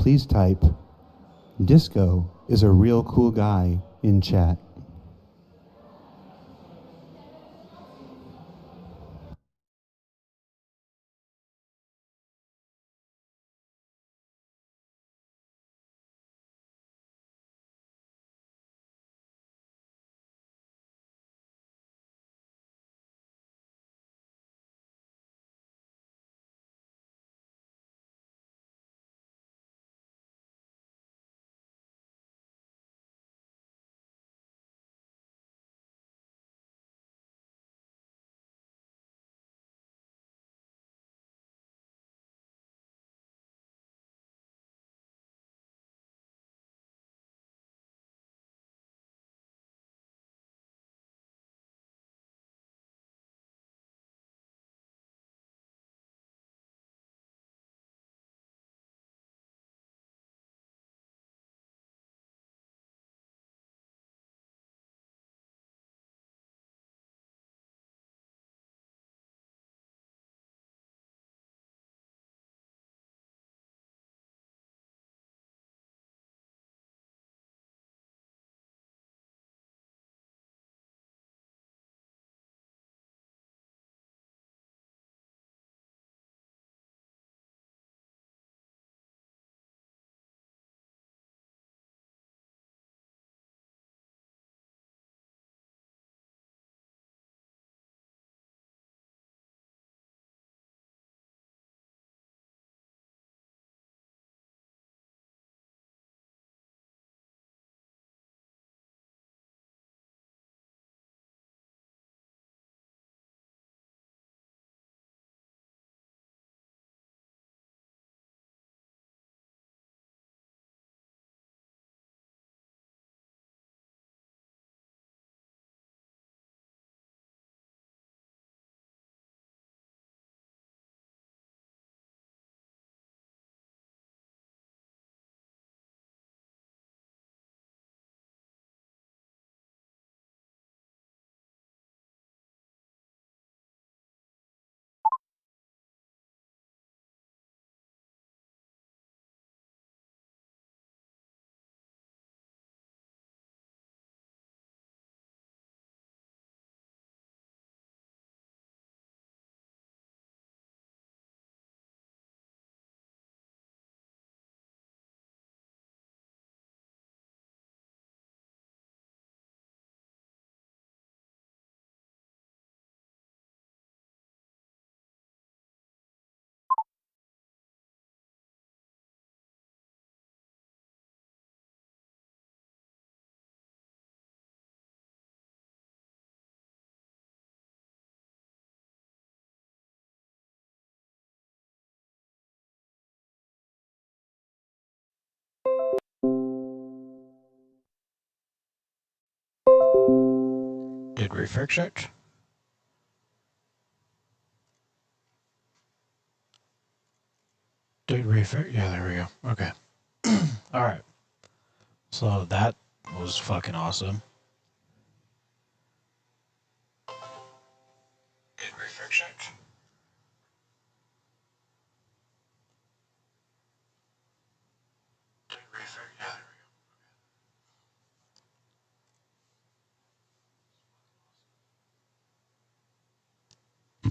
please type Disco is a real cool guy in chat. Did we fix it? Did we fix? Yeah, there we go. Okay. All right. So that was fucking awesome. Did we fix it? Did we fix? Yeah, there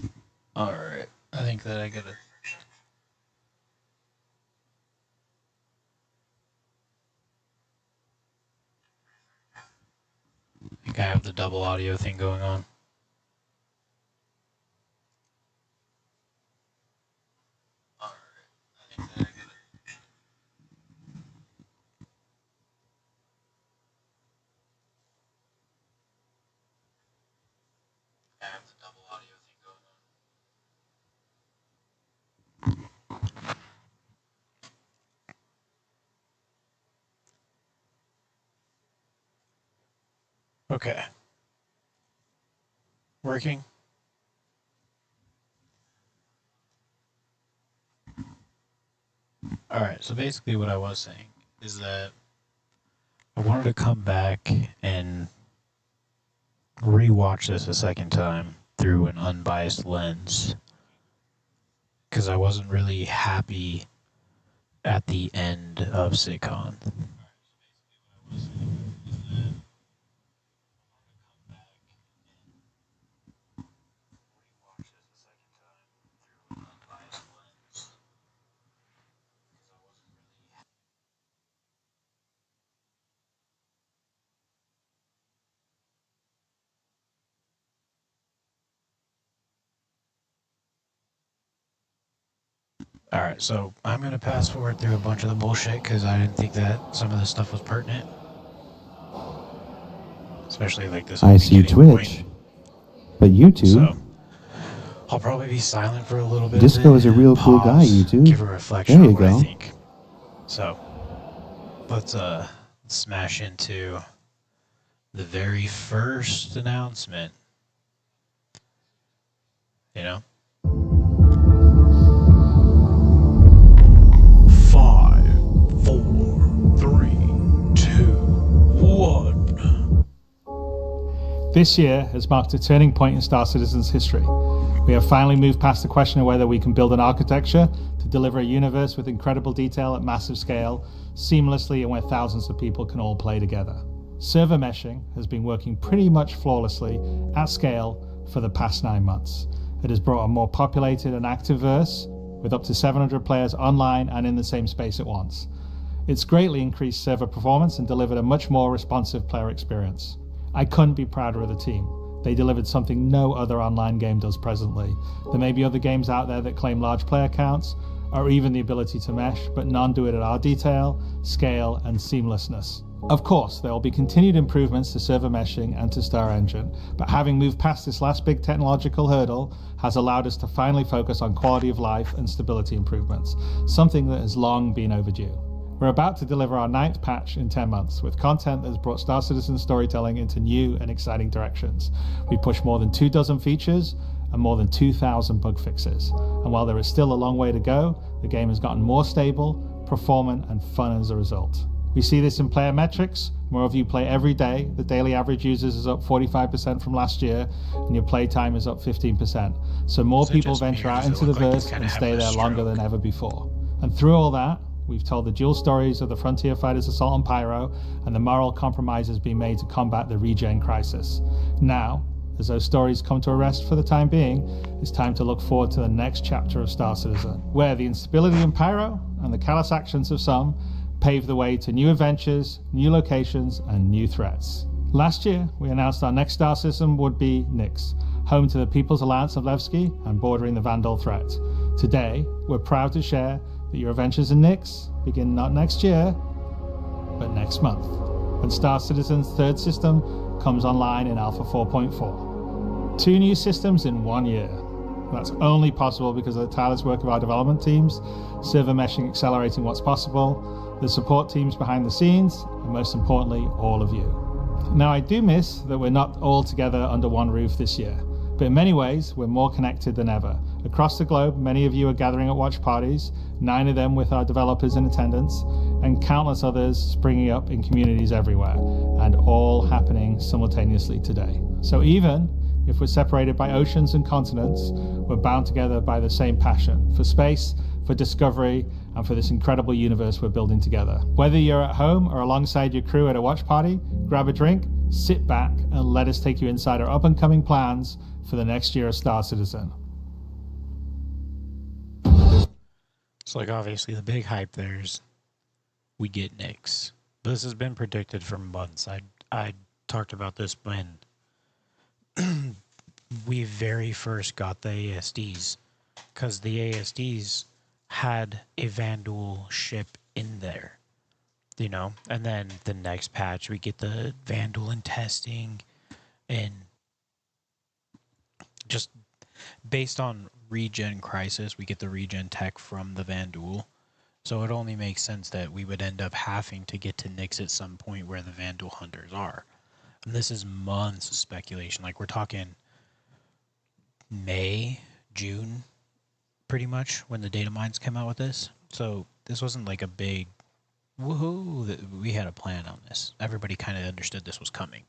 we go. All right. I think that I gotta. I think I have the double audio thing going on. All right. I think that I gotta. I have the double audio thing going on. Okay. Working. All right. So basically, what I was saying is that I wanted to come back and rewatch this a second time through an unbiased lens because I wasn't really happy at the end of CitCon. Alright, so I'm going to pass forward through a bunch of the bullshit because I didn't think that some of the stuff was pertinent. Especially like this. I see Twitch, but YouTube. So, I'll probably be silent for a little bit. Disco is a real cool guy, YouTube. Give a reflection There on you what go. I think. So, let's smash into the very first announcement. You know? 5, 4, 3, 2, 1. This year has marked a turning point in Star Citizen's history. We have finally moved past the question of whether we can build an architecture to deliver a universe with incredible detail at massive scale, seamlessly, and where thousands of people can all play together. Server meshing has been working pretty much flawlessly at scale for the past 9 months. It has brought a more populated and active verse with up to 700 players online and in the same space at once. It's greatly increased server performance and delivered a much more responsive player experience. I couldn't be prouder of the team. They delivered something no other online game does presently. There may be other games out there that claim large player counts or even the ability to mesh, but none do it at our detail, scale, and seamlessness. Of course, there will be continued improvements to server meshing and to Star Engine, but having moved past this last big technological hurdle has allowed us to finally focus on quality of life and stability improvements, something that has long been overdue. We're about to deliver our 9th patch in 10 months, with content that has brought Star Citizen storytelling into new and exciting directions. We pushed more than 24 features and more than 2,000 bug fixes. And while there is still a long way to go, the game has gotten more stable, performant, and fun as a result. We see this in player metrics. More of you play every day. The daily average users is up 45% from last year, and your play time is up 15%. So more people venture out into the verse and stay there longer than ever before. And through all that, we've told the dual stories of the Frontier Fighters Assault on Pyro and the moral compromises being made to combat the regen crisis. Now, as those stories come to a rest for the time being, it's time to look forward to the next chapter of Star Citizen, where the instability in Pyro and the callous actions of some pave the way to new adventures, new locations, and new threats. Last year, we announced our next Star System would be Nyx, home to the People's Alliance of Levski and bordering the Vandal threat. Today, we're proud to share that your adventures in Nyx begin not next year, but next month, when Star Citizen's third system comes online in Alpha 4.4. 2 new systems in 1 year. That's only possible because of the tireless work of our development teams, server meshing accelerating what's possible, the support teams behind the scenes, and most importantly, all of you. Now, I do miss that we're not all together under one roof this year, but in many ways, we're more connected than ever. Across the globe, many of you are gathering at watch parties, 9 of them with our developers in attendance, and countless others springing up in communities everywhere, and all happening simultaneously today. So even if we're separated by oceans and continents, we're bound together by the same passion for space, for discovery, and for this incredible universe we're building together. Whether you're at home or alongside your crew at a watch party, grab a drink, sit back, and let us take you inside our up-and-coming plans for the next year of Star Citizen. So, like, obviously, the big hype there's we get Nyx. This has been predicted for months. I talked about this when we very first got the ASDs, because the ASDs had a Vandal ship in there, you know? And then the next patch, we get the Vandal in testing, and just based on regen crisis, we get the regen tech from the Vandal. So it only makes sense that we would end up having to get to Nyx at some point where the Vandal hunters are. And this is months of speculation. Like, we're talking May, June, pretty much, when the data mines came out with this. So this wasn't like a big woohoo that we had a plan on this. Everybody kind of understood this was coming.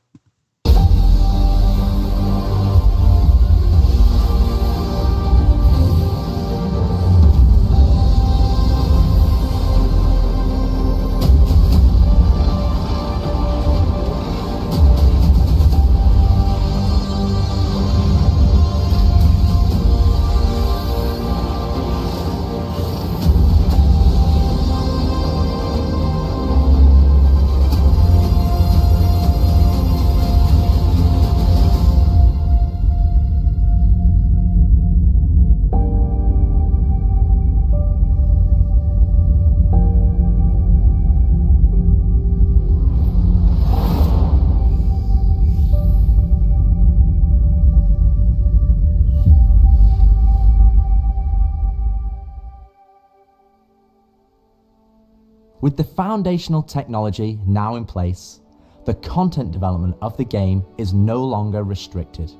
With the foundational technology now in place, the content development of the game is no longer restricted,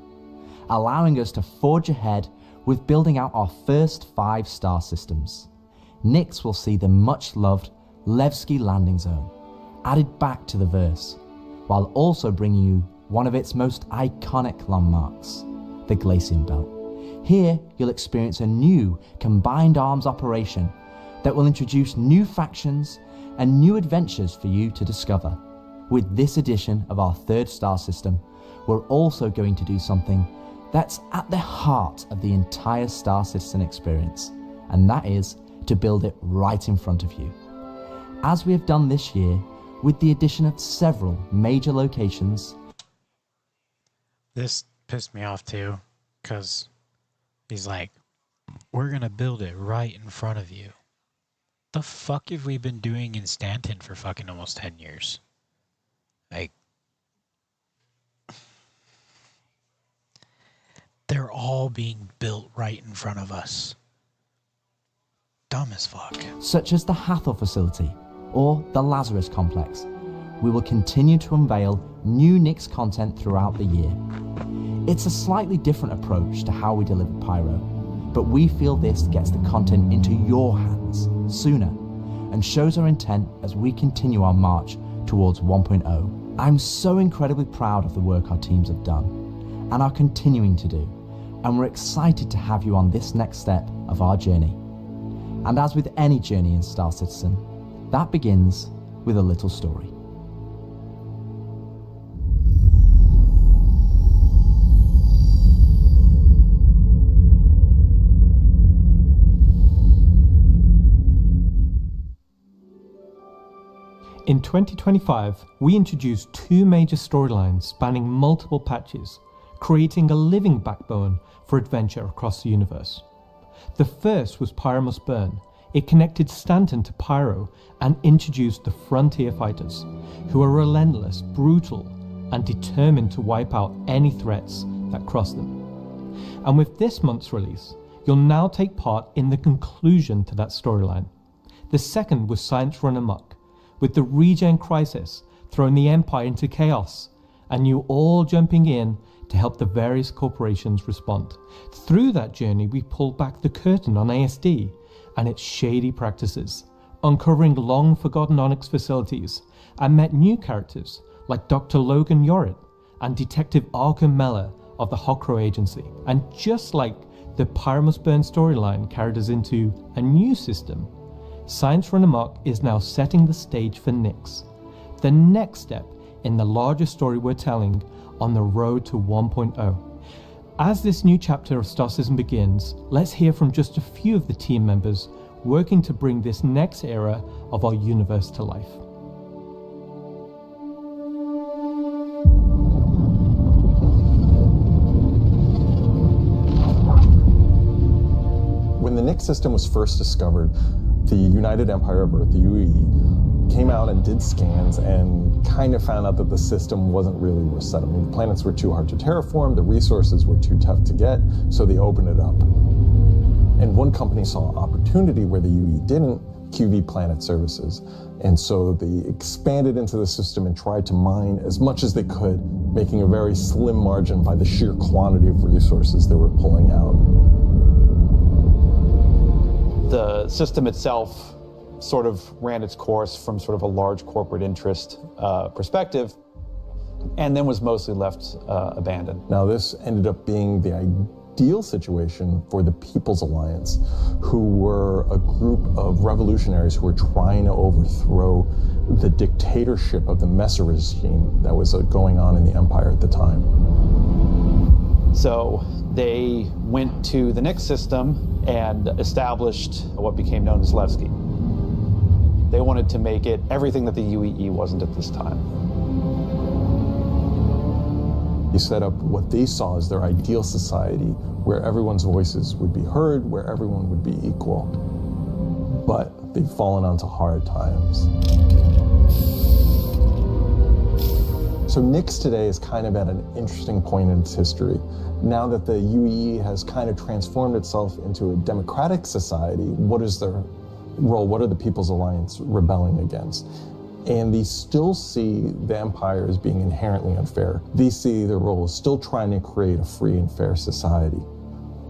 allowing us to forge ahead with building out our first 5 star systems. Nyx will see the much-loved Levski landing zone added back to the verse, while also bringing you one of its most iconic landmarks, the Glacian Belt. Here, you'll experience a new combined arms operation that will introduce new factions and new adventures for you to discover. With this edition of our 3rd star system, we're also going to do something that's at the heart of the entire Star Citizen experience, and that is to build it right in front of you. As we have done this year, with the addition of several major locations. This pissed me off too, because he's like, we're gonna build it right in front of you. The fuck have we been doing in Stanton for fucking almost 10 years? Like, they're all being built right in front of us. Dumb as fuck. Such as the Hathor facility or the Lazarus complex. We will continue to unveil new Nyx content throughout the year. It's a slightly different approach to how we deliver Pyro, but we feel this gets the content into your hands sooner and shows our intent as we continue our march towards 1.0. I'm so incredibly proud of the work our teams have done and are continuing to do, and we're excited to have you on this next step of our journey. And as with any journey in Star Citizen, that begins with a little story. In 2025, we introduced 2 major storylines spanning multiple patches, creating a living backbone for adventure across the universe. The first was Pyro Must Burn. It connected Stanton to Pyro and introduced the Frontier Fighters, who are relentless, brutal, and determined to wipe out any threats that cross them. And with this month's release, you'll now take part in the conclusion to that storyline. The second was Science Run Amok, with the regen crisis throwing the Empire into chaos, and you all jumping in to help the various corporations respond. Through that journey, we pulled back the curtain on ASD and its shady practices, uncovering long-forgotten Onyx facilities, and met new characters like Dr. Logan Yorit and Detective Arkham Meller of the Hokro Agency. And just like the Pyro Must Burn storyline carried us into a new system, Science Run Amok is now setting the stage for Nyx, the next step in the larger story we're telling on the road to 1.0. As this new chapter of Star Citizen begins, let's hear from just a few of the team members working to bring this next era of our universe to life. When the Nyx system was first discovered, the United Empire of Earth, the UE, came out and did scans and kind of found out that the system wasn't really worth settling. The planets were too hard to terraform, the resources were too tough to get, so they opened it up. And one company saw opportunity where the UE didn't, QV Planet Services. And so they expanded into the system and tried to mine as much as they could, making a very slim margin by the sheer quantity of resources they were pulling out. The system itself sort of ran its course from sort of a large corporate interest perspective, and then was mostly left abandoned. Now this ended up being the ideal situation for the People's Alliance, who were a group of revolutionaries who were trying to overthrow the dictatorship of the Messer regime that was going on in the Empire at the time. So they went to the Nyx system and established what became known as Levski. They wanted to make it everything that the UEE wasn't at this time. They set up what they saw as their ideal society, where everyone's voices would be heard, where everyone would be equal. But they've fallen onto hard times. So Nyx today is kind of at an interesting point in its history. Now that the UEE has kind of transformed itself into a democratic society, what is their role, what are the People's Alliance rebelling against? And they still see the Empire as being inherently unfair. They see their role as still trying to create a free and fair society.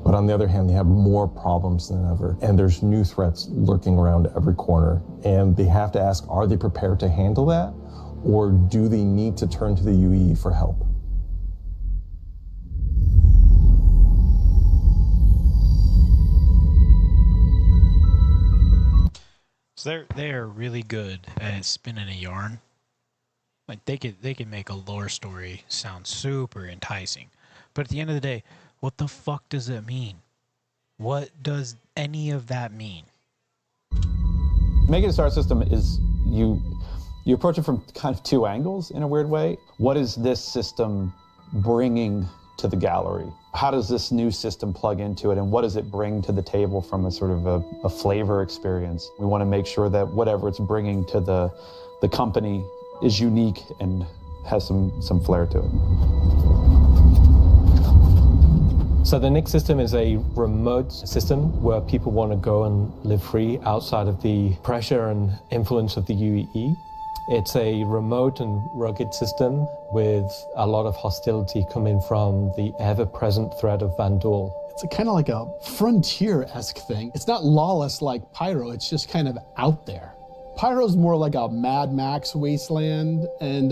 But on the other hand, they have more problems than ever, and there's new threats lurking around every corner. And they have to ask, are they prepared to handle that? Or do they need to turn to the UE for help? So they are really good at spinning a yarn. Like they could make a lore story sound super enticing. But at the end of the day, what the fuck does it mean? What does any of that mean? Making a star system is you approach it from kind of two angles in a weird way. What is this system bringing to the gallery? How does this new system plug into it, and what does it bring to the table from a sort of a flavor experience? We want to make sure that whatever it's bringing to the company is unique and has some flair to it. So the Nix system is a remote system where people want to go and live free outside of the pressure and influence of the UEE. It's a remote and rugged system with a lot of hostility coming from the ever-present threat of Vanduul. It's kind of like a frontier-esque thing. It's not lawless like Pyro, it's just kind of out there. Pyro's more like a Mad Max wasteland, and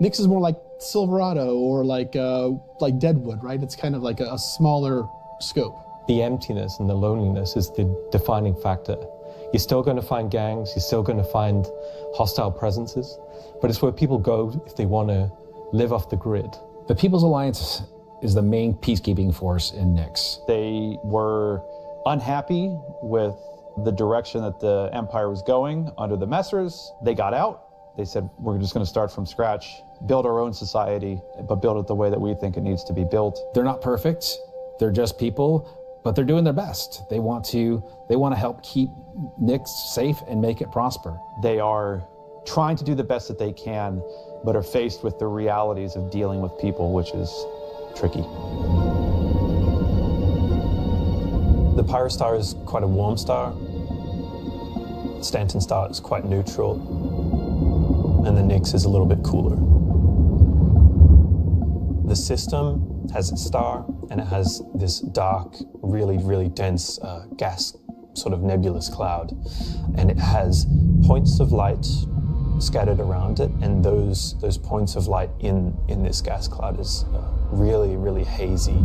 Nix is more like Silverado or like Deadwood, right? It's kind of like a smaller scope. The emptiness and the loneliness is the defining factor. You're still going to find gangs, you're still going to find hostile presences, but it's where people go if they want to live off the grid. The People's Alliance is the main peacekeeping force in Nix. They were unhappy with the direction that the Empire was going under the Messers. They got out. They said, we're just going to start from scratch, build our own society, but build it the way that we think it needs to be built. They're not perfect. They're just people, but they're doing their best. They want to help keep Nix safe and make it prosper. They are trying to do the best that they can, but are faced with the realities of dealing with people, which is tricky. The Pyro Star is quite a warm star. Stanton Star is quite neutral. And the Nix is a little bit cooler. The system has its star, and it has this dark, really, really dense gas sort of nebulous cloud. And it has points of light scattered around it, and those points of light in this gas cloud is really, really hazy.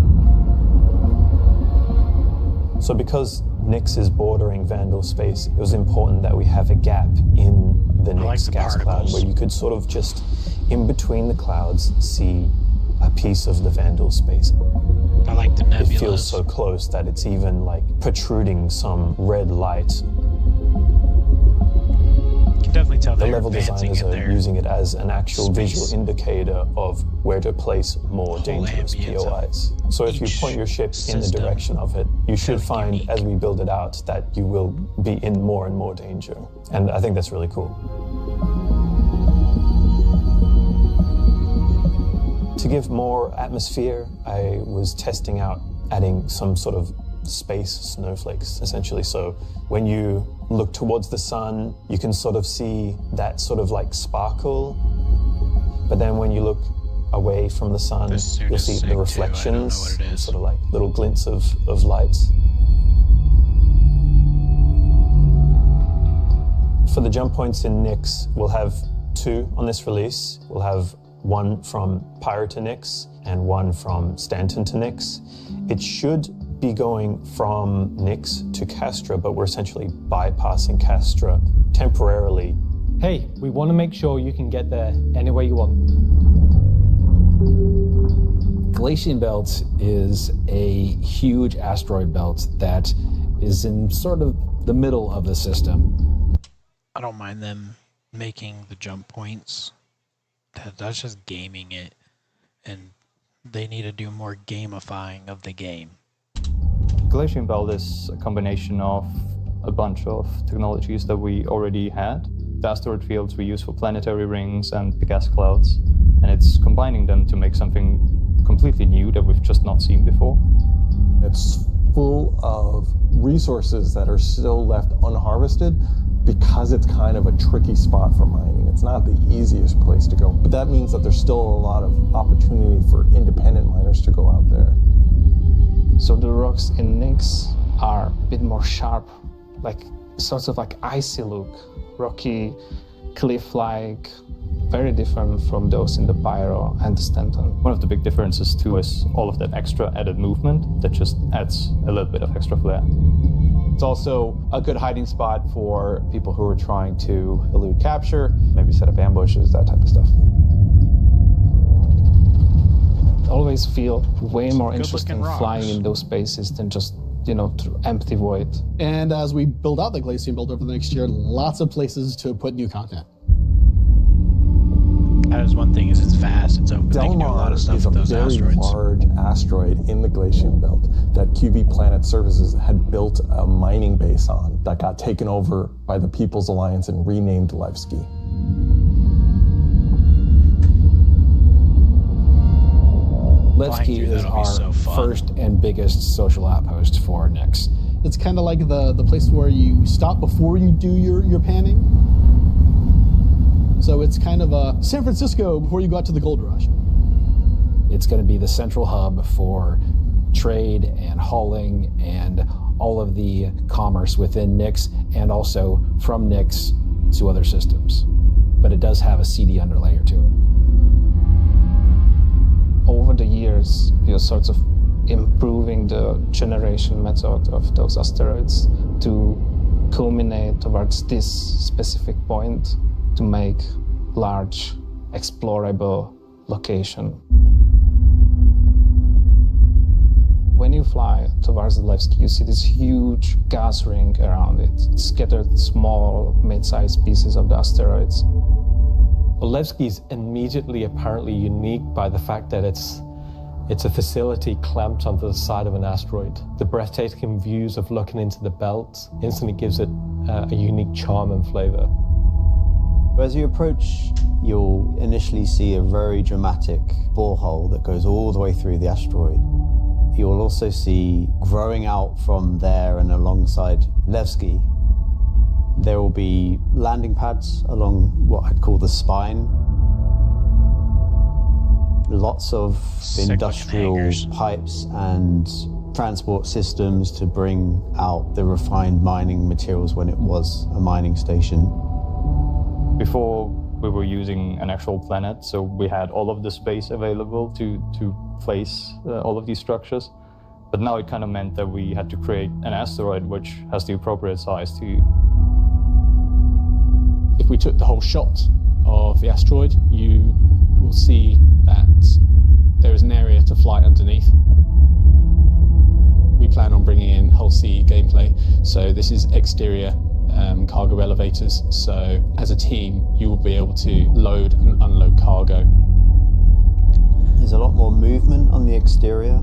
So because Nix is bordering Vanduul space, it was important that we have a gap in the Nix gas cloud where you could sort of just, in between the clouds, see a piece of the Vanduul space. I like the nebulas. It feels so close that it's even like protruding some red light. You can definitely tell the they're level advancing designers in are their using it as an actual space. visual indicator of where to place more Whole dangerous ambience of POIs. So if you point your ship in the system direction of it, you should really find, unique. as we build it out, that you will be in more and more danger. And I think that's really cool. To give more atmosphere, I was testing out adding some sort of space snowflakes, essentially. So when you look towards the sun, you can sort of see that sort of like sparkle. But then when you look away from the sun, you'll see the reflections, sort of like little glints of light. For the jump points in Nix, we'll have 2 on this release. We'll have one from Pyro to Nix and one from Stanton to Nix. It should be going from Nix to Castra, but we're essentially bypassing Castra temporarily. Hey, we want to make sure you can get there any way you want. Galatian Belt is a huge asteroid belt that is in sort of the middle of the system. I don't mind them making the jump points. That's just gaming it, and they need to do more gamifying of the game. Galatian Belt is a combination of a bunch of technologies that we already had. The asteroid fields we use for planetary rings and the gas clouds, and it's combining them to make something completely new that we've just not seen before. It's full of resources that are still left unharvested because it's kind of a tricky spot for mining. It's not the easiest place to go, but that means that there's still a lot of opportunity for independent miners to go out there. So the rocks in Nyx are a bit more sharp, like sorts of like icy look, rocky, cliff-like, very different from those in the Pyro and the Stenton. One of the big differences too is all of that extra added movement that just adds a little bit of extra flair. It's also a good hiding spot for people who are trying to elude capture, maybe set up ambushes, that type of stuff. I always feel way more interesting flying in those spaces than just, through empty void. And as we build out the glacier build over the next year, lots of places to put new content. That is one thing, is it's vast, it's open. They can do a lot of stuff with those asteroids. Is a very large asteroid in the Glacian belt that QV Planet Services had built a mining base on that got taken over by the People's Alliance and renamed Levski. Levski is our first and biggest social outpost for Nyx. It's kind of like the place where you stop before you do your panning. So it's kind of a San Francisco before you go out to the gold rush. It's going to be the central hub for trade and hauling and all of the commerce within Nyx and also from Nyx to other systems. But it does have a CD underlayer to it. Over the years, we are sort of improving the generation method of those asteroids to culminate towards this specific point to make large, explorable location. When you fly towards the Levski, you see this huge gas ring around it. It's scattered small, mid-sized pieces of the asteroids. Well, Levski is immediately apparently unique by the fact that it's a facility clamped onto the side of an asteroid. The breathtaking views of looking into the belt instantly gives it a unique charm and flavor. As you approach, you'll initially see a very dramatic borehole that goes all the way through the asteroid. You'll also see, growing out from there and alongside Levski, there will be landing pads along what I'd call the spine. Lots of industrial pipes and transport systems to bring out the refined mining materials when it was a mining station. Before, we were using an actual planet, so we had all of the space available to place all of these structures. But now it kind of meant that we had to create an asteroid which has the appropriate size to... If we took the whole shot of the asteroid, you will see that there is an area to fly underneath. We plan on bringing in whole sea gameplay, so this is exterior cargo elevators, so as a team you will be able to load and unload cargo. There's a lot more movement on the exterior,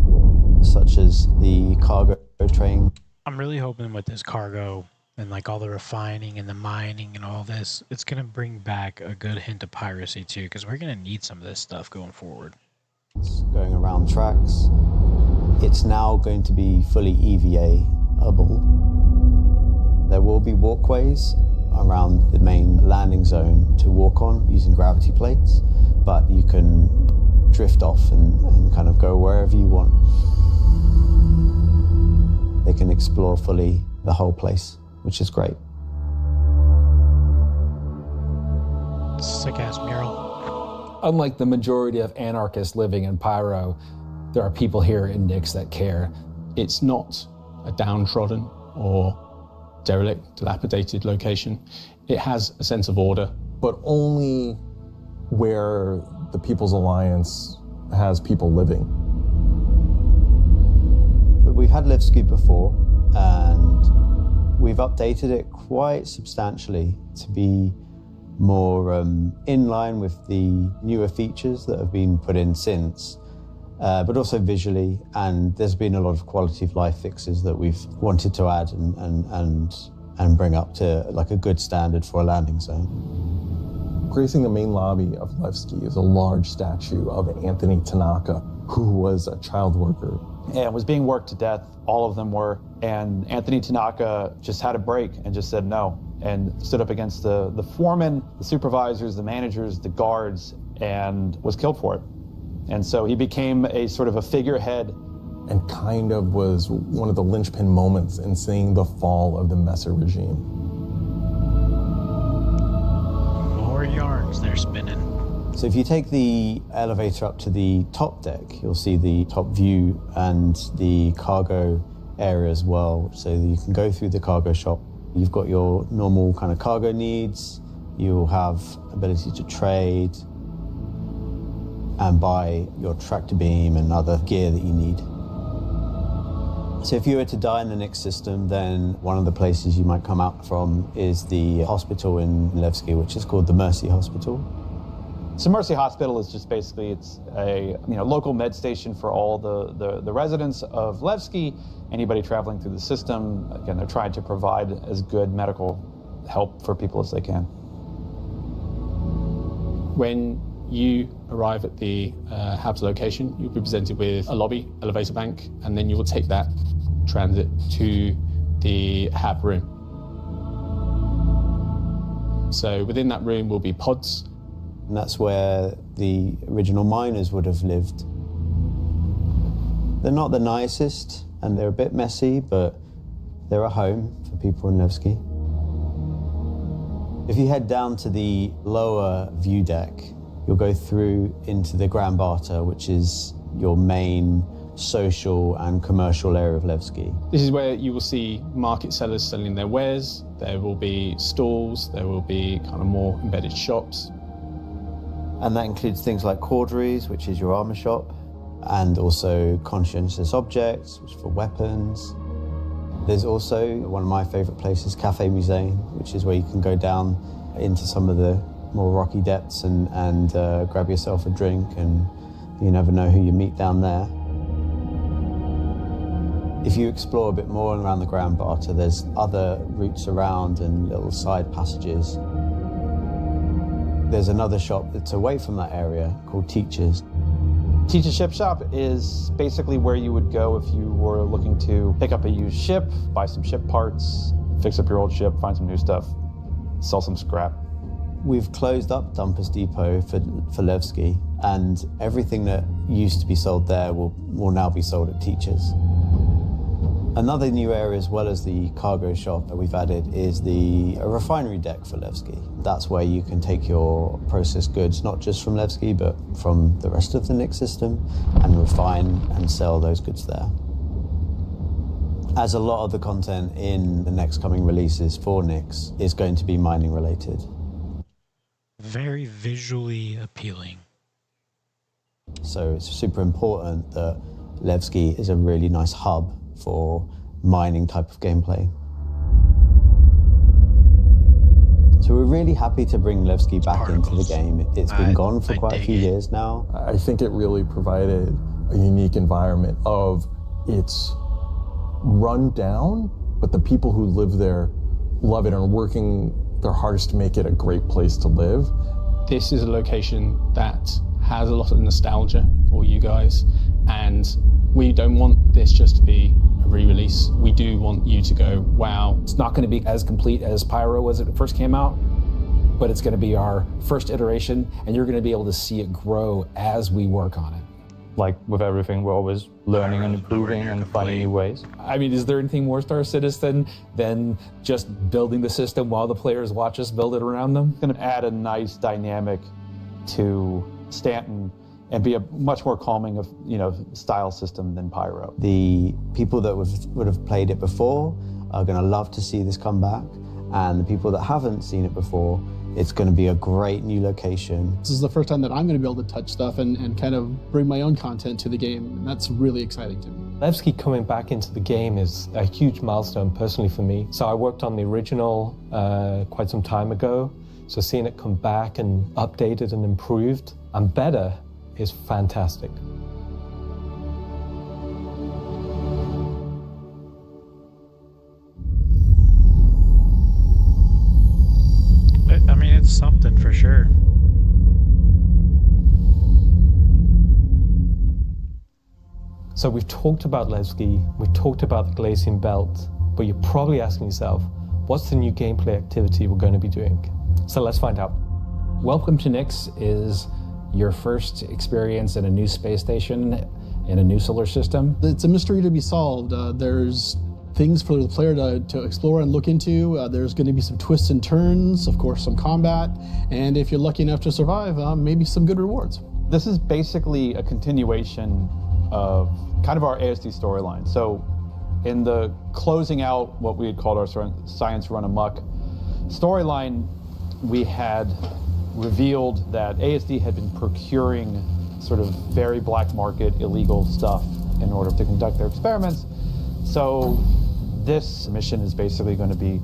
such as the cargo train. I'm really hoping with this cargo and like all the refining and the mining and all this, it's going to bring back a good hint of piracy too, because we're going to need some of this stuff going forward. It's going around tracks. It's now going to be fully EVA-able. There will be walkways around the main landing zone to walk on using gravity plates, but you can drift off and kind of go wherever you want. They can explore fully the whole place, which is great. Sick-ass mural. Unlike the majority of anarchists living in Pyro, there are people here in Nyx that care. It's not a downtrodden or derelict, dilapidated location. It has a sense of order. But only where the People's Alliance has people living. But we've had Levski before, and we've updated it quite substantially to be more in line with the newer features that have been put in since, but also visually, and there's been a lot of quality of life fixes that we've wanted to add and bring up to like a good standard for a landing zone. Gracing the main lobby of Levski is a large statue of Anthony Tanaka, who was a child worker. And was being worked to death. All of them were. And Anthony Tanaka just had a break and just said no, and stood up against the foremen, the supervisors, the managers, the guards, and was killed for it. And so he became a sort of a figurehead. And kind of was one of the linchpin moments in seeing the fall of the Messer regime. More yarns they're spinning. So if you take the elevator up to the top deck, you'll see the top view and the cargo area as well. So you can go through the cargo shop. You've got your normal kind of cargo needs. You'll have ability to trade and buy your tractor beam and other gear that you need. So if you were to die in the Nix system, then one of the places you might come out from is the hospital in Levski, which is called the Mercy Hospital. So Mercy Hospital is just basically, it's a local med station for all the residents of Levski, anybody traveling through the system. Again, they're trying to provide as good medical help for people as they can. When you arrive at the HAB's location, you'll be presented with a lobby, elevator bank, and then you will take that transit to the HAB room. So within that room will be pods. And that's where the original miners would have lived. They're not the nicest, and they're a bit messy, but they're a home for people in Levski. If you head down to the lower view deck, you'll go through into the Grand Barter, which is your main social and commercial area of Levski. This is where you will see market sellers selling their wares. There will be stalls, there will be kind of more embedded shops. And that includes things like Corderies, which is your armor shop, and also conscientious objects, which is for weapons. There's also one of my favorite places, Cafe Musée, which is where you can go down into some of the more rocky depths and grab yourself a drink, and you never know who you meet down there. If you explore a bit more around the Grand Barter, there's other routes around and little side passages. There's another shop that's away from that area called Teachers. Teach's Ship Shop is basically where you would go if you were looking to pick up a used ship, buy some ship parts, fix up your old ship, find some new stuff, sell some scrap. We've closed up Dumpers Depot for Levski, and everything that used to be sold there will now be sold at Teachers. Another new area, as well as the cargo shop that we've added, is the refinery deck for Levski. That's where you can take your processed goods, not just from Levski, but from the rest of the Nix system, and refine and sell those goods there. As a lot of the content in the next coming releases for Nix is going to be mining related. Very visually appealing. So it's super important that Levski is a really nice hub for mining type of gameplay. So we're really happy to bring Levski back into the game. It's been gone for quite a few years now. I think it really provided a unique environment of it's run down, but the people who live there love it and are working their hardest to make it a great place to live. This is a location that has a lot of nostalgia for you guys, and we don't want this just to be a re-release. We do want you to go, wow. It's not going to be as complete as Pyro was when it first came out, but it's going to be our first iteration, and you're going to be able to see it grow as we work on it. Like with everything, we're always learning and improving and finding new ways. I mean, is there anything more Star Citizen than just building the system while the players watch us build it around them? It's going to add a nice dynamic to Stanton and be a much more calming of, style system than Pyro. The people that would have played it before are going to love to see this come back, and the people that haven't seen it before, it's going to be a great new location. This is the first time that I'm going to be able to touch stuff and kind of bring my own content to the game, and that's really exciting to me. Levski coming back into the game is a huge milestone personally for me. So I worked on the original quite some time ago, so seeing it come back and updated and improved and better is fantastic. I mean, it's something for sure. So we've talked about Levski, we've talked about the Glacian Belt, but you're probably asking yourself, what's the new gameplay activity we're going to be doing? So let's find out. Welcome to Nyx is your first experience in a new space station in a new solar system. It's a mystery to be solved. There's things for the player to explore and look into. There's going to be some twists and turns, of course, some combat, and if you're lucky enough to survive, maybe some good rewards. This is basically a continuation of kind of our ASD storyline. So in the closing out what we had called our Science Run Amok storyline, we had revealed that ASD had been procuring sort of very black market illegal stuff in order to conduct their experiments. So this mission is basically going to be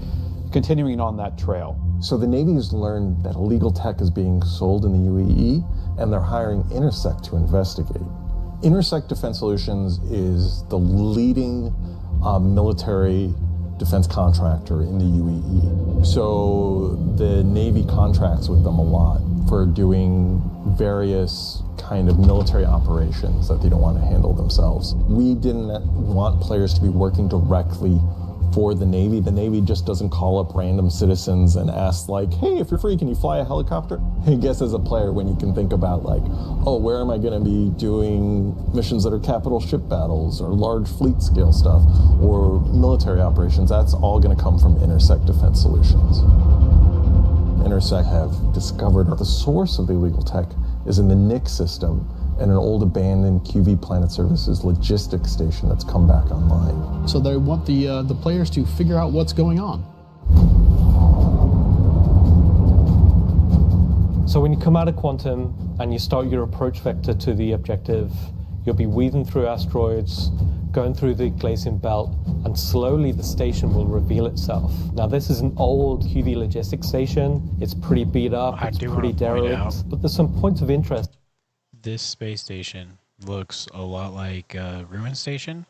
continuing on that trail. So the Navy has learned that illegal tech is being sold in the UAE, and they're hiring Intersect to investigate. Intersect Defense Solutions is the leading military defense contractor in the UAE. So the Navy contracts with them a lot for doing various kind of military operations that they don't want to handle themselves. We didn't want players to be working directly for the Navy. The Navy just doesn't call up random citizens and ask like, hey, if you're free, can you fly a helicopter? I guess as a player, when you can think about like, oh, where am I going to be doing missions that are capital ship battles or large fleet scale stuff or military operations, that's all going to come from Intersect Defense Solutions. Intersect have discovered the source of the illegal tech is in the Nyx system and an old abandoned QV Planet Services logistics station that's come back online. So they want the players to figure out what's going on. So when you come out of Quantum and you start your approach vector to the objective, you'll be weaving through asteroids, going through the Glacian Belt, and slowly the station will reveal itself. Now this is an old QV logistics station. It's pretty beat up, it's pretty derelict, but there's some points of interest. This space station looks a lot like Ruin Station,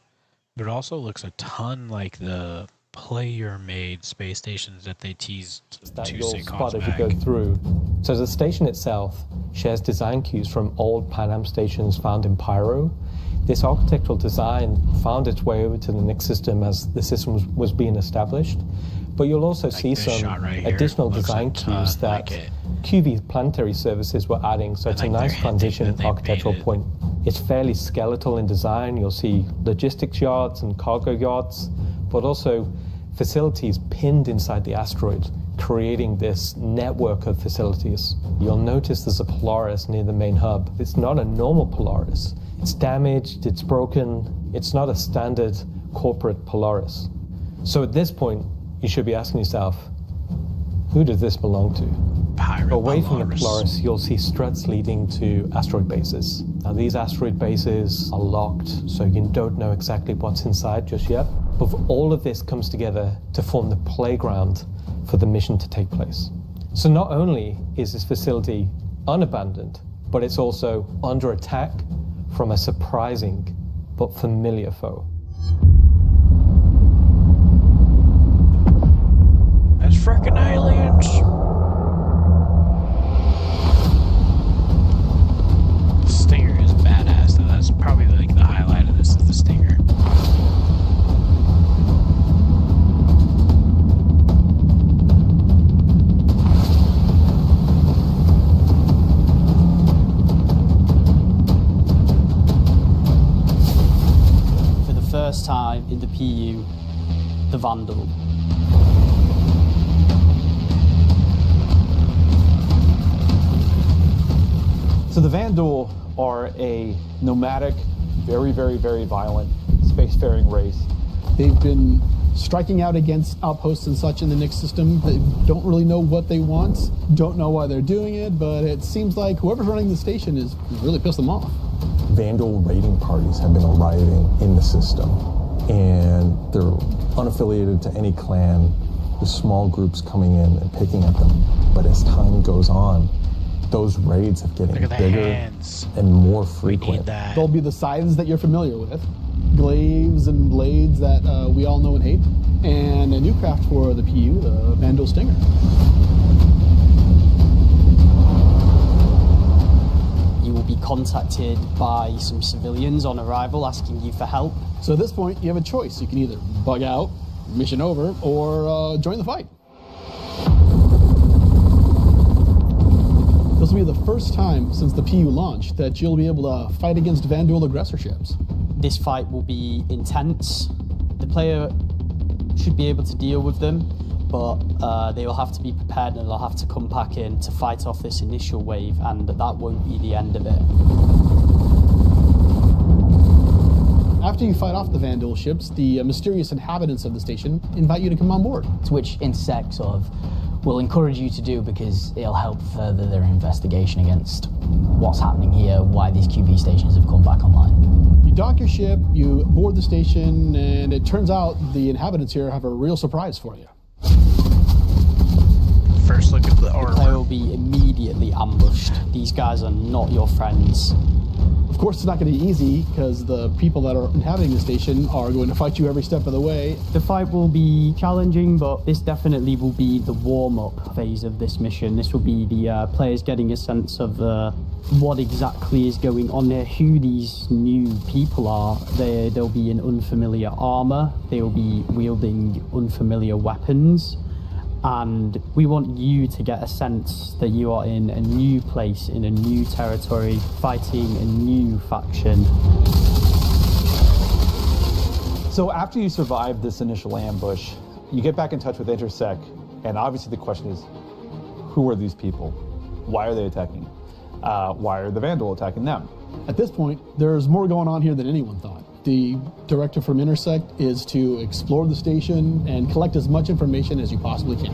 but it also looks a ton like the player-made space stations that they teased That to you'll CitCons spot as you back. go through. So the station itself shares design cues from old Pan Am stations found in Pyro. This architectural design found its way over to the Nyx system as the system was being established. But you'll also see this some shot right here additional looks design a ton cues that like it. QV planetary services were adding, so it's a nice transition architectural point. It's fairly skeletal in design. You'll see logistics yards and cargo yards, but also facilities pinned inside the asteroid, creating this network of facilities. You'll notice there's a Polaris near the main hub. It's not a normal Polaris. It's damaged, it's broken. It's not a standard corporate Polaris. So at this point, you should be asking yourself, who does this belong to? Away from the Polaris, you'll see struts leading to asteroid bases. Now these asteroid bases are locked, so you don't know exactly what's inside just yet. But all of this comes together to form the playground for the mission to take place. So not only is this facility unabandoned, but it's also under attack from a surprising but familiar foe. That's frickin' aliens! Stinger is badass though. That's probably like the highlight of this is the Stinger. For the first time in the PU, the Vandal. So the Vandal are a nomadic, very, very, very violent spacefaring race. They've been striking out against outposts and such in the Nyx system. They don't really know what they want, don't know why they're doing it, but it seems like whoever's running the station is really pissed them off. Vandal raiding parties have been arriving in the system, and they're unaffiliated to any clan. There's small groups coming in and picking at them. But as time goes on, those raids are getting bigger and more frequent. They'll be the scythes that you're familiar with, glaives and blades that we all know and hate, and a new craft for the PU, the Vandal Stinger. You will be contacted by some civilians on arrival asking you for help. So at this point, you have a choice. You can either bug out, mission over, or join the fight. This will be the first time since the PU launched that you'll be able to fight against Vanduul aggressor ships. This fight will be intense. The player should be able to deal with them, but they will have to be prepared and they'll have to come back in to fight off this initial wave, and that won't be the end of it. After you fight off the Vanduul ships, the mysterious inhabitants of the station invite you to come on board. Which Intersect sort of will encourage you to do because it'll help further their investigation against what's happening here, why these QB stations have come back online. You dock your ship, you board the station, and it turns out the inhabitants here have a real surprise for you. First look at the armor. They will be immediately ambushed. These guys are not your friends. Of course, it's not going to be easy because the people that are inhabiting the station are going to fight you every step of the way. The fight will be challenging, but this definitely will be the warm-up phase of this mission. This will be the players getting a sense of what exactly is going on there, who these new people are. They'll be in unfamiliar armor. They'll be wielding unfamiliar weapons. And we want you to get a sense that you are in a new place, in a new territory, fighting a new faction. So after you survive this initial ambush, you get back in touch with Intersect, and obviously the question is, who are these people? Why are they attacking? Why are the Vanduul attacking them? At this point, there's more going on here than anyone thought. The directive from Intersect is to explore the station and collect as much information as you possibly can.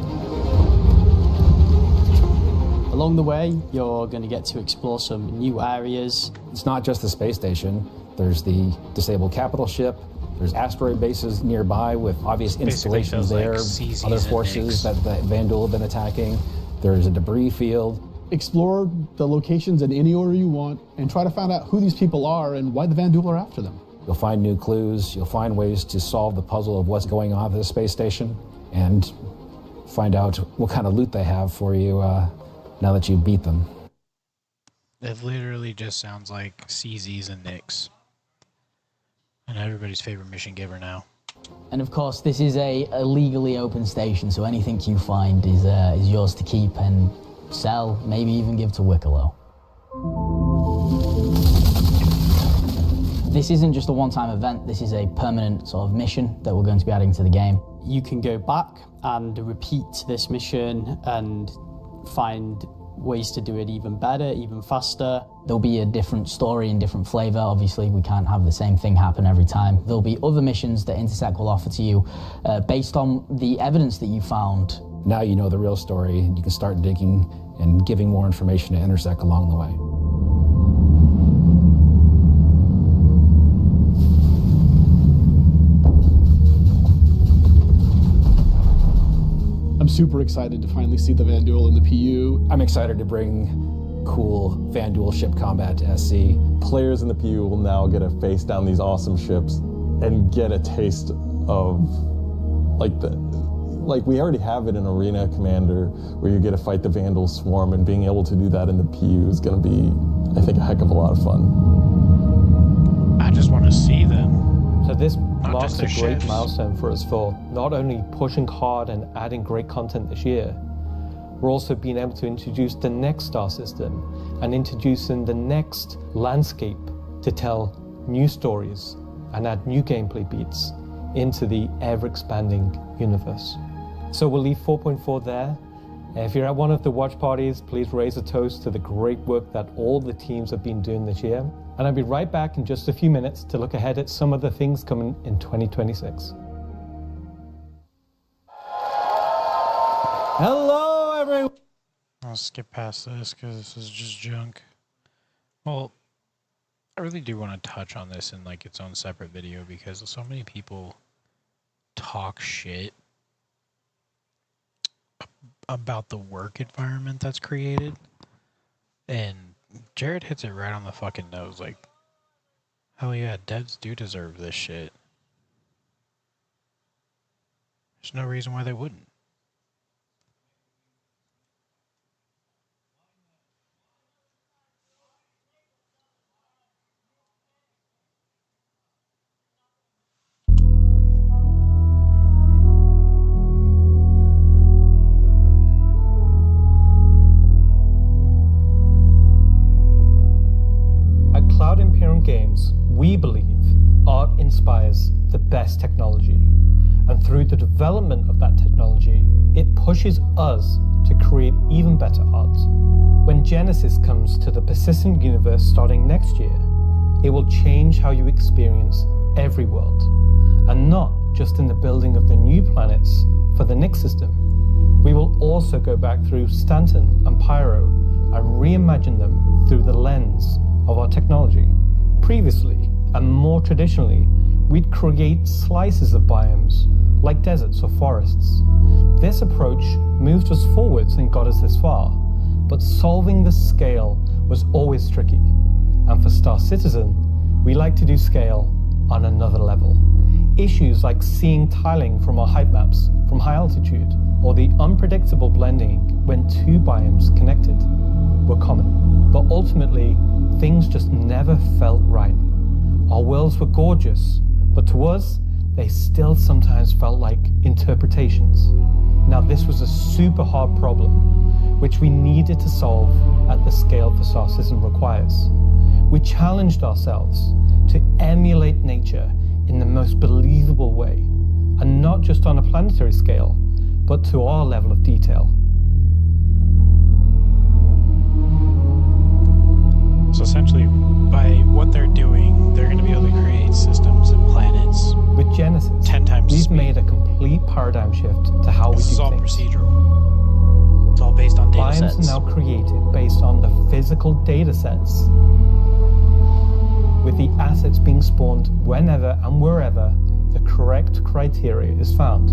Along the way, you're going to get to explore some new areas. It's not just the space station. There's the disabled capital ship. There's asteroid bases nearby with obvious installations there, like other forces that Vanduul have been attacking. There's a debris field. Explore the locations in any order you want and try to find out who these people are and why the Vanduul are after them. You'll find new clues. You'll find ways to solve the puzzle of what's going on at the space station and find out what kind of loot they have for you now that you beat them. It literally just sounds like CZs and Nicks. And everybody's favorite mission giver now. And of course, this is a legally open station, so anything you find is yours to keep and sell, maybe even give to Wicklow. This isn't just a one-time event, this is a permanent sort of mission that we're going to be adding to the game. You can go back and repeat this mission and find ways to do it even better, even faster. There'll be a different story and different flavor. Obviously, we can't have the same thing happen every time. There'll be other missions that Intersect will offer to you based on the evidence that you found. Now you know the real story, and you can start digging and giving more information to Intersect along the way. I'm super excited to finally see the Vanduul in the PU. I'm excited to bring cool Vanduul ship combat to SC. Players in the PU will now get a face down these awesome ships and get a taste of like we already have it in Arena Commander where you get to fight the Vanduul swarm, and being able to do that in the PU is going to be, I think, a heck of a lot of fun. I just want to see them. So this Not marks just a their great ships. milestone for us for not only pushing hard and adding great content this year, we're also being able to introduce the next star system and introducing the next landscape to tell new stories and add new gameplay beats into the ever-expanding universe. So we'll leave 4.4 there. If you're at one of the watch parties, please raise a toast to the great work that all the teams have been doing this year. And I'll be right back in just a few minutes to look ahead at some of the things coming in 2026. Hello, everyone. I'll skip past this because this is just junk. Well, I really do want to touch on this in like its own separate video because so many people talk shit about the work environment that's created, and Jared hits it right on the fucking nose. Like, hell yeah, devs do deserve this shit. There's no reason why they wouldn't. We believe art inspires the best technology, and through the development of that technology, it pushes us to create even better art. When Genesis comes to the persistent universe starting next year, it will change how you experience every world, and not just in the building of the new planets for the Nyx system. We will also go back through Stanton and Pyro and reimagine them through the lens of our technology. Previously, and more traditionally, we'd create slices of biomes, like deserts or forests. This approach moved us forwards and got us this far, but solving the scale was always tricky. And for Star Citizen, we like to do scale on another level. Issues like seeing tiling from our height maps from high altitude, or the unpredictable blending when two biomes connected, were common. But ultimately, things just never felt right. Our worlds were gorgeous, but to us, they still sometimes felt like interpretations. Now, this was a super hard problem, which we needed to solve at the scale the Star Citizen requires. We challenged ourselves to emulate nature in the most believable way, and not just on a planetary scale, but to our level of detail. So essentially, by what they're doing, they're going to be able to create systems and planets with Genesis. 10 times we've speed. made a complete paradigm shift to how This we is do all things. procedural. It's all based on data Biomes sets. are now created based on the physical data sets, with the assets being spawned whenever and wherever the correct criteria is found.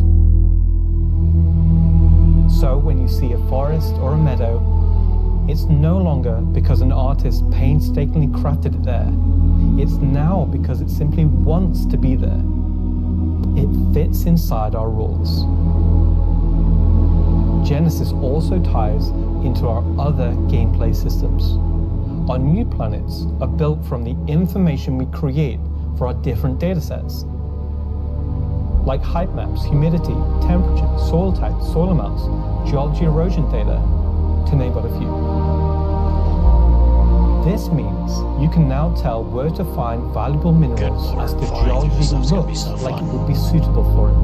So when you see a forest or a meadow, it's no longer because an artist painstakingly crafted it there. It's now because it simply wants to be there. It fits inside our rules. Genesis also ties into our other gameplay systems. Our new planets are built from the information we create for our different datasets, like height maps, humidity, temperature, soil type, soil amounts, geology erosion data, to name but a few. This means you can now tell where to find valuable minerals as the geology looks like it would be suitable for it.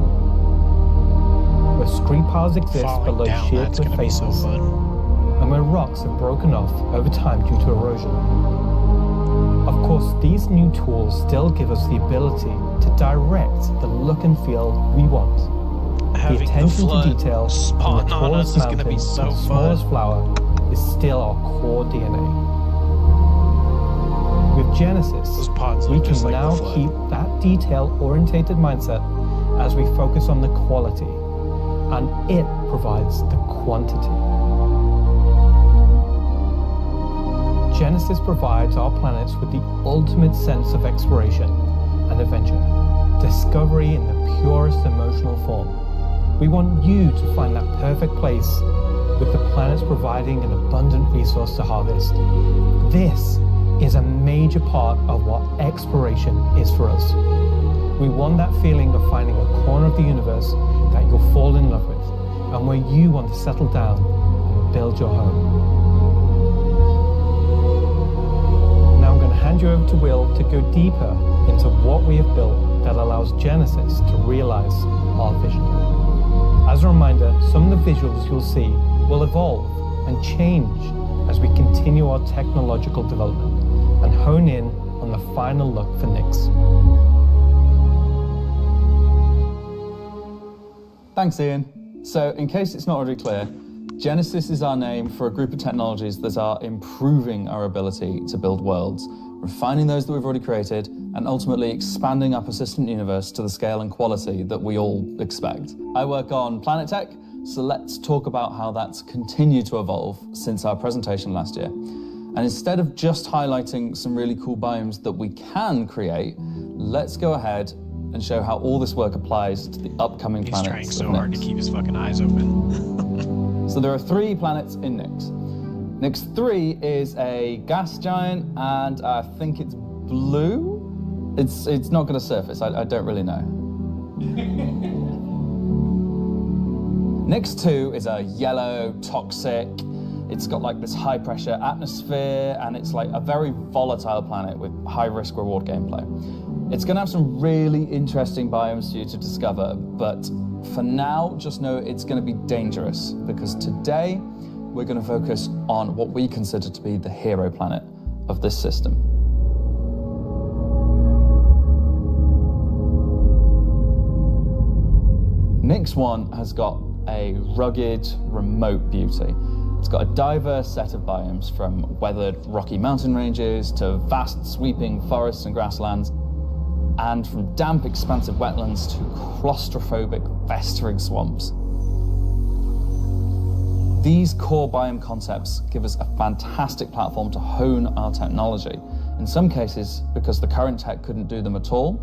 Where scree piles exist below sheer cliff faces, and where rocks have broken off over time due to erosion. Of course, these new tools still give us the ability to direct the look and feel we want. Having the attention the to detail spawn in the on us tallest is going to mountain be so and the fun. smallest flower is still our core DNA. With Genesis, we can just like now the flood. keep that detail-orientated mindset as we focus on the quality, and it provides the quantity. Genesis provides our planets with the ultimate sense of exploration and adventure, discovery in the purest emotional form. We want you to find that perfect place, with the planets providing an abundant resource to harvest. This is a major part of what exploration is for us. We want that feeling of finding a corner of the universe that you'll fall in love with, and where you want to settle down and build your home. Now I'm going to hand you over to Will to go deeper into what we have built that allows Genesis to realize our vision. As a reminder, some of the visuals you'll see will evolve and change as we continue our technological development and hone in on the final look for Nyx. Thanks, Ian. So, in case it's not already clear, Genesis is our name for a group of technologies that are improving our ability to build worlds, refining those that we've already created, and ultimately expanding our persistent universe to the scale and quality that we all expect. I work on planet tech, so let's talk about how that's continued to evolve since our presentation last year. And instead of just highlighting some really cool biomes that we can create, let's go ahead and show how all this work applies to the upcoming planets. He's trying of so hard Nyx. to keep his fucking eyes open. So there are 3 planets in Nyx. Nyx 3 is a gas giant, and I think it's blue. It's not going to surface. I don't really know. Nyx 2 is a yellow, toxic. It's got like this high pressure atmosphere, and it's like a very volatile planet with high risk reward gameplay. It's going to have some really interesting biomes for you to discover, but for now, just know it's going to be dangerous, because today we're going to focus on what we consider to be the hero planet of this system. Nyx 1 has got a rugged, remote beauty. It's got a diverse set of biomes, from weathered rocky mountain ranges to vast sweeping forests and grasslands, and from damp expansive wetlands to claustrophobic festering swamps. These core biome concepts give us a fantastic platform to hone our technology, in some cases because the current tech couldn't do them at all,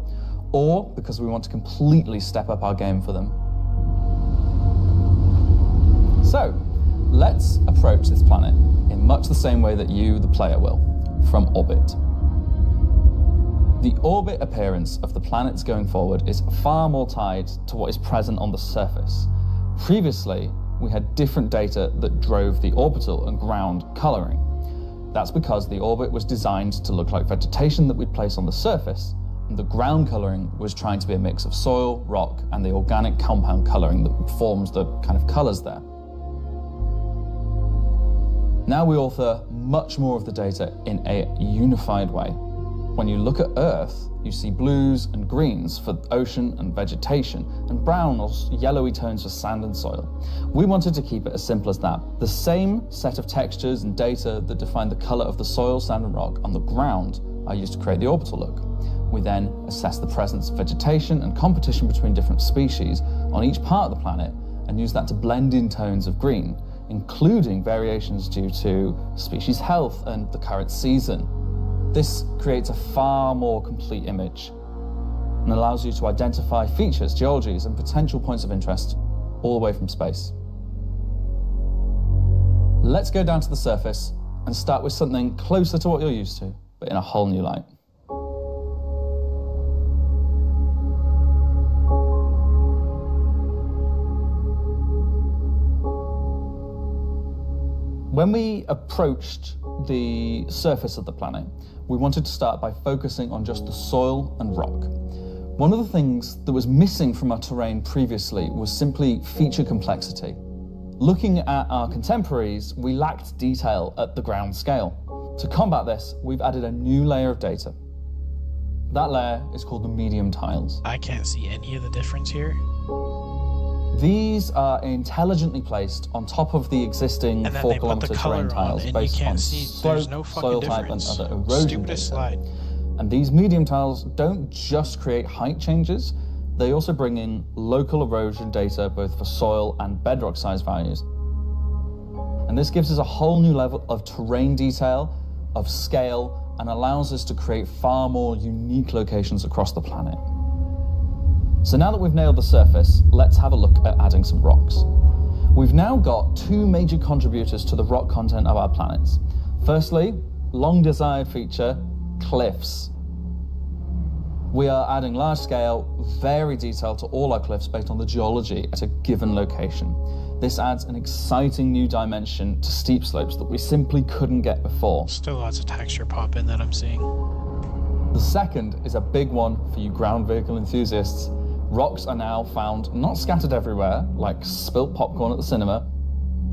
or because we want to completely step up our game for them. So, let's approach this planet in much the same way that you, the player, will, from orbit. The orbit appearance of the planets going forward is far more tied to what is present on the surface. Previously, we had different data that drove the orbital and ground colouring. That's because the orbit was designed to look like vegetation that we'd place on the surface, and the ground colouring was trying to be a mix of soil, rock, and the organic compound colouring that forms the kind of colours there. Now we author much more of the data in a unified way. When you look at Earth, you see blues and greens for ocean and vegetation, and brown or yellowy tones for sand and soil. We wanted to keep it as simple as that. The same set of textures and data that define the colour of the soil, sand and rock on the ground are used to create the orbital look. We then assess the presence of vegetation and competition between different species on each part of the planet, and use that to blend in tones of green, including variations due to species health and the current season. This creates a far more complete image and allows you to identify features, geologies, and potential points of interest all the way from space. Let's go down to the surface and start with something closer to what you're used to, but in a whole new light. When we approached the surface of the planet, we wanted to start by focusing on just the soil and rock. One of the things that was missing from our terrain previously was simply feature complexity. Looking at our contemporaries, we lacked detail at the ground scale. To combat this, we've added a new layer of data. That layer is called the medium tiles. I can't see any of the difference here. These are intelligently placed on top of the existing 4 kilometer terrain tiles based on slope, soil type, and other erosion data. And these medium tiles don't just create height changes, they also bring in local erosion data both for soil and bedrock size values. And this gives us a whole new level of terrain detail, of scale, and allows us to create far more unique locations across the planet. So now that we've nailed the surface, let's have a look at adding some rocks. We've now got 2 major contributors to the rock content of our planets. Firstly, long desired feature, cliffs. We are adding large scale, varied detail to all our cliffs based on the geology at a given location. This adds an exciting new dimension to steep slopes that we simply couldn't get before. Still lots of texture pop in that I'm seeing. The second is a big one for you ground vehicle enthusiasts. Rocks are now found not scattered everywhere, like spilt popcorn at the cinema,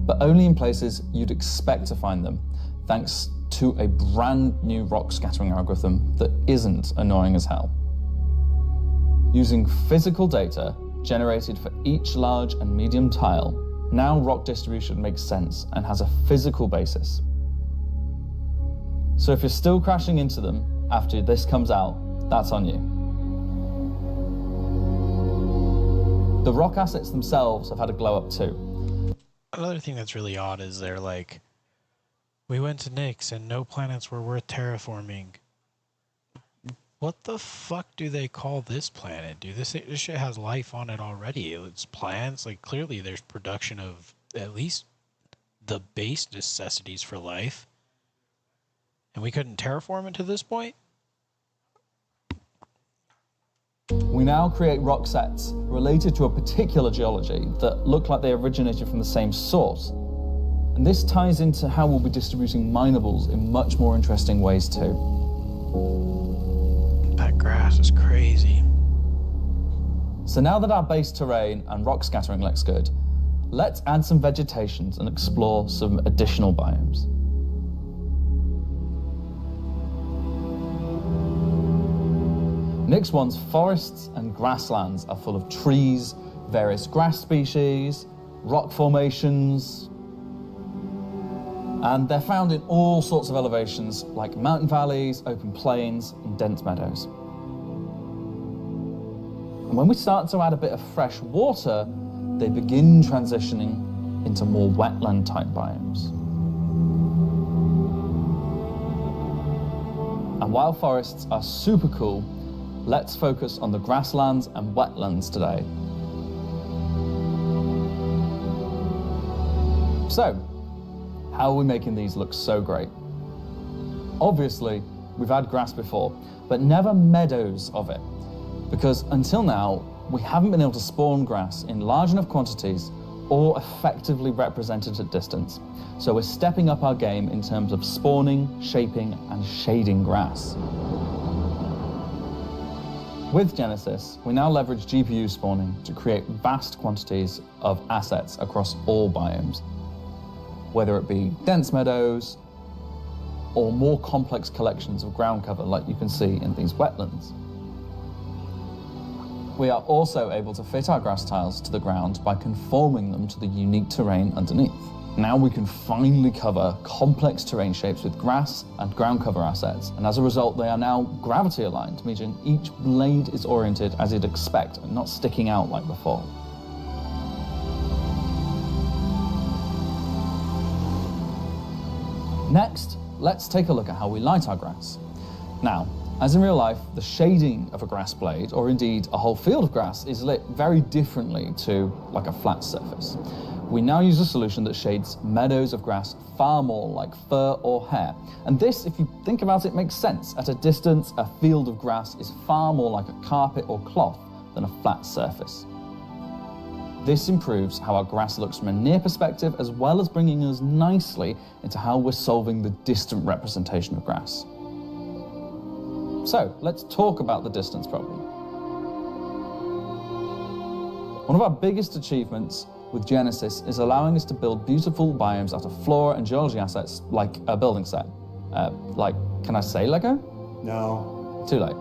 but only in places you'd expect to find them, thanks to a brand new rock scattering algorithm that isn't annoying as hell. Using physical data generated for each large and medium tile, now rock distribution makes sense and has a physical basis. So if you're still crashing into them after this comes out, that's on you. The rock assets themselves have had a glow up too. Another thing that's really odd is they're like, we went to Nyx and no planets were worth terraforming. What the fuck do they call this planet, dude? This shit has life on it already. It's plants. Like, clearly there's production of at least the base necessities for life. And we couldn't terraform it to this point? We now create rock sets related to a particular geology that look like they originated from the same source. And this ties into how we'll be distributing minables in much more interesting ways too. That grass is crazy. So now that our base terrain and rock scattering looks good, let's add some vegetations and explore some additional biomes. Nyx 1's forests and grasslands are full of trees, various grass species, rock formations, and they're found in all sorts of elevations like mountain valleys, open plains, and dense meadows. And when we start to add a bit of fresh water, they begin transitioning into more wetland type biomes. And while forests are super cool, let's focus on the grasslands and wetlands today. So, how are we making these look so great? Obviously, we've had grass before, but never meadows of it, because until now, we haven't been able to spawn grass in large enough quantities or effectively represented at distance. So we're stepping up our game in terms of spawning, shaping, and shading grass. With Genesis, we now leverage GPU spawning to create vast quantities of assets across all biomes, whether it be dense meadows or more complex collections of ground cover like you can see in these wetlands. We are also able to fit our grass tiles to the ground by conforming them to the unique terrain underneath. Now we can finally cover complex terrain shapes with grass and ground cover assets, and as a result they are now gravity aligned, meaning each blade is oriented as you'd expect and not sticking out like before. Next, let's take a look at how we light our grass. Now, as in real life, the shading of a grass blade, or indeed a whole field of grass, is lit very differently to like a flat surface. We now use a solution that shades meadows of grass far more like fur or hair. And this, if you think about it, makes sense. At a distance, a field of grass is far more like a carpet or cloth than a flat surface. This improves how our grass looks from a near perspective, as well as bringing us nicely into how we're solving the distant representation of grass. So, let's talk about the distance problem. One of our biggest achievements with Genesis is allowing us to build beautiful biomes out of flora and geology assets like a building set. Can I say Lego? No. Too late.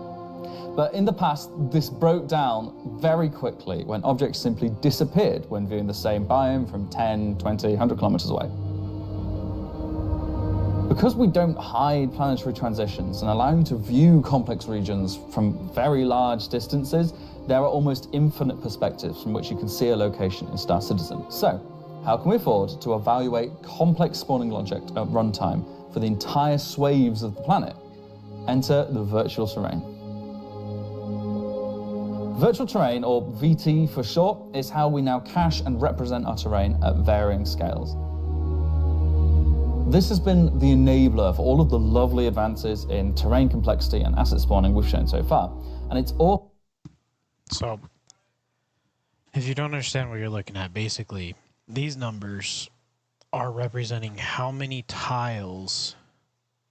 But in the past, this broke down very quickly when objects simply disappeared when viewing the same biome from 10, 20, 100 kilometers away. Because we don't hide planetary transitions and allow you to view complex regions from very large distances, there are almost infinite perspectives from which you can see a location in Star Citizen. So, how can we afford to evaluate complex spawning logic at runtime for the entire swathes of the planet? Enter the virtual terrain. Virtual terrain, or VT for short, is how we now cache and represent our terrain at varying scales. This has been the enabler for all of the lovely advances in terrain complexity and asset spawning we've shown so far. And it's all... So, if you don't understand what you're looking at, basically, these numbers are representing how many tiles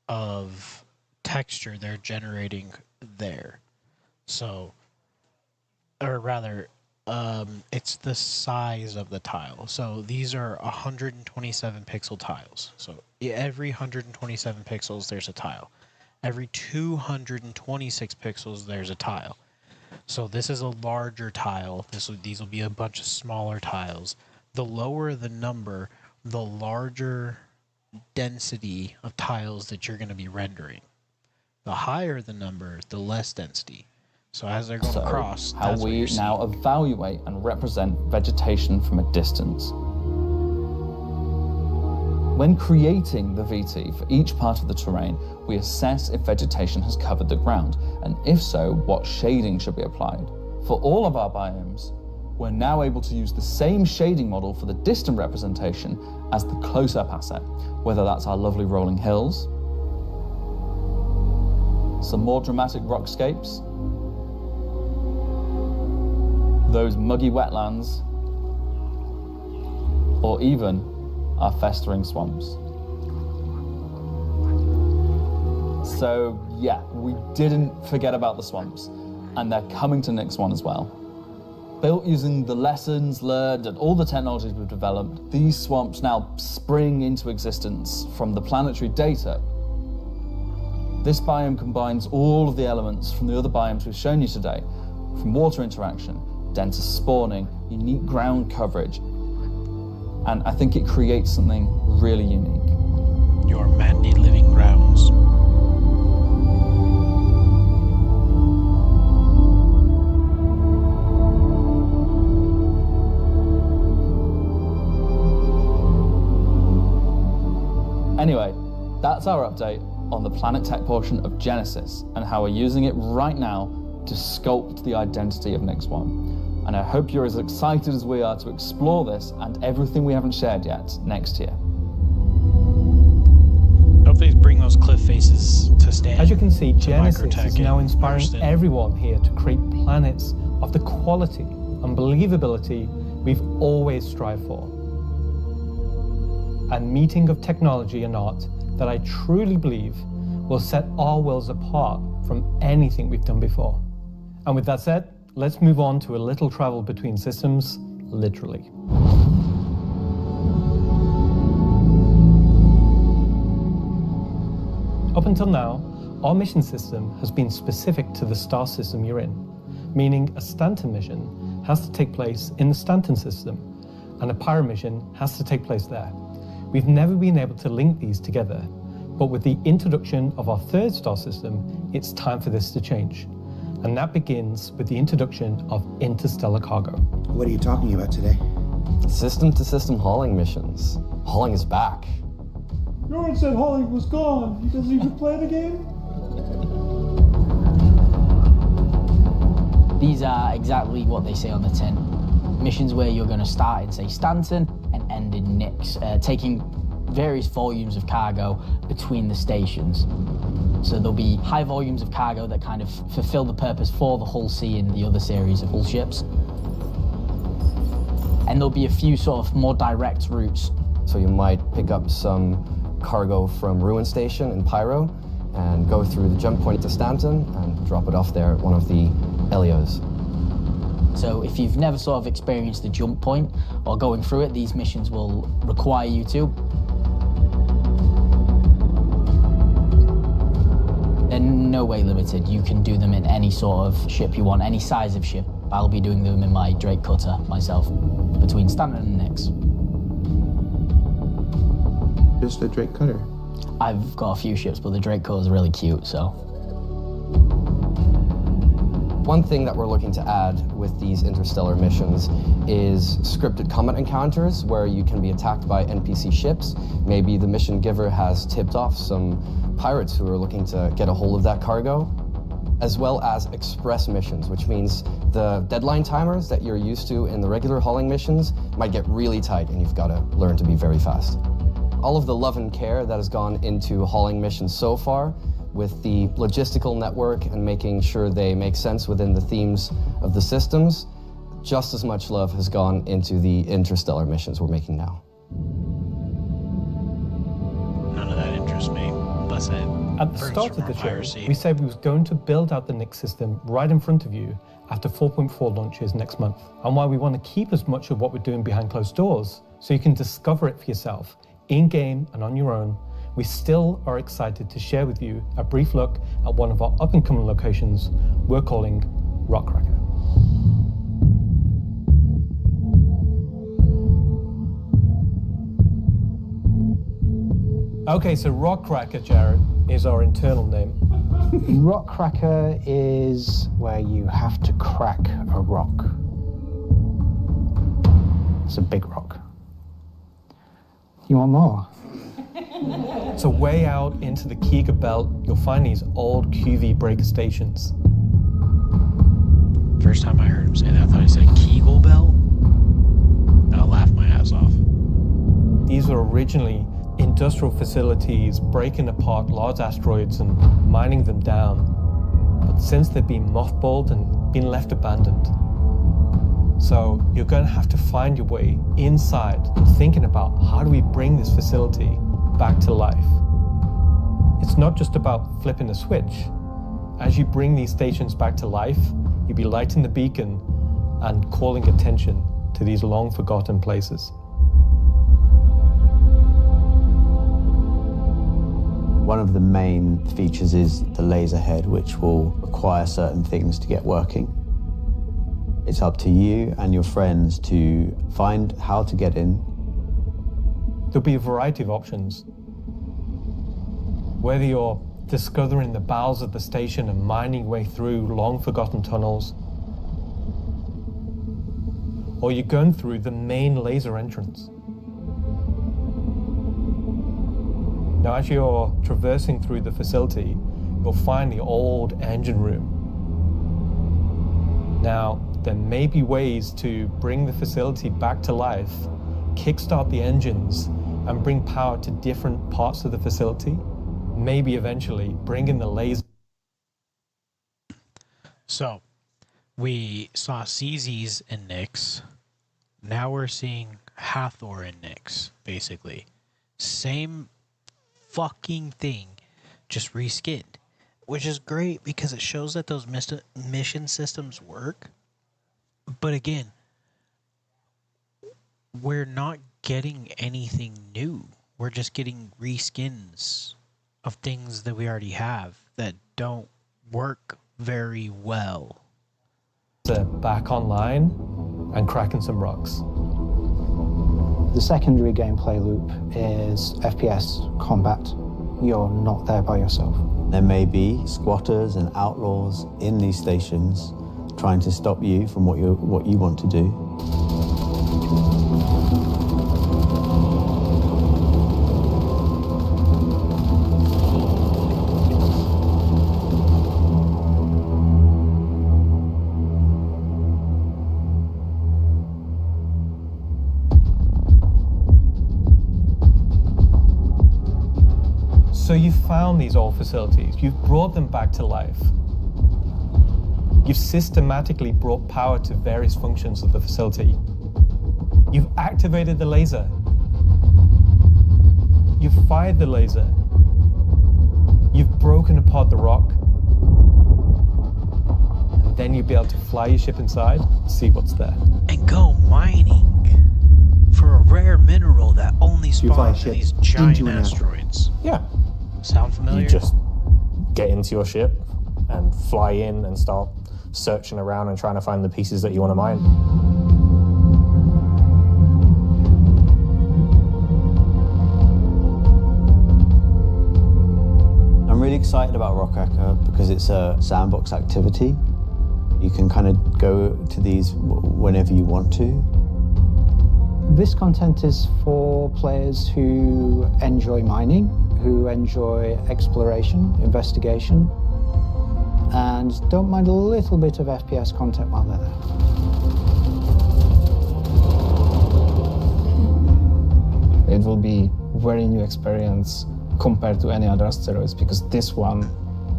of texture they're generating there. So, or rather, it's the size of the tile. So these are 127 pixel tiles. So every 127 pixels, there's a tile. Every 226 pixels, there's a tile. So this is a larger tile. These will be a bunch of smaller tiles. The lower the number, the larger density of tiles that you're going to be rendering. The higher the number, the less density. So as they're going across, how that's we now evaluate and represent vegetation from a distance. When creating the VT for each part of the terrain, we assess if vegetation has covered the ground, and if so, what shading should be applied. For all of our biomes, we're now able to use the same shading model for the distant representation as the close-up asset, whether that's our lovely rolling hills, some more dramatic rockscapes, those muggy wetlands, or even are festering swamps. So yeah, we didn't forget about the swamps, and they're coming to Nyx 1 as well. Built using the lessons learned and all the technologies we've developed, these swamps now spring into existence from the planetary data. This biome combines all of the elements from the other biomes we've shown you today, from water interaction, denser spawning, unique ground coverage, and I think it creates something really unique. Your Mandy living grounds. Anyway, that's our update on the Planet Tech portion of Genesis and how we're using it right now to sculpt the identity of Nyx 1. And I hope you're as excited as we are to explore this and everything we haven't shared yet next year. Hopefully bring those cliff faces to stand. As you can see, Genesis Microtech is now inspiring Marston. everyone here to create planets of the quality and believability we've always strived for. A meeting of technology and art that I truly believe will set our worlds apart from anything we've done before. And with that said, let's move on to a little travel between systems, literally. Up until now, our mission system has been specific to the star system you're in, meaning a Stanton mission has to take place in the Stanton system, and a Pyro mission has to take place there. We've never been able to link these together, but with the introduction of our third star system, it's time for this to change. And that begins with the introduction of interstellar cargo. What are you talking about today? System-to-system hauling missions. Hauling is back. Jordan said hauling was gone. He doesn't even play the game? These are exactly what they say on the tin. Missions where you're going to start in, say, Stanton and end in Nyx, taking various volumes of cargo between the stations. So there'll be high volumes of cargo that kind of fulfill the purpose for the Hull C and the other series of Hull ships. And there'll be a few sort of more direct routes. So you might pick up some cargo from Ruin Station in Pyro and go through the jump point to Stanton and drop it off there at one of the Elios. So if you've never sort of experienced the jump point or going through it, these missions will require you to. They're no way limited. You can do them in any sort of ship you want, any size of ship. I'll be doing them in my Drake cutter myself, between Stanton and Nyx. Just a Drake cutter? I've got a few ships, but the Drake cutter is really cute, so. One thing that we're looking to add with these interstellar missions is scripted combat encounters where you can be attacked by NPC ships. Maybe the mission giver has tipped off some pirates who are looking to get a hold of that cargo, as well as express missions, which means the deadline timers that you're used to in the regular hauling missions might get really tight and you've got to learn to be very fast. All of the love and care that has gone into hauling missions so far, with the logistical network and making sure they make sense within the themes of the systems, just as much love has gone into the interstellar missions we're making now. None of that interests me, unless it At the start of the show, we said we was going to build out the Nyx system right in front of you after 4.4 launches next month, and why we want to keep as much of what we're doing behind closed doors so you can discover it for yourself, in-game and on your own. We still are excited to share with you a brief look at one of our up-and-coming locations we're calling Rockcracker. Okay, so Rockcracker, Jared, is our internal name. Rockcracker is where you have to crack a rock. It's a big rock. You want more? So way out into the Keegar Belt, you'll find these old QV breaker stations. First time I heard him say that, I thought he said Kegel Belt. I laughed my ass off. These were originally industrial facilities breaking apart large asteroids and mining them down. But since they've been mothballed and been left abandoned, So you're going to have to find your way inside and thinking about how do we bring this facility back to life. It's not just about flipping a switch. As you bring these stations back to life, you'll be lighting the beacon and calling attention to these long forgotten places. One of the main features is the laser head, which will require certain things to get working. It's up to you and your friends to find how to get in. There'll be a variety of options. Whether you're discovering the bowels of the station and mining your way through long forgotten tunnels, or you're going through the main laser entrance. Now, as you're traversing through the facility, you'll find the old engine room. Now, there may be ways to bring the facility back to life, kickstart the engines, and bring power to different parts of the facility. Maybe eventually bring in the laser. So, we saw CZs in Nyx. Now we're seeing Hathor in Nyx, basically. Same fucking thing, just reskinned. Which is great because it shows that those mission systems work. But again, we're not getting anything new. We're just getting reskins of things that we already have that don't work very well. Back online and cracking some rocks. The secondary gameplay loop is FPS combat. You're not there by yourself. There may be squatters and outlaws in these stations trying to stop you from what you want to do. So you've found these old facilities, you've brought them back to life. You've systematically brought power to various functions of the facility. You've activated the laser. You've fired the laser. You've broken apart the rock. And then you'll be able to fly your ship inside and see what's there. And go mining for a rare mineral that only spawns in these giant asteroids. Yeah. Sound familiar? You just get into your ship and fly in and start searching around and trying to find the pieces that you want to mine. I'm really excited about Rock Hacker because it's a sandbox activity. You can kind of go to these whenever you want to. This content is for players who enjoy mining, who enjoy exploration, investigation, and don't mind a little bit of FPS content while they're there. It will be a very new experience compared to any other asteroids, because this one,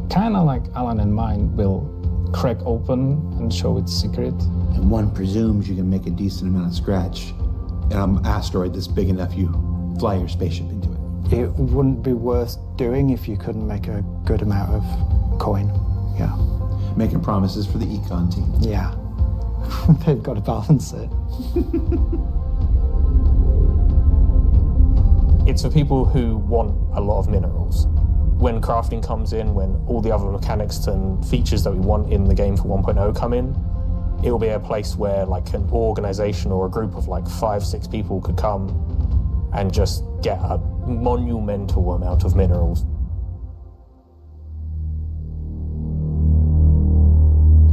kind of like Alan and mine, will crack open and show its secret. And one presumes you can make a decent amount of scratch an asteroid that's big enough you fly your spaceship into it. It wouldn't be worth doing if you couldn't make a good amount of coin. Yeah. Making promises for the econ team. Yeah. They've got to balance it. It's for people who want a lot of minerals. When crafting comes in, when all the other mechanics and features that we want in the game for 1.0 come in, it will be a place where like an organization or a group of like 5-6 people could come and just get a monumental amount of minerals.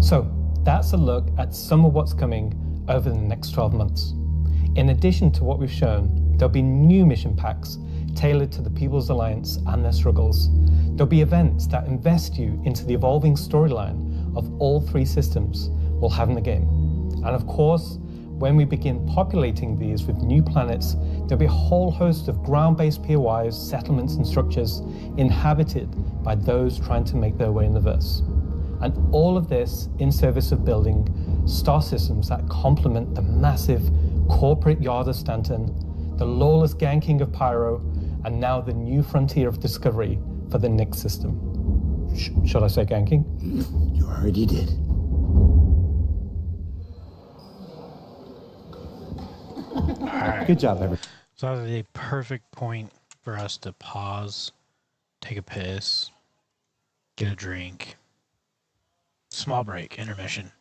So that's a look at some of what's coming over the next 12 months. In addition to what we've shown, there'll be new mission packs tailored to the People's Alliance and their struggles. There'll be events that invest you into the evolving storyline of all 3 systems we'll have in the game. And of course, when we begin populating these with new planets, there'll be a whole host of ground-based POIs, settlements and structures inhabited by those trying to make their way in the verse. And all of this in service of building star systems that complement the massive corporate yard of Stanton, the lawless ganking of Pyro, and now the new frontier of discovery for the Nix system. Should I say ganking? You already did. Good job, everyone. So that was a perfect point for us to pause, take a piss, get a drink. Small break, intermission.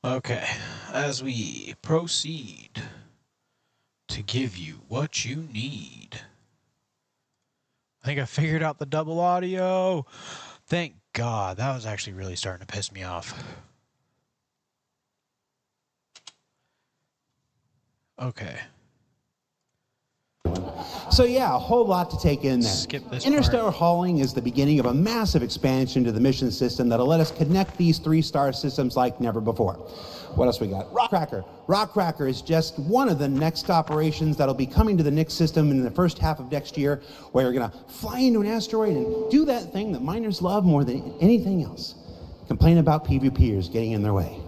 Okay, as we proceed to give you what you need. I think I figured out the double audio. Thank God. That was actually really starting to piss me off. Okay. So yeah, a whole lot to take in there. Skip this Interstellar hauling is the beginning of a massive expansion to the mission system that'll let us connect these 3-star systems like never before. What else we got? Rockcracker. Rockcracker is just one of the next operations that'll be coming to the Nix system in the first half of next year, where you're gonna fly into an asteroid and do that thing that miners love more than anything else. Complain about PvPers getting in their way.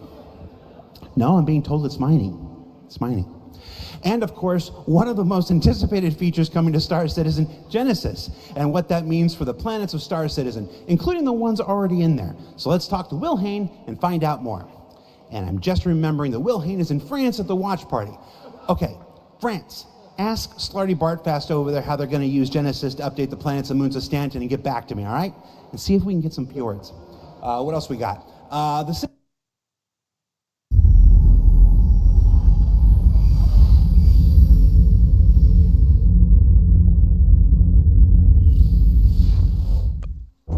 No, I'm being told it's mining. It's mining. And of course, one of the most anticipated features coming to Star Citizen, Genesis, and what that means for the planets of Star Citizen, including the ones already in there. So let's talk to Will Hain and find out more. And I'm just remembering that Will Hain is in France at the watch party. Okay, France. Ask Slarty Bartfast over there how they're going to use Genesis to update the planets and moons of Stanton and get back to me, all right? And see if we can get some fjords. What else we got?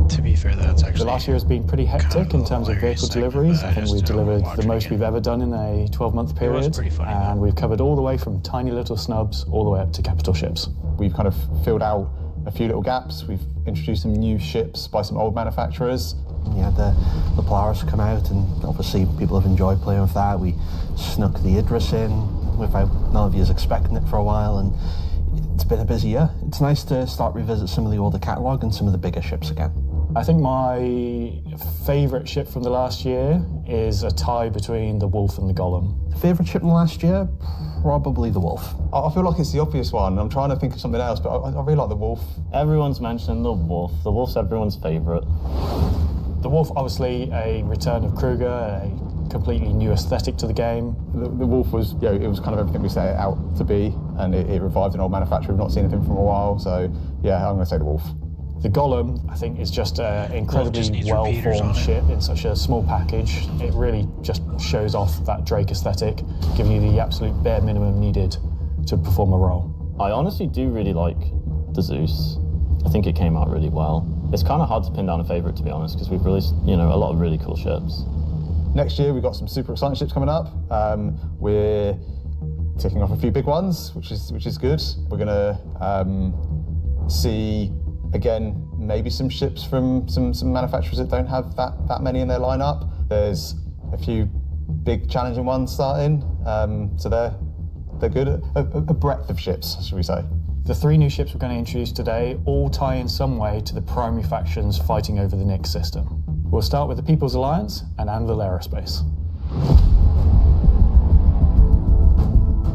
To be fair, that's actually... The last year has been pretty hectic in terms of vehicle deliveries. I think we've delivered the most we've ever done in a 12-month period. And we've covered all the way from tiny little snubs all the way up to capital ships. We've kind of filled out a few little gaps. We've introduced some new ships by some old manufacturers. We had the Polaris come out, and obviously people have enjoyed playing with that. We snuck the Idris in without none of you expecting it for a while, and it's been a busy year. It's nice to start revisit some of the older catalogue and some of the bigger ships again. I think my favourite ship from the last year is a tie between the Wolf and the Golem. Favourite ship in the last year? Probably the Wolf. I feel like it's the obvious one. I'm trying to think of something else, but I really like the Wolf. Everyone's mentioning the Wolf. The Wolf's everyone's favourite. The Wolf, obviously, a return of Kruger, a completely new aesthetic to the game. The Wolf was, it was kind of everything we set it out to be, and it revived an old manufacturer. We've not seen anything from a while, so yeah, I'm going to say the Wolf. The Golem, I think, is just an incredibly well-formed ship in such a small package. It really just shows off that Drake aesthetic, giving you the absolute bare minimum needed to perform a role. I honestly do really like the Zeus. I think it came out really well. It's kind of hard to pin down a favourite, to be honest, because we've released, a lot of really cool ships. Next year, we've got some super exciting ships coming up. We're ticking off a few big ones, which is good. We're going to see, again, maybe some ships from some manufacturers that don't have that many in their lineup. There's a few big challenging ones starting, so they're good. A breadth of ships, should we say. The 3 new ships we're going to introduce today all tie in some way to the primary factions fighting over the Nix system. We'll start with the People's Alliance and Anvil Aerospace.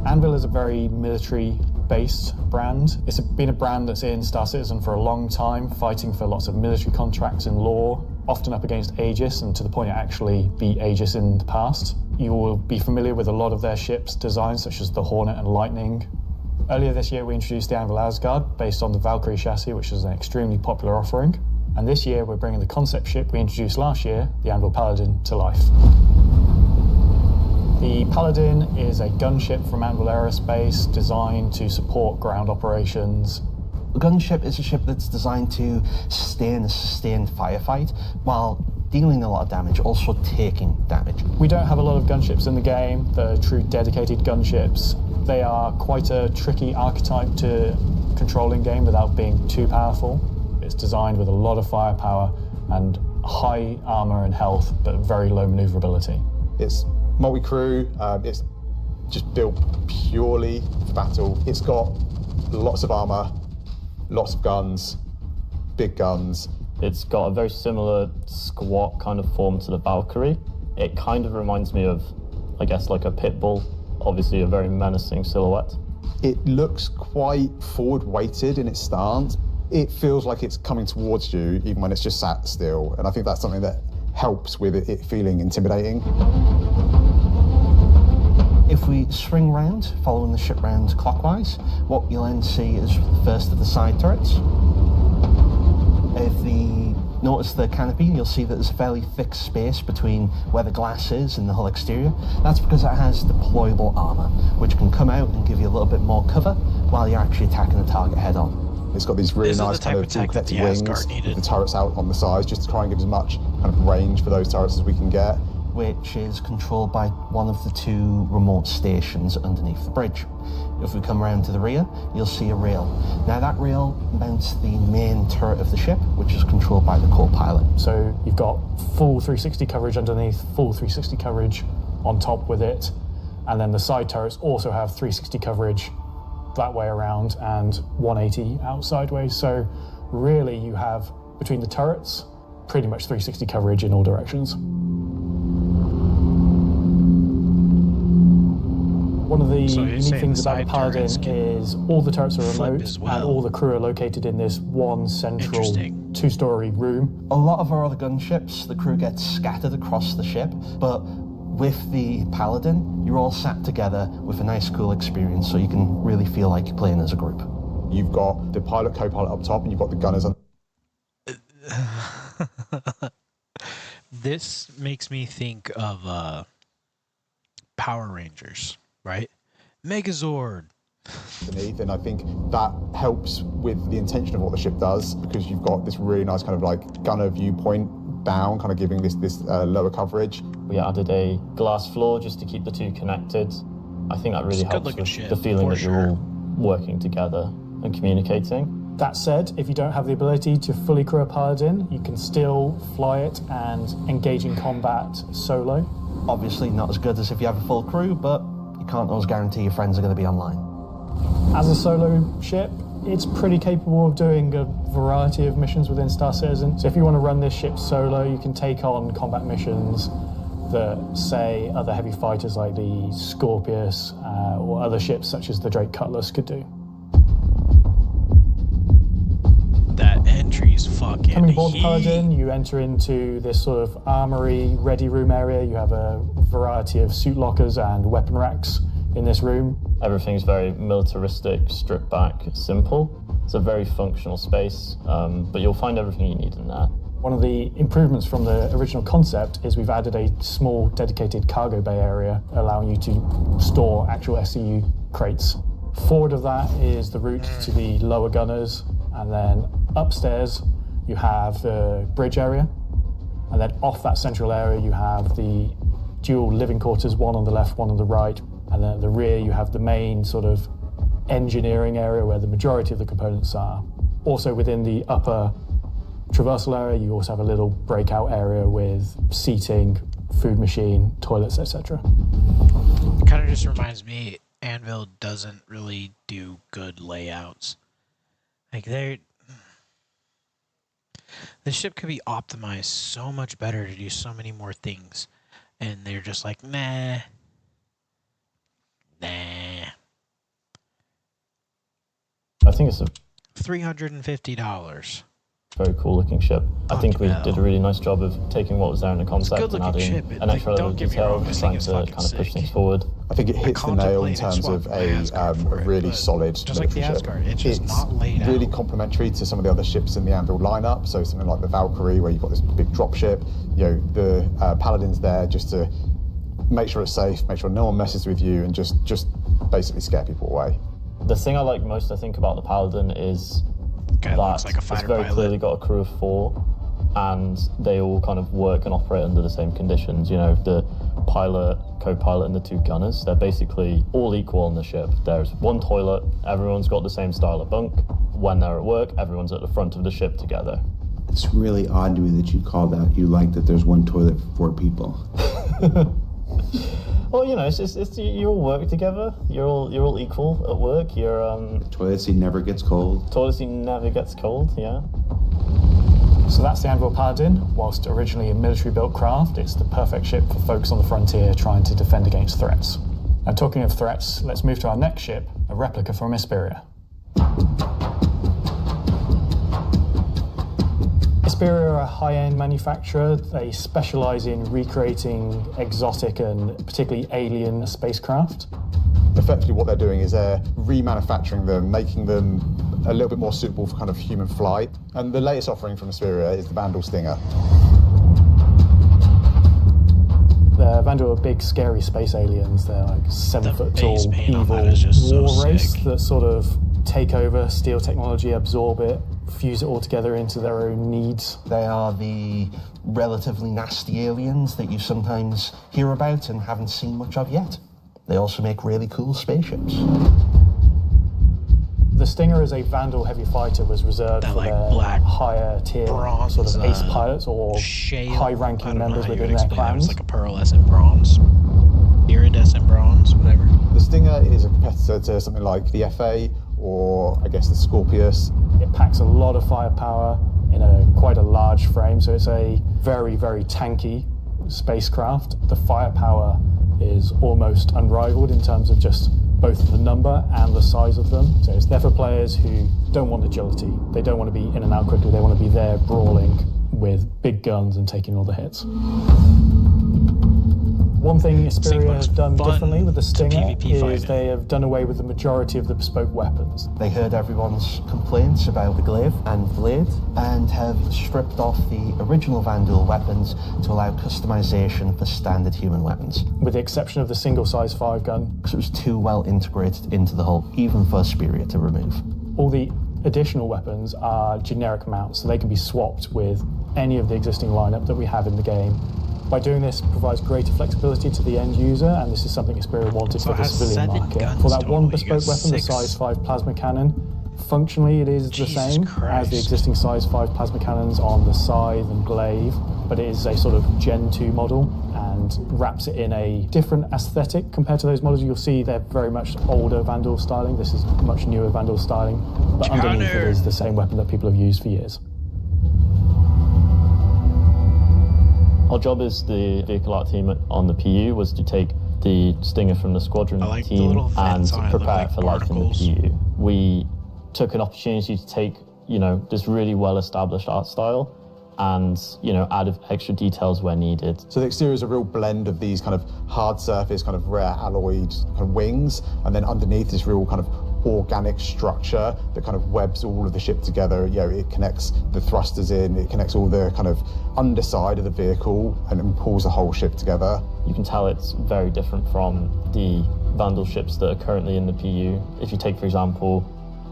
Anvil is a very military-based brand. It's been a brand that's in Star Citizen for a long time, fighting for lots of military contracts and lore, often up against Aegis, and to the point it actually beat Aegis in the past. You will be familiar with a lot of their ships' designs, such as the Hornet and Lightning. Earlier this year, we introduced the Anvil Asgard, based on the Valkyrie chassis, which is an extremely popular offering. And this year, we're bringing the concept ship we introduced last year, the Anvil Paladin, to life. The Paladin is a gunship from Anvil Aerospace, designed to support ground operations. A gunship is a ship that's designed to sustain a sustained firefight, while dealing a lot of damage, also taking damage. We don't have a lot of gunships in the game, the true dedicated gunships. They are quite a tricky archetype to control in game without being too powerful. It's designed with a lot of firepower and high armor and health, but very low maneuverability. It's multi-crew, it's just built purely for battle. It's got lots of armor, lots of guns, big guns. It's got a very similar squat kind of form to the Valkyrie. It kind of reminds me of, I guess, like a pit bull. Obviously a very menacing silhouette. It looks quite forward-weighted in its stance. It feels like it's coming towards you, even when it's just sat still. And I think that's something that helps with it feeling intimidating. If we swing round, following the ship round clockwise, what you'll then see is the first of the side turrets. If the notice the canopy, you'll see that there's a fairly thick space between where the glass is and the whole exterior. That's because it has deployable armour, which can come out and give you a little bit more cover while you're actually attacking the target head on. It's got these really nice kind of dual connected wings with the turrets out on the sides, just to try and give as much kind of range for those turrets as we can get. Which is controlled by one of the 2 remote stations underneath the bridge. If we come around to the rear, you'll see a rail. Now that rail mounts the main turret of the ship, which is controlled by the co-pilot. So you've got full 360 coverage underneath, full 360 coverage on top with it, and then the side turrets also have 360 coverage that way around and 180 out sideways. So really you have, between the turrets, pretty much 360 coverage in all directions. One of the unique things about the Paladin is all the turrets are remote and all the crew are located in this one central 2-story room. A lot of our other gunships, the crew gets scattered across the ship, but with the Paladin, you're all sat together with a nice, cool experience, so you can really feel like you're playing as a group. You've got the pilot, co-pilot up top, and you've got the gunners on. This makes me think of Power Rangers, right? Megazord. Underneath, and I think that helps with the intention of what the ship does, because you've got this really nice kind of like gunner viewpoint down, kind of giving this lower coverage. We added a glass floor just to keep the 2 connected. I think that really helps with the feeling that you're all working together and communicating. That said, if you don't have the ability to fully crew a Paladin, you can still fly it and engage in combat solo. Obviously not as good as if you have a full crew, but you can't always guarantee your friends are going to be online. As a solo ship, it's pretty capable of doing a variety of missions within Star Citizen. So if you want to run this ship solo, you can take on combat missions that, say, other heavy fighters like the Scorpius or other ships such as the Drake Cutlass could do. That entry's fucking Coming aboard the Paladin, you enter into this sort of armory ready room area. You have a variety of suit lockers and weapon racks in this room. Everything's very militaristic, stripped back, simple. It's a very functional space, but you'll find everything you need in there. One of the improvements from the original concept is we've added a small dedicated cargo bay area, allowing you to store actual SCU crates. Forward of that is the route to the lower gunners, and then upstairs you have the bridge area, and then off that central area you have the dual living quarters, one on the left, one on the right, and then at the rear you have the main sort of engineering area where the majority of the components are. Also within the upper traversal area you also have a little breakout area with seating, food machine, toilets, etc. It kind of just reminds me, Anvil doesn't really do good layouts. Like the ship could be optimized so much better to do so many more things, and they're just like, nah. I think it's a $350. very cool looking ship. I think we did a really nice job of taking what was there in the concept and adding an extra level of detail, trying to kind of push things forward. I think it hits the nail in terms of a really solid military ship. It's really complementary to some of the other ships in the Anvil lineup. So something like the Valkyrie, where you've got this big drop ship. You know, the Paladin's there just to make sure it's safe, make sure no one messes with you, and just basically scare people away. The thing I like most, I think, about the Paladin is that it's very clearly got a crew of 4, and they all kind of work and operate under the same conditions. You know, the pilot, co-pilot, and the 2 gunners, they're basically all equal on the ship. There's one toilet, everyone's got the same style of bunk. When they're at work, everyone's at the front of the ship together. It's really odd to me that you called out, you like that there's one toilet for 4 people. Well, you know, it's you all work together. You're all equal at work. You're Toilet seat never gets cold. Toilet seat never gets cold. Yeah. So that's the Anvil Paladin. Whilst originally a military-built craft, it's the perfect ship for folks on the frontier trying to defend against threats. Now, talking of threats, let's move to our next ship, a replica from Hesperia. Hesperia are a high-end manufacturer. They specialise in recreating exotic and particularly alien spacecraft. Effectively what they're doing is they're remanufacturing them, making them a little bit more suitable for kind of human flight. And the latest offering from Asperia is the Vandal Stinger. The Vandal are big, scary space aliens. They're like 7 foot tall, evil war race that sort of take over, steal technology, absorb it, fuse it all together into their own needs. They are the relatively nasty aliens that you sometimes hear about and haven't seen much of yet. They also make really cool spaceships. The Stinger as a Vandal heavy fighter was reserved for their higher tier sort of ace pilots or high-ranking members within their clans. It's like a pearlescent bronze, iridescent bronze, whatever. The Stinger is a competitor to something like the FA or I guess the Scorpius. It packs a lot of firepower in quite a large frame, so it's a very, very tanky spacecraft. The firepower is almost unrivaled in terms of just both the number and the size of them. So it's there for players who don't want agility. They don't want to be in and out quickly. They want to be there brawling with big guns and taking all the hits. One thing Asperia has done differently with the Stinger is they have done away with the majority of the bespoke weapons. They heard everyone's complaints about the glaive and blade and have stripped off the original Vandal weapons to allow customization for standard human weapons. With the exception of the single size 5 gun. Because it was too well integrated into the hull, even for Asperia to remove. All the additional weapons are generic mounts, so they can be swapped with any of the existing lineup that we have in the game. By doing this, it provides greater flexibility to the end user, and this is something Asperia wanted for the civilian market. For that one bespoke weapon, the size 5 plasma cannon, functionally it is the same as the existing size 5 plasma cannons on the Scythe and Glaive, but it is a sort of Gen 2 model and wraps it in a different aesthetic compared to those models. You'll see they're very much older Vandal styling. This is much newer Vandal styling, but underneath it is the same weapon that people have used for years. Our job as the vehicle art team on the PU was to take the Stinger from the squadron team and prepare it for life in the PU. We took an opportunity to take, this really well-established art style and, add extra details where needed. So the exterior is a real blend of these kind of hard surface, kind of rare alloyed kind of wings, and then underneath this real kind of organic structure that kind of webs all of the ship together. It connects the thrusters in, it connects all the kind of underside of the vehicle and pulls the whole ship together. You can tell it's very different from the Vandal ships that are currently in the PU. If you take, for example,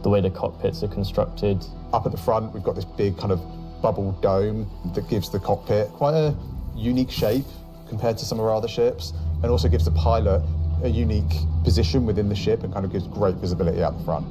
the way the cockpits are constructed. Up at the front, we've got this big kind of bubble dome that gives the cockpit quite a unique shape compared to some of our other ships, and also gives the pilot a unique position within the ship and kind of gives great visibility out the front.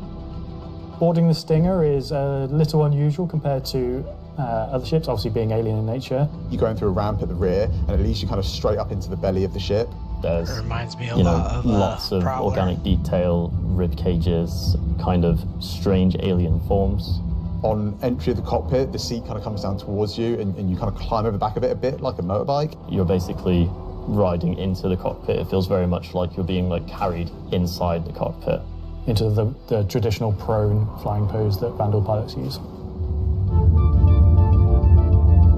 Boarding the Stinger is a little unusual compared to other ships, obviously being alien in nature. You're going through a ramp at the rear, and it leads you kind of straight up into the belly of the ship. There's, reminds me a lot of lots of Prowler. Organic detail, rib cages, kind of strange alien forms. On entry of the cockpit, the seat kind of comes down towards you, and you kind of climb over the back of it a bit like a motorbike. You're basically riding into the cockpit. It feels very much like you're being carried inside the cockpit. Into the traditional prone flying pose that Vandal pilots use.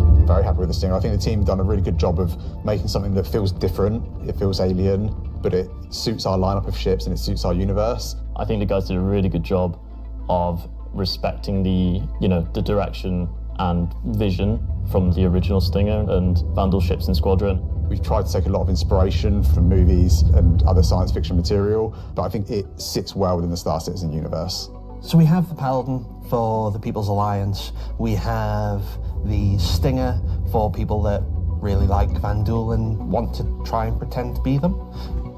I'm very happy with the Stinger. I think the team have done a really good job of making something that feels different, it feels alien, but it suits our lineup of ships and it suits our universe. I think the guys did a really good job of respecting the direction and vision from the original Stinger and Vandal ships in Squadron. We've tried to take a lot of inspiration from movies and other science fiction material, but I think it sits well within the Star Citizen universe. So we have the Paladin for the People's Alliance. We have the Stinger for people that really like Vandal and want to try and pretend to be them.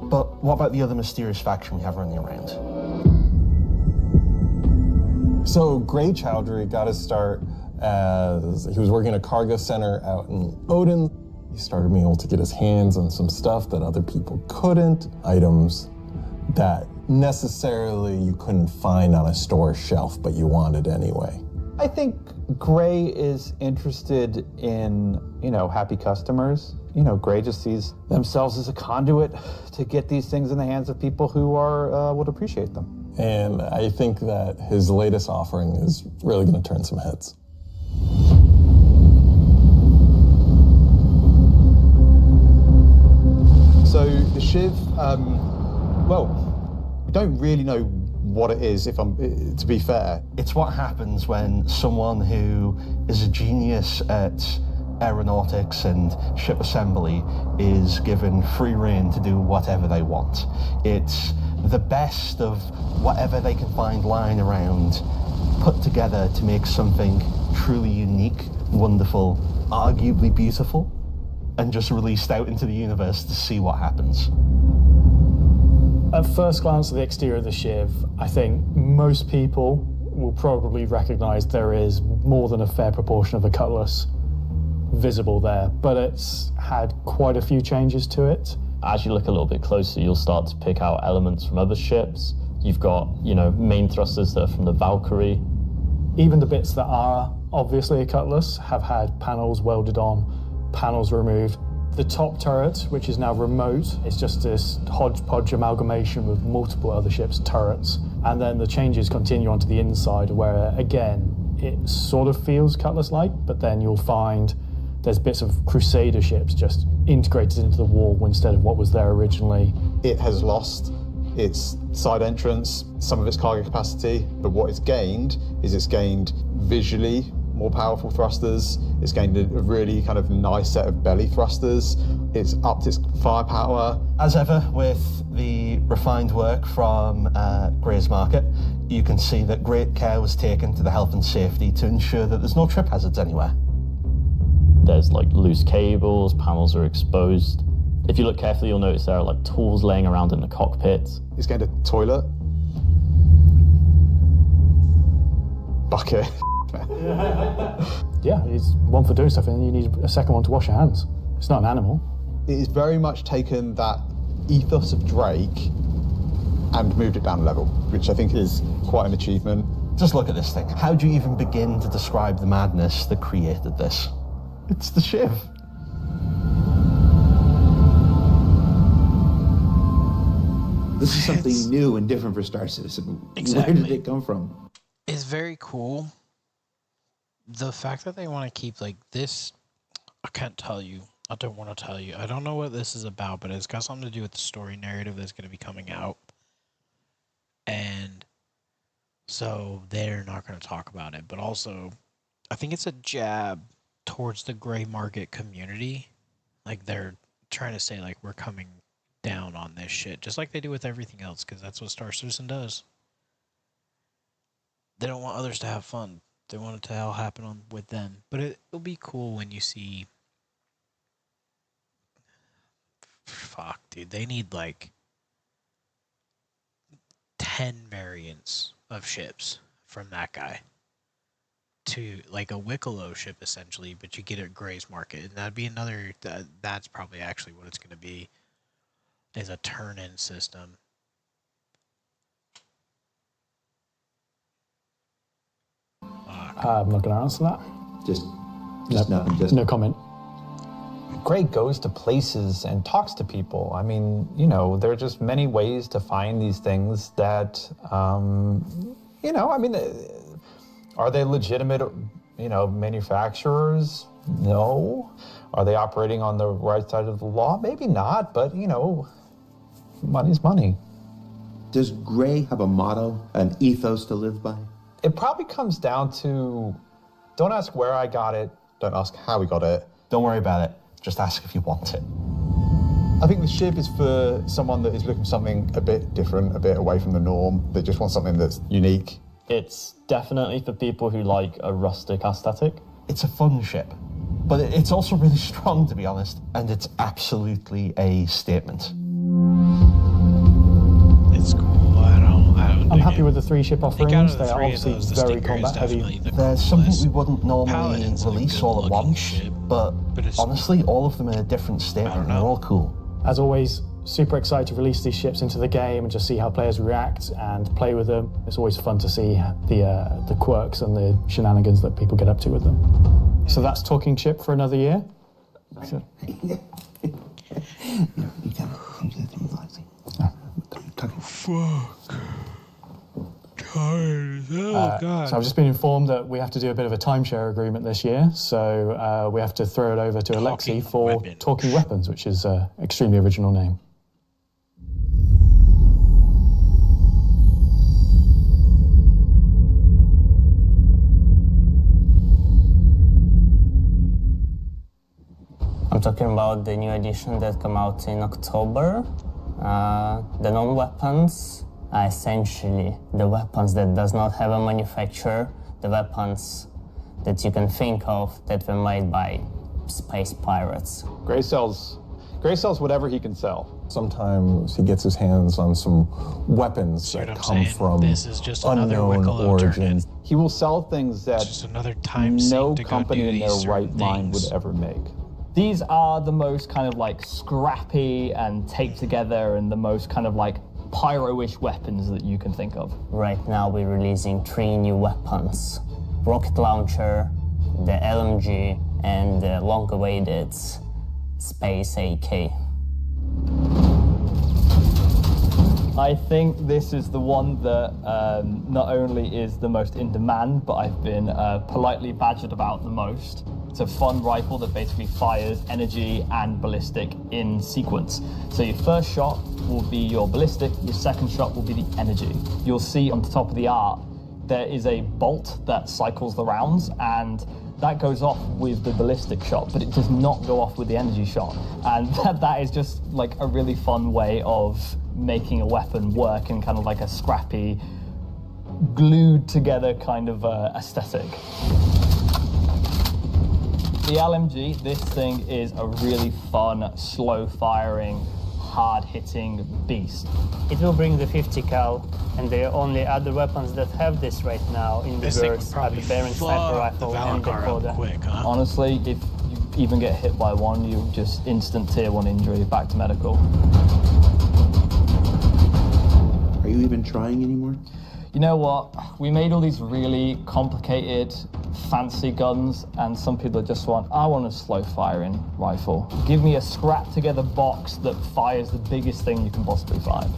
But what about the other mysterious faction we have running around? So Gray Chowdhury got his start as he was working at a cargo center out in Odin. He started being able to get his hands on some stuff that other people couldn't, items that necessarily you couldn't find on a store shelf, but you wanted anyway. I think Gray is interested in, happy customers. Gray just sees themselves as a conduit to get these things in the hands of people who would appreciate them. And I think that his latest offering is really going to turn some heads. So the Shiv, We don't really know what it is, to be fair. It's what happens when someone who is a genius at aeronautics and ship assembly is given free rein to do whatever they want. It's the best of whatever they can find lying around, put together to make something truly unique, wonderful, arguably beautiful, and just released out into the universe to see what happens. At first glance at the exterior of the Shiv, I think most people will probably recognize there is more than a fair proportion of a Cutlass visible there, but it's had quite a few changes to it. As you look a little bit closer, you'll start to pick out elements from other ships. You've got, main thrusters that are from the Valkyrie. Even the bits that are obviously a Cutlass have had panels welded on, panels removed. The top turret, which is now remote, is just this hodgepodge amalgamation with multiple other ships' turrets. And then the changes continue onto the inside where, again, it sort of feels Cutlass-like, but then you'll find there's bits of Crusader ships just integrated into the wall instead of what was there originally. It has lost its side entrance, some of its cargo capacity, but what it's gained is it's gained visually more powerful thrusters, it's gained a really kind of nice set of belly thrusters, it's upped its firepower. As ever with the refined work from Gray's Market, you can see that great care was taken to the health and safety to ensure that there's no trip hazards anywhere. There's loose cables, panels are exposed. If you look carefully, you'll notice there are tools laying around in the cockpit. It's gained a toilet. Bucket. Yeah, it's one for doing stuff and you need a second one to wash your hands. It's not an animal. It has very much taken that ethos of Drake and moved it down a level, which I think is quite an achievement. Just look at this thing. How do you even begin to describe the madness that created this? It's the Shiv. This is something new and different for Star Citizen. Exactly. Where did it come from? It's very cool. The fact that they want to keep this, I can't tell you. I don't want to tell you. I don't know what this is about, but it's got something to do with the story narrative that's going to be coming out. And so they're not going to talk about it. But also, I think it's a jab towards the gray market community. They're trying to say, we're coming down on this shit, just like they do with everything else, because that's what Star Citizen does. They don't want others to have fun. They want it to all happen with them. But it'll be cool when you see... Fuck, dude. They need, 10 variants of ships from that guy. To, a Wicklow ship, essentially, but you get it at Gray's Market. And that'd be another... That's probably actually what it's going to be, is a turn-in system. I'm not going to answer that. Just nothing. Just no comment. Gray goes to places and talks to people. I mean, there are just many ways to find these things that, are they legitimate, manufacturers? No. Are they operating on the right side of the law? Maybe not, but, money's money. Does Gray have a motto, an ethos to live by? It probably comes down to, don't ask where I got it, don't ask how we got it. Don't worry about it, just ask if you want it. I think the Shiv is for someone that is looking for something a bit different, a bit away from the norm, that just wants something that's unique. It's definitely for people who like a rustic aesthetic. It's a fun ship, but it's also really strong, to be honest, and it's absolutely a statement. It's cool. I'm happy with the 3 ship offerings. They are obviously very combat heavy. There's something we wouldn't normally release all at once, but honestly, all of them in a different statement, and they're all cool. As always, super excited to release these ships into the game and just see how players react and play with them. It's always fun to see the quirks and the shenanigans that people get up to with them. So that's Talking Ship for another year. So. Fuck. Tired. Oh, God. So I've just been informed that we have to do a bit of a timeshare agreement this year. So we have to throw it over to Alexi for Talking Weapons, which is an extremely original name. I'm talking about the new edition that came out in October. The non-weapons are essentially the weapons that does not have a manufacturer, the weapons that you can think of that were made by space pirates. Gray sells whatever he can sell. Sometimes he gets his hands on some weapons that come from unknown origins. He will sell things that just another time no to company go do in their these right mind things. would ever make. These are the most kind of like scrappy and taped together and the most kind of like pyro-ish weapons that you can think of. Right now we're releasing 3 new weapons. Rocket launcher, the LMG, and the long-awaited Space AK. I think this is the one that not only is the most in demand, but I've been politely badgered about the most. It's a fun rifle that basically fires energy and ballistic in sequence. So your first shot will be your ballistic, your second shot will be the energy. You'll see on the top of the art, there is a bolt that cycles the rounds, and that goes off with the ballistic shot, but it does not go off with the energy shot. And that is just like a really fun way of making a weapon work in kind of like a scrappy, glued together kind of aesthetic. The LMG, this thing is a really fun, slow-firing, hard-hitting beast. It will bring the 50 cal, and the only other weapons that have this right now in the verse are the Baron Sniper Rifle and the Coda. Honestly, if you even get hit by one, you just instant tier 1 injury, back to medical. Are you even trying anymore? You know what? We made all these really complicated, fancy guns, and some people just want, I want a slow-firing rifle. Give me a scrap-together box that fires the biggest thing you can possibly find.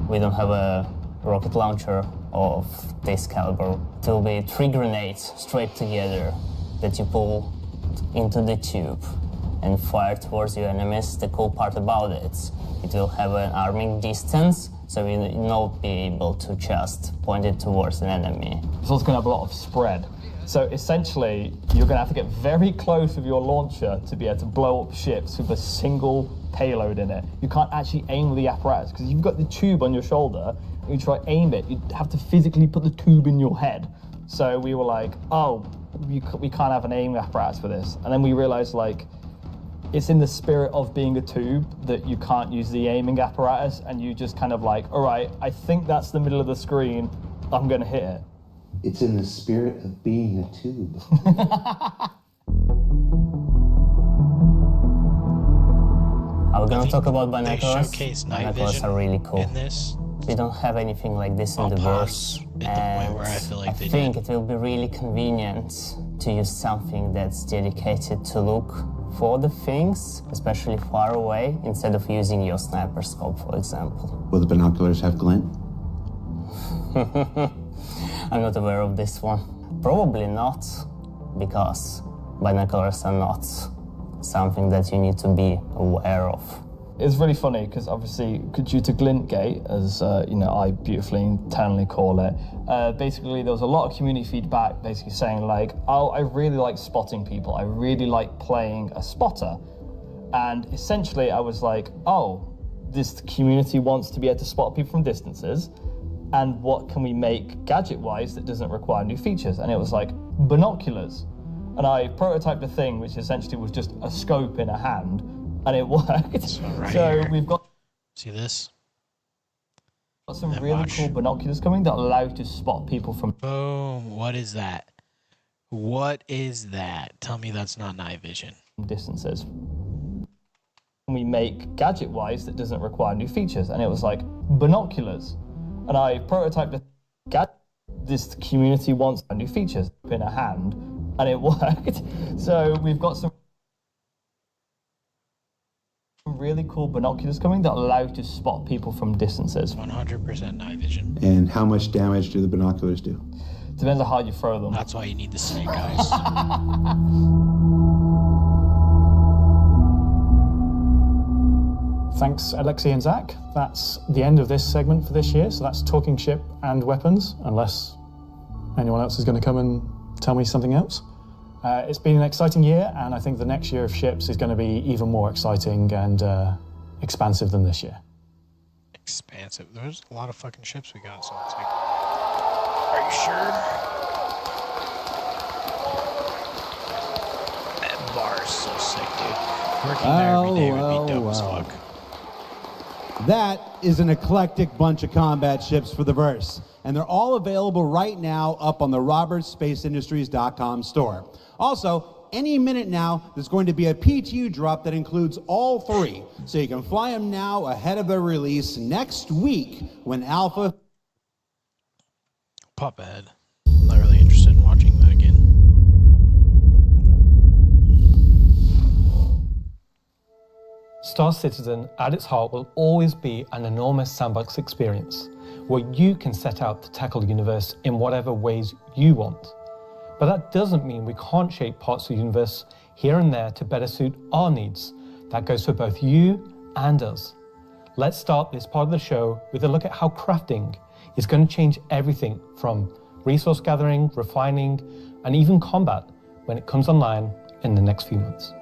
We don't have a rocket launcher of this caliber. It will be 3 grenades straight together that you pull into the tube and fire towards your enemies. The cool part about it will have an arming distance, so you will not be able to just point it towards an enemy. It's also going to have a lot of spread. So essentially, you're going to have to get very close with your launcher to be able to blow up ships with a single payload in it. You can't actually aim with the apparatus, because you've got the tube on your shoulder, and you try to aim it, you'd have to physically put the tube in your head. So we were like, oh, we can't have an aim apparatus for this. And then we realized, like, it's in the spirit of being a tube that you can't use the aiming apparatus, and you just kind of like, all right, I think that's the middle of the screen, I'm going to hit it. It's in the spirit of being a tube. Are we going to talk about binoculars? Showcase night Binoculars vision are really cool. in this. We don't have anything like this in the verse, and where I feel like they think it will be really convenient to use something that's dedicated to look for the things, especially far away, instead of using your sniper scope, for example. Will the binoculars have glint? I'm not aware of this one. Probably not, because binoculars are not something that you need to be aware of. It's really funny because obviously, due to glint gate, as I beautifully internally call it, basically there was a lot of community feedback basically saying like, oh, I really like spotting people. I really like playing a spotter. And essentially I was like, oh, this community wants to be able to spot people from distances. And what can we make gadget-wise that doesn't require new features? And it was like binoculars. And I prototyped a thing which essentially was just a scope in a hand. And it worked. So we've got. See this? Got some really cool binoculars coming that allow you to spot people from. Boom! What is that? What is that? Tell me that's not night vision. Distances. We make gadget-wise that doesn't require new features, and it was like binoculars. And I prototyped a gadget. This community wants new features in a hand, and it worked. So we've got some really cool binoculars coming that allow you to spot people from distances. 100% night vision. And how much damage do the binoculars do? Depends on how you throw them. That's why you need the snake eyes. Thanks, Alexei and Zach. That's the end of this segment for this year. So that's talking ship and weapons, unless anyone else is going to come and tell me something else. It's been an exciting year, and I think the next year of ships is going to be even more exciting and expansive than this year. Expansive. There's a lot of fucking ships we got, so it's like, are you sure? That bar is so sick, dude. Working there every day would be dope as fuck. That is an eclectic bunch of combat ships for the verse, and they're all available right now up on the robertsspaceindustries.com store. Also, any minute now, there's going to be a PTU drop that includes all three, so you can fly them now ahead of their release next week when Alpha... Pop ahead. I'm not really interested in watching that again. Star Citizen, at its heart, will always be an enormous sandbox experience, where you can set out to tackle the universe in whatever ways you want. But that doesn't mean we can't shape parts of the universe here and there to better suit our needs. That goes for both you and us. Let's start this part of the show with a look at how crafting is going to change everything from resource gathering, refining, and even combat when it comes online in the next few months.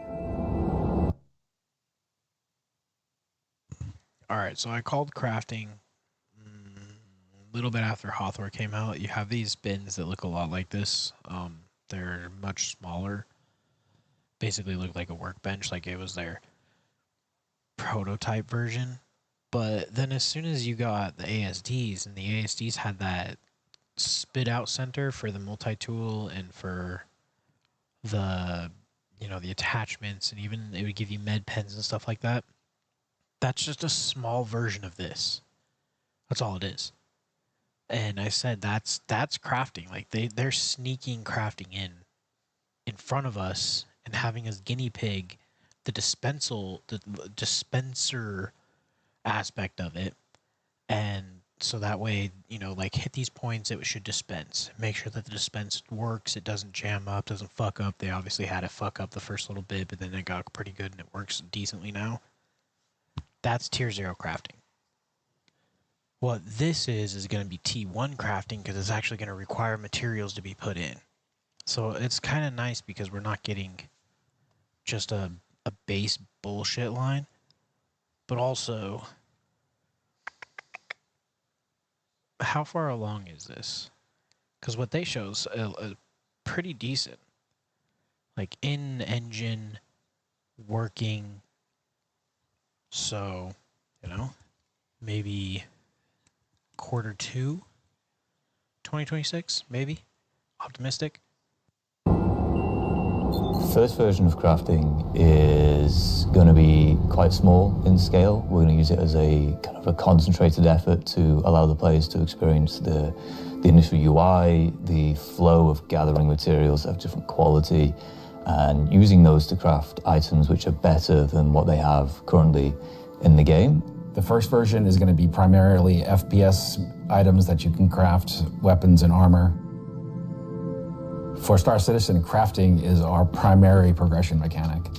Alright, so I called crafting a little bit after Hawthorne came out. You have these bins that look a lot like this. They're much smaller. Basically look like a workbench, like it was their prototype version. But then as soon as you got the ASDs, and the ASDs had that spit out center for the multi-tool and for the, you know, the attachments, and even it would give you med pens and stuff like that. That's just a small version of this. That's all it is. And I said that's crafting. Like they're sneaking crafting in front of us and having us guinea pig the dispenser aspect of it. And so that way, you know, like hit these points, it should dispense. Make sure that the dispense works, it doesn't jam up, doesn't fuck up. They obviously had it fuck up the first little bit, but then it got pretty good and it works decently now. That's tier 0 crafting. What this is going to be T1 crafting, because it's actually going to require materials to be put in. So it's kind of nice because we're not getting just a base bullshit line, but also, how far along is this? Because what they show is pretty decent. Like in engine, working. So, you know, maybe Q2 2026, maybe? Optimistic? First version of crafting is going to be quite small in scale. We're going to use it as a kind of a concentrated effort to allow the players to experience the initial UI, the flow of gathering materials of different quality, and using those to craft items which are better than what they have currently in the game. The first version is going to be primarily FPS items that you can craft, weapons and armor. For Star Citizen, crafting is our primary progression mechanic.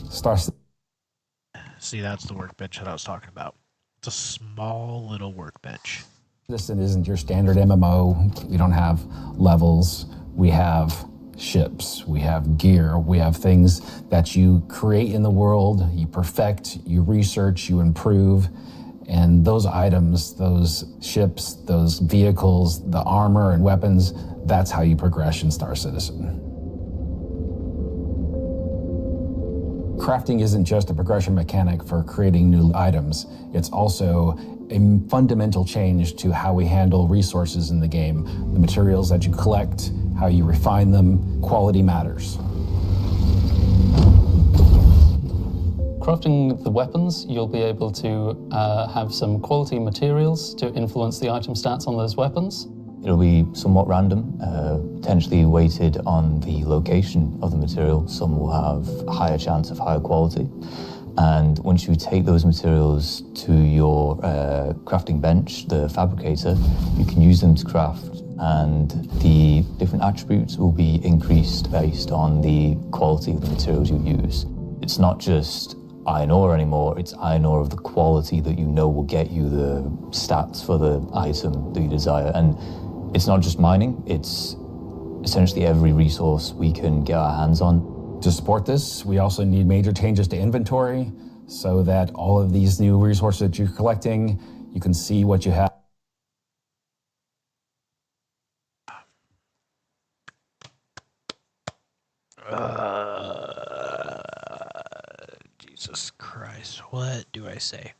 See, that's the workbench that I was talking about. It's a small little workbench. Citizen isn't your standard MMO. We don't have levels. We have ships, we have gear, we have things that you create in the world, you perfect, you research, you improve, and those items, those ships, those vehicles, the armor and weapons, that's how you progress in Star Citizen. Crafting isn't just a progression mechanic for creating new items, it's also a fundamental change to how we handle resources in the game. The materials that you collect, how you refine them, quality matters. Crafting the weapons, you'll be able to have some quality materials to influence the item stats on those weapons. It'll be somewhat random, potentially weighted on the location of the material. Some will have a higher chance of higher quality. And once you take those materials to your crafting bench, the fabricator, you can use them to craft, and the different attributes will be increased based on the quality of the materials you use. It's not just iron ore anymore, it's iron ore of the quality that you know will get you the stats for the item that you desire. And it's not just mining, it's essentially every resource we can get our hands on. To support this, we also need major changes to inventory so that all of these new resources that you're collecting, you can see what you have. Jesus Christ, what do I say?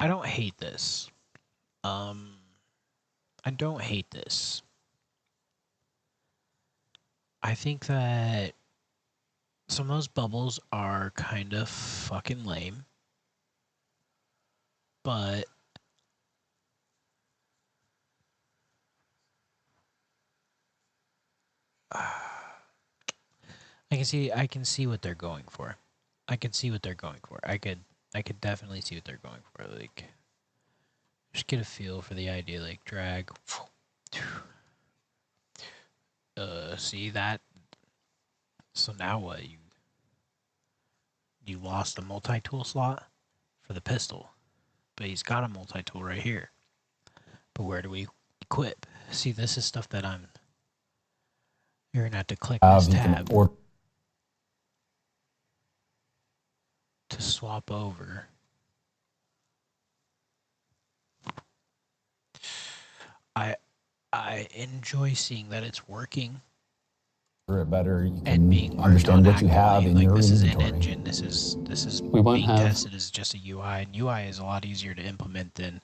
I don't hate this. I don't hate this. I think that some of those bubbles are kind of fucking lame. But I can see what they're going for. I could definitely see what they're going for. Like, just get a feel for the idea, like drag. See that? So now what? You lost the multi-tool slot for the pistol, but he's got a multi-tool right here. But where do we equip? See, this is stuff that you're gonna have to click this tab to swap over. I enjoy seeing that it's working. Better, you can understand what you have in your this inventory. Is an engine. This is We won't being have tested as just a UI, and UI is a lot easier to implement than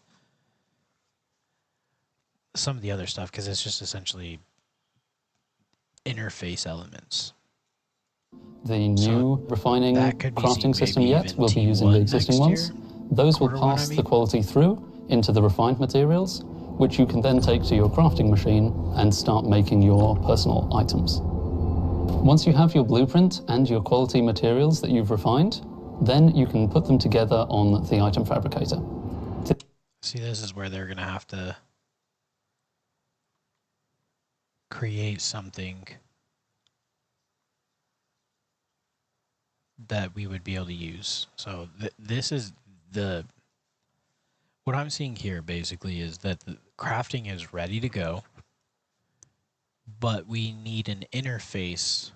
some of the other stuff because it's just essentially interface elements. the new refining crafting system yet. We'll be using the existing ones. Those will pass the quality through into the refined materials, which you can then take to your crafting machine and start making your personal items. Once you have your blueprint and your quality materials that you've refined, then you can put them together on the item fabricator. See, this is where they're going to have to create something that we would be able to use. So this is what I'm seeing here basically is that the crafting is ready to go, but we need an interface,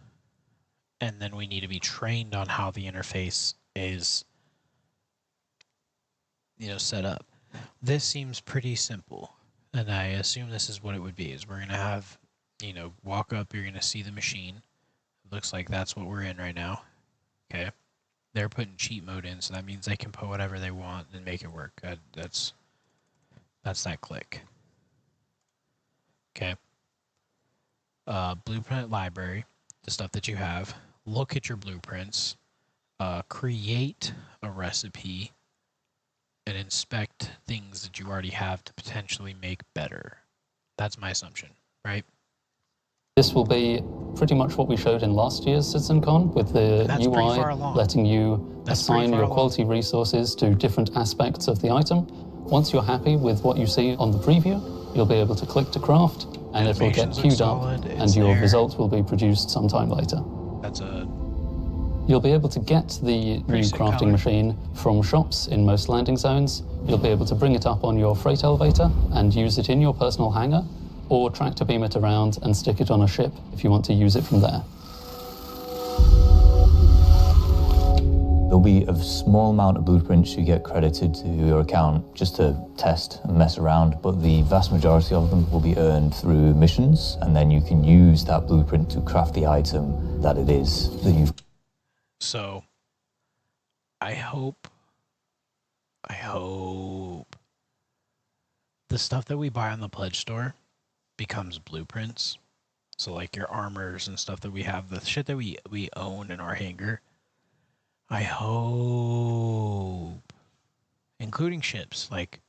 and then we need to be trained on how the interface is, set up. This seems pretty simple, and I assume this is what it would be, is we're going to have, walk up, you're going to see the machine. It looks like that's what we're in right now. Okay. They're putting cheat mode in, so that means they can put whatever they want and make it work. That's that click. Okay. Blueprint library, the stuff that you have. Look at your blueprints. Create a recipe and inspect things that you already have to potentially make better. That's my assumption, right? This will be pretty much what we showed in last year's CitizenCon with the UI letting you assign your quality resources to different aspects of the item. Once you're happy with what you see on the preview, you'll be able to click to craft and it will get queued up and your result will be produced sometime later. You'll be able to get the new crafting machine from shops in most landing zones. You'll be able to bring it up on your freight elevator and use it in your personal hangar, or tractor beam it around and stick it on a ship if you want to use it from there. There'll be a small amount of blueprints you get credited to your account just to test and mess around, but the vast majority of them will be earned through missions, and then you can use that blueprint to craft the item that it is that you've... So, I hope the stuff that we buy on the pledge store becomes blueprints. So like your armors and stuff that we have, the shit that we own in our hangar, I hope, including ships, like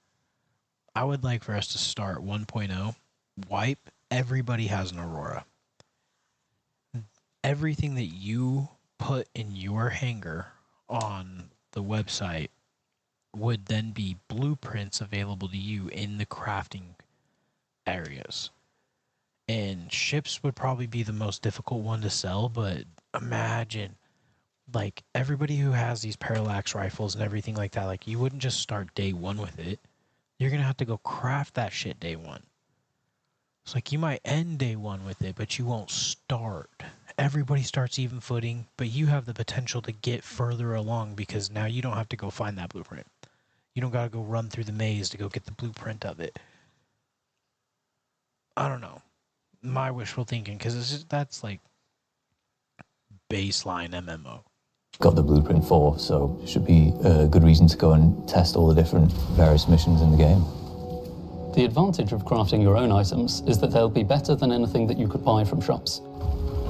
I would like for us to start 1.0, wipe, everybody has an Aurora. Everything that you put in your hangar on the website would then be blueprints available to you in the crafting areas. And ships would probably be the most difficult one to sell, but imagine like everybody who has these parallax rifles and everything like that, like you wouldn't just start day one with it. You're going to have to go craft that shit day one. It's like you might end day one with it, but you won't start. Everybody starts even footing, but you have the potential to get further along because now you don't have to go find that blueprint. You don't got to go run through the maze to go get the blueprint of it. I don't know. My wishful thinking, because that's like baseline MMO. Got the blueprint for, so it should be a good reason to go and test all the different various missions in the game. The advantage of crafting your own items is that they'll be better than anything that you could buy from shops.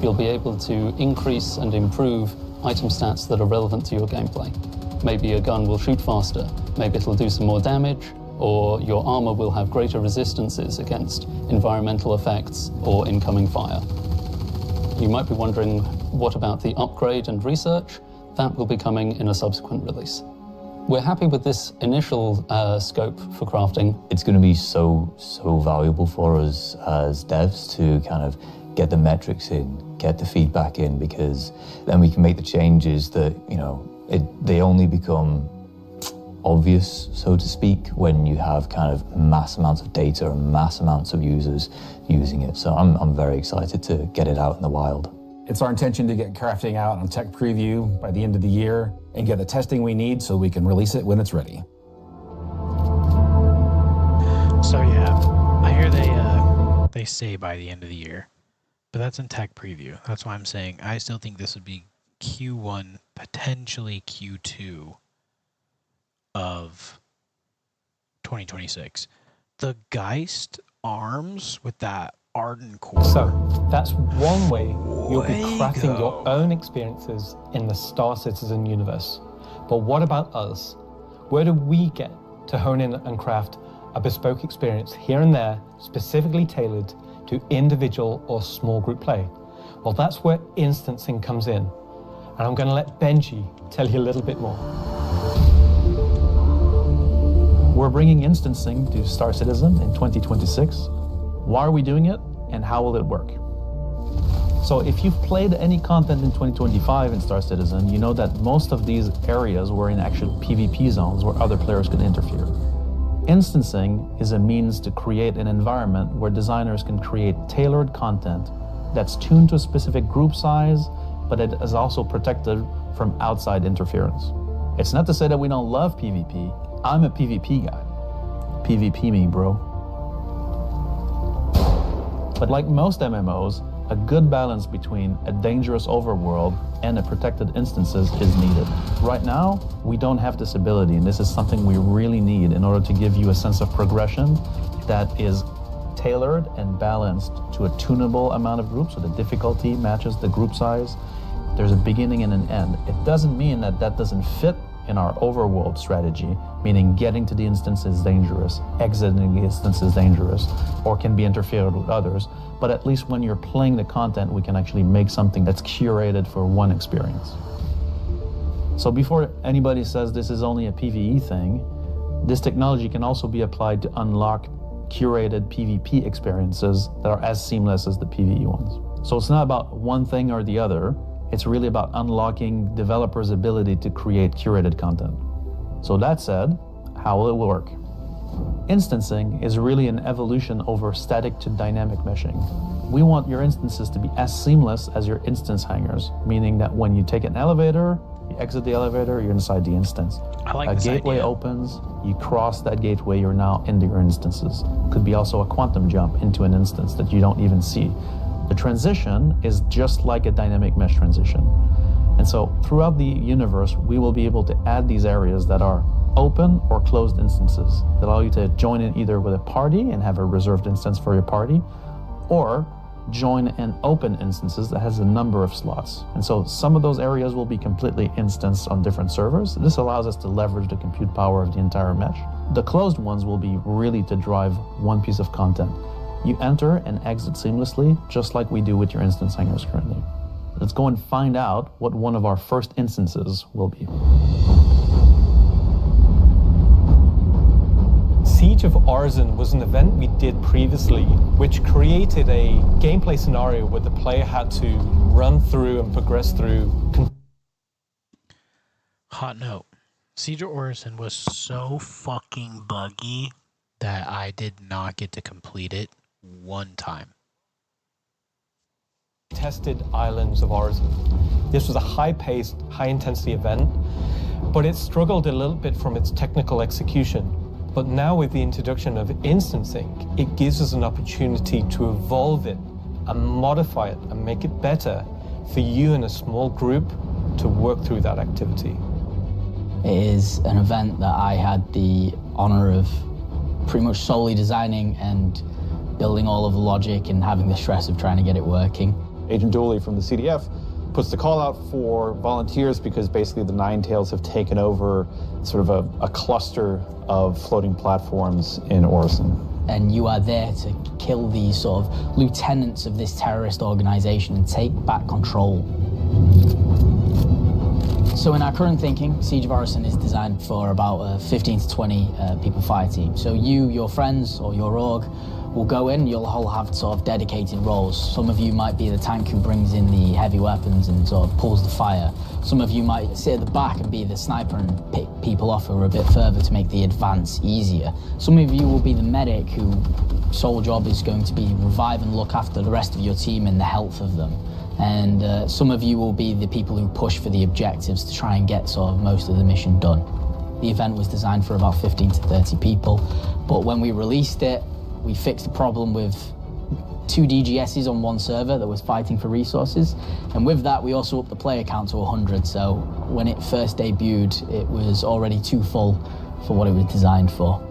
You'll be able to increase and improve item stats that are relevant to your gameplay. Maybe your gun will shoot faster, maybe it'll do some more damage, or your armor will have greater resistances against environmental effects or incoming fire. You might be wondering, what about the upgrade and research? That will be coming in a subsequent release. We're happy with this initial scope for crafting. It's going to be so valuable for us as devs to kind of get the metrics in, get the feedback in, because then we can make the changes that, you know, they only become obvious, so to speak, when you have kind of mass amounts of data and mass amounts of users using it. So I'm very excited to get it out in the wild. It's our intention to get crafting out on tech preview by the end of the year and get the testing we need so we can release it when it's ready. So yeah, I hear they say by the end of the year, but that's in tech preview. That's why I'm saying I still think this would be Q1, potentially Q2 of 2026. The Geist arms with that Arden core. So that's one way you'll be crafting your own experiences in the Star Citizen universe. But what about us? Where do we get to hone in and craft a bespoke experience here and there, specifically tailored to individual or small group play? Well, that's where instancing comes in. And I'm going to let Benji tell you a little bit more. We're bringing instancing to Star Citizen in 2026. Why are we doing it, and how will it work? So if you've played any content in 2025 in Star Citizen, you know that most of these areas were in actual PvP zones where other players could interfere. Instancing is a means to create an environment where designers can create tailored content that's tuned to a specific group size, but it is also protected from outside interference. It's not to say that we don't love PvP. I'm a PvP guy. PvP me, bro. But like most MMOs, a good balance between a dangerous overworld and a protected instances is needed. Right now, we don't have this ability, and this is something we really need in order to give you a sense of progression that is tailored and balanced to a tunable amount of groups, so the difficulty matches the group size. There's a beginning and an end. It doesn't mean that that doesn't fit in our overworld strategy, meaning getting to the instance is dangerous, exiting the instance is dangerous, or can be interfered with others. But at least when you're playing the content, we can actually make something that's curated for one experience. So before anybody says this is only a PvE thing, this technology can also be applied to unlock curated PvP experiences that are as seamless as the PvE ones. So it's not about one thing or the other. It's really about unlocking developers' ability to create curated content. So that said, how will it work? Instancing is really an evolution over static to dynamic meshing. We want your instances to be as seamless as your instance hangars, meaning that when you take an elevator, you exit the elevator, you're inside the instance. I like a this gateway idea. Opens, you cross that gateway, you're now into your instances. Could be also a quantum jump into an instance that you don't even see. The transition is just like a dynamic mesh transition. And so throughout the universe, we will be able to add these areas that are open or closed instances that allow you to join in either with a party and have a reserved instance for your party, or join in open instances that has a number of slots. And so some of those areas will be completely instanced on different servers. This allows us to leverage the compute power of the entire mesh. The closed ones will be really to drive one piece of content. You enter and exit seamlessly, just like we do with your instance hangars currently. Let's go and find out what one of our first instances will be. Siege of Arzen was an event we did previously, which created a gameplay scenario where the player had to run through and progress through Hot note. Siege of Orison was so fucking buggy that I did not get to complete it one time. Tested Islands of Orison. This was a high-paced, high-intensity event, but it struggled a little bit from its technical execution. But now with the introduction of instancing, it gives us an opportunity to evolve it and modify it and make it better for you in a small group to work through that activity. It is an event that I had the honor of pretty much solely designing and building all of the logic and having the stress of trying to get it working. Agent Dooley from the CDF puts the call out for volunteers because basically the Ninetales have taken over sort of a cluster of floating platforms in Orison. And you are there to kill these sort of lieutenants of this terrorist organization and take back control. So in our current thinking, Siege of Orison is designed for about 15 to 20 people fire team. So you, your friends, or your org will go in, you'll all have sort of dedicated roles. Some of you might be the tank who brings in the heavy weapons and sort of pulls the fire. Some of you might sit at the back and be the sniper and pick people off who are a bit further to make the advance easier. Some of you will be the medic whose sole job is going to be revive and look after the rest of your team and the health of them. And some of you will be the people who push for the objectives to try and get sort of most of the mission done. The event was designed for about 15 to 30 people, but when we released it, we fixed the problem with 2 DGSs on one server that was fighting for resources. And with that, we also upped the player count to 100. So when it first debuted, it was already too full for what it was designed for.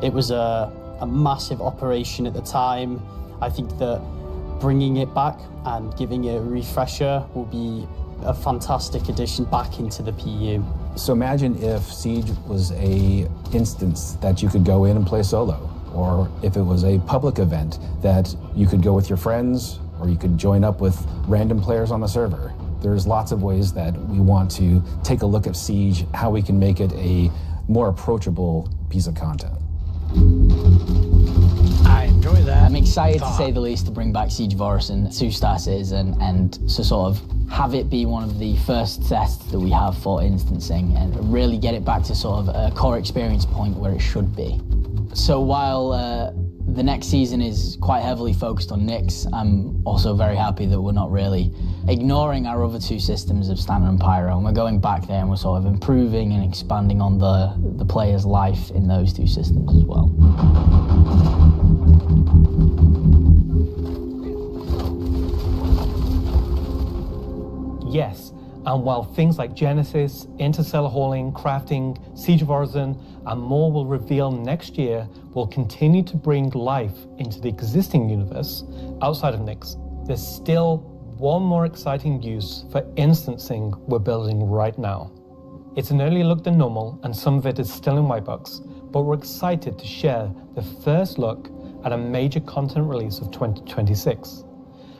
It was a massive operation at the time. I think that bringing it back and giving it a refresher will be a fantastic addition back into the PU. So imagine if Siege was a instance that you could go in and play solo, or if it was a public event that you could go with your friends, or you could join up with random players on the server. There's lots of ways that we want to take a look at Siege, how we can make it a more approachable piece of content. I enjoy that. I'm excited to say the least to bring back Siege of Orison to Star Citizen and to sort of have it be one of the first tests that we have for instancing and really get it back to sort of a core experience point where it should be. So while the next season is quite heavily focused on Nyx, I'm also very happy that we're not really ignoring our other 2 systems of Standard and Pyro, and we're going back there and we're sort of improving and expanding on the player's life in those 2 systems as well. Yes, and while things like Genesis, interstellar hauling, crafting, Siege of Orison, and more will reveal next year, we'll continue to bring life into the existing universe outside of Nyx. There's still one more exciting use for instancing we're building right now. It's an earlier look than normal, and some of it is still in white box, but we're excited to share the first look at a major content release of 2026,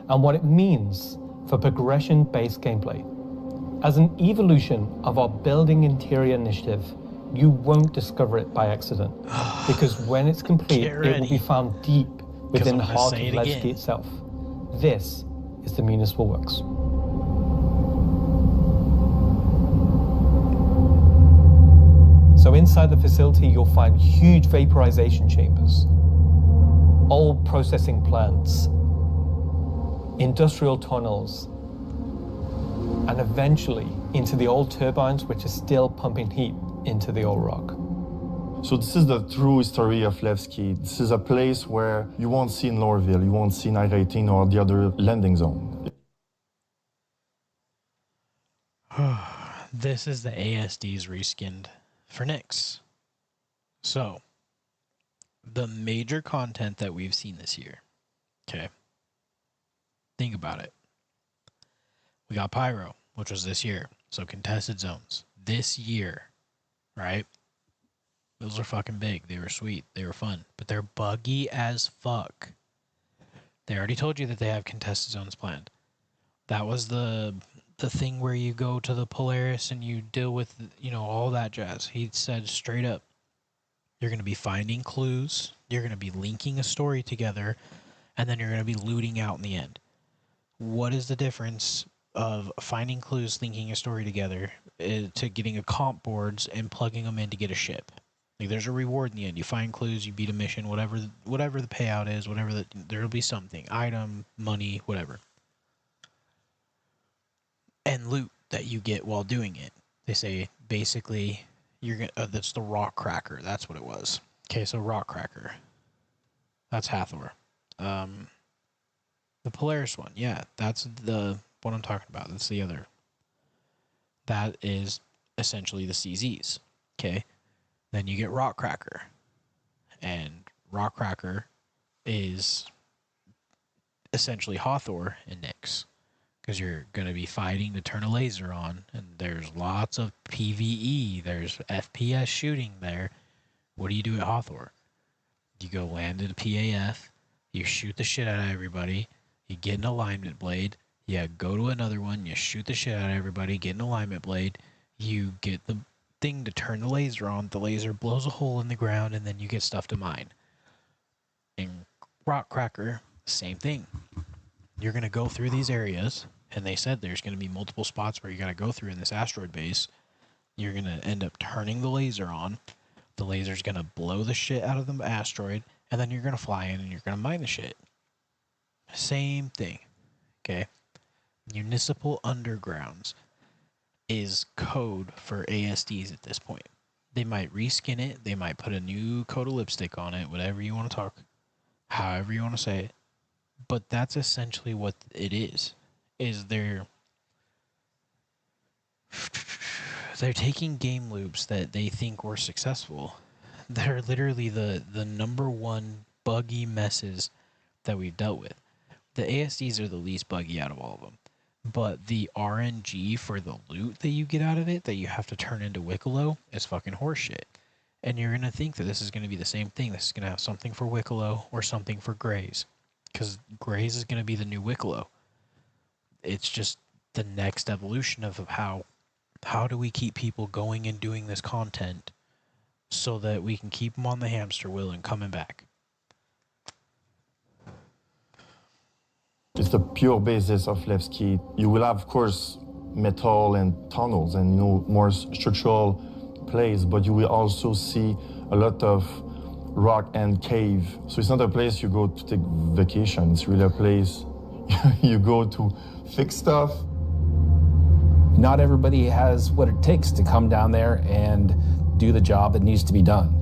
and what it means for progression-based gameplay. As an evolution of our Building Interior initiative, you won't discover it by accident, because when it's complete, it will be found deep within the heart of Levski itself. This is the Municipal Works. So inside the facility, you'll find huge vaporization chambers, old processing plants, industrial tunnels, and eventually into the old turbines which are still pumping heat into the old rock. So this is the true history of Levski. This is a place where you won't see in Lorville, you won't see in I-18 or the other landing zone. This is the ASD's reskinned for Nyx. So, the major content that we've seen this year, okay, think about it. We got Pyro, which was this year. So contested zones. This year, right? Those are fucking big. They were sweet. They were fun. But they're buggy as fuck. They already told you that they have contested zones planned. That was the thing where you go to the Polaris and you deal with, you know, all that jazz. He said straight up, you're going to be finding clues. You're going to be linking a story together. And then you're going to be looting out in the end. What is the difference of finding clues, linking a story together, to getting a comp boards and plugging them in to get a ship. Like, there's a reward in the end. You find clues, you beat a mission, whatever the payout is, there'll be something, item, money, whatever, and loot that you get while doing it. They say basically you're gonna. That's the rock cracker. That's what it was. Okay, so rock cracker. That's Hathor. The Polaris one, yeah, that's the what I'm talking about. That's the other. That is essentially the CZs. Okay, then you get rock cracker, and rock cracker is essentially Hathor and Nyx, because you're going to be fighting to turn a laser on, and there's lots of PvE, there's FPS shooting there. What do you do at Hathor? You go land at a PAF, you shoot the shit out of everybody, you get an alignment blade, you go to another one, you shoot the shit out of everybody, get an alignment blade, you get the thing to turn the laser on, the laser blows a hole in the ground, and then you get stuff to mine. In rock cracker, same thing. You're going to go through these areas, and they said there's going to be multiple spots where you got to go through in this asteroid base. You're going to end up turning the laser on. The laser's going to blow the shit out of the asteroid, and then you're going to fly in and you're going to mine the shit. Same thing. Okay? Municipal Undergrounds is code for ASDs at this point. They might reskin it. They might put a new coat of lipstick on it, whatever you want to talk, however you want to say it. But that's essentially what it is they're taking game loops that they think were successful. They're literally the number one buggy messes that we've dealt with. The ASDs are the least buggy out of all of them. But the RNG for the loot that you get out of it, that you have to turn into Wicklow, is fucking horseshit. And you're going to think that this is going to be the same thing. This is going to have something for Wicklow or something for Grays. Because Grays is going to be the new Wicklow. It's just the next evolution of how do we keep people going and doing this content so that we can keep them on the hamster wheel and coming back. It's the pure basis of Levski. You will have, of course, metal and tunnels and more structural plays, but you will also see a lot of rock and cave. So it's not a place you go to take vacation. It's really a place you go to fix stuff. Not everybody has what it takes to come down there and do the job that needs to be done.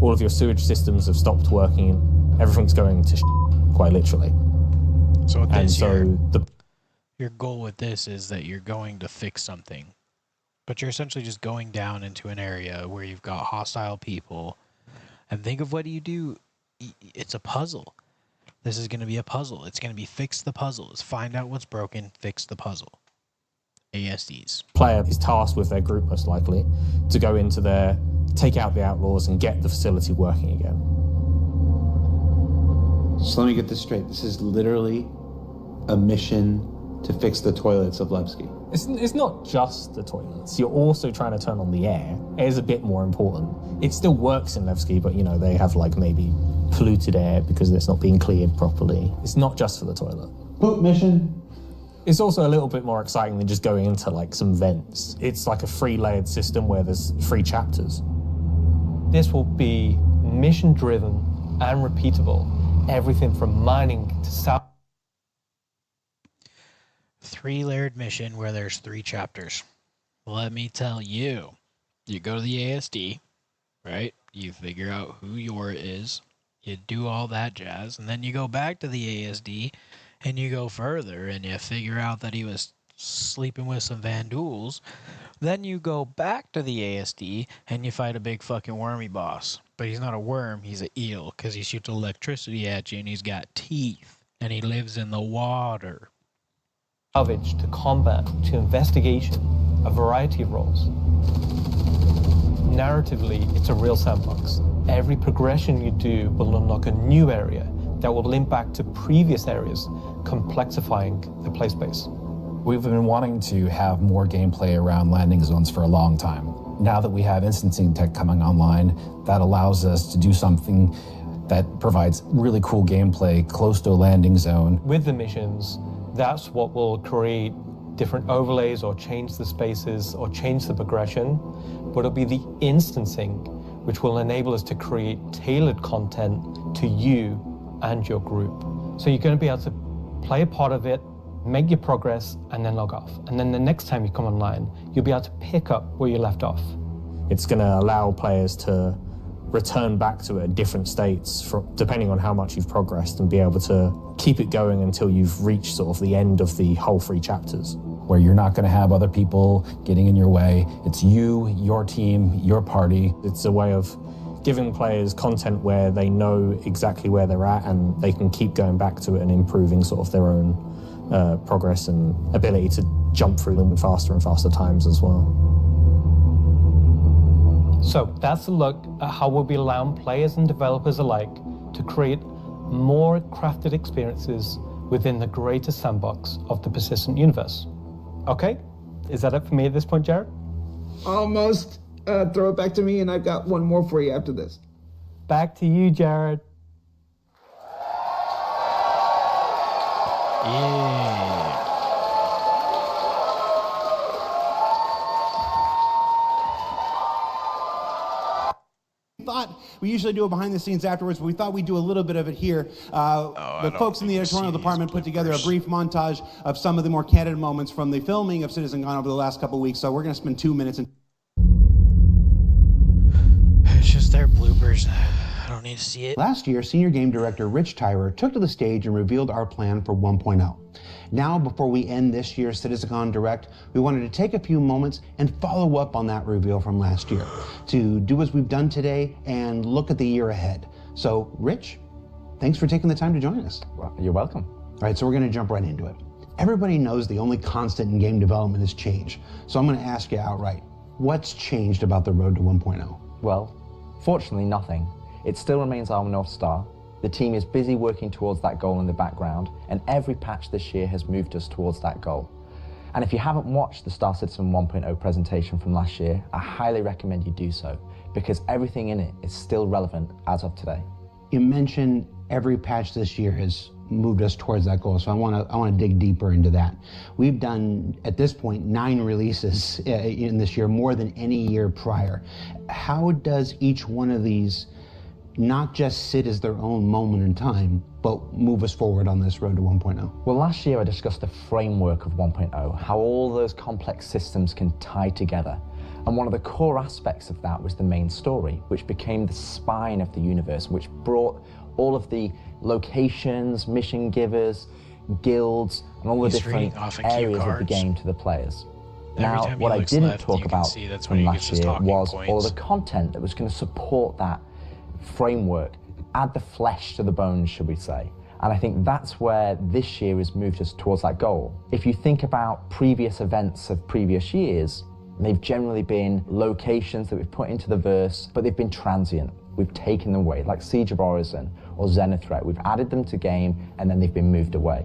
All of your sewage systems have stopped working. Everything's going to quite literally. So this your goal with this is that you're going to fix something, but you're essentially just going down into an area where you've got hostile people. And think of what you do. It's a puzzle. This is going to be a puzzle. It's going to be fix the puzzle. It's find out what's broken, fix the puzzle. ASDs. Player is tasked with their group, most likely, to go into there, take out the outlaws, and get the facility working again. So let me get this straight. This is literally a mission to fix the toilets of Levski. It's not just the toilets. You're also trying to turn on the air. Air is a bit more important. It still works in Levski, but they have maybe polluted air because it's not being cleared properly. It's not just for the toilet. Poop mission. It's also a little bit more exciting than just going into some vents. It's like a free layered system where there's 3 chapters. This will be mission driven and repeatable. Everything from mining to south. 3-layered mission where there's 3 chapters. Let me tell you. You go to the ASD, right? You figure out who your is. You do all that jazz. And then you go back to the ASD and you go further and you figure out that he was sleeping with some Vanduuls. Then you go back to the ASD and you fight a big fucking wormy boss. But he's not a worm, he's an eel, because he shoots electricity at you and he's got teeth. And he lives in the water. Salvage to combat to investigation, a variety of roles. Narratively, it's a real sandbox. Every progression you do will unlock a new area that will link back to previous areas, complexifying the play space. We've been wanting to have more gameplay around landing zones for a long time. Now that we have instancing tech coming online, that allows us to do something that provides really cool gameplay close to a landing zone. With the missions, that's what will create different overlays or change the spaces or change the progression, but it'll be the instancing which will enable us to create tailored content to you and your group. So you're going to be able to play a part of it, make your progress, and then log off. And then the next time you come online, you'll be able to pick up where you left off. It's going to allow players to return back to it at different states depending on how much you've progressed, and be able to keep it going until you've reached sort of the end of the whole 3 chapters. Where you're not going to have other people getting in your way. It's you, your team, your party. It's a way of giving players content where they know exactly where they're at, and they can keep going back to it and improving sort of their own progress and ability to jump through them faster and faster times as well. So that's a look at how we'll be allowing players and developers alike to create more crafted experiences within the greater sandbox of the persistent universe. Okay, is that it for me at this point, Jared? Almost. Throw it back to me, and I've got one more for you after this. Back to you, Jared. Thought we usually do it behind the scenes afterwards, but we thought we'd do a little bit of it here. The folks in the editorial department put together a brief montage of some of the more candid moments from the filming of CitizenCon over the last couple of weeks, so we're going to spend 2 minutes. It's just their bloopers. I don't need to see it. Last year, Senior Game Director Rich Tyrer took to the stage and revealed our plan for 1.0. Now, before we end this year's CitizenCon Direct, we wanted to take a few moments and follow up on that reveal from last year, to do as we've done today and look at the year ahead. So, Rich, thanks for taking the time to join us. Well, you're welcome. All right, so we're going to jump right into it. Everybody knows the only constant in game development is change. So I'm going to ask you outright, what's changed about the road to 1.0? Well, fortunately, nothing. It still remains our North Star. The team is busy working towards that goal in the background, and every patch this year has moved us towards that goal. And if you haven't watched the Star Citizen 1.0 presentation from last year, I highly recommend you do so, because everything in it is still relevant as of today. You mentioned every patch this year has moved us towards that goal, so I want to dig deeper into that. We've done, at this point, 9 releases in this year, more than any year prior. How does each one of these not just sit as their own moment in time, but move us forward on this road to 1.0? Well, last year I discussed the framework of 1.0, how all those complex systems can tie together. And one of the core aspects of that was the main story, which became the spine of the universe, which brought all of the locations, mission givers, guilds, and all the different areas of the game to the players. Now, what I didn't talk about from last year was all the content that was going to support that framework, add the flesh to the bones, should we say. And I think that's where this year has moved us towards that goal. If you think about previous events of previous years, they've generally been locations that we've put into the verse, but they've been transient. We've taken them away, like Siege of Orison or Zenithreat. We've added them to game, and then they've been moved away.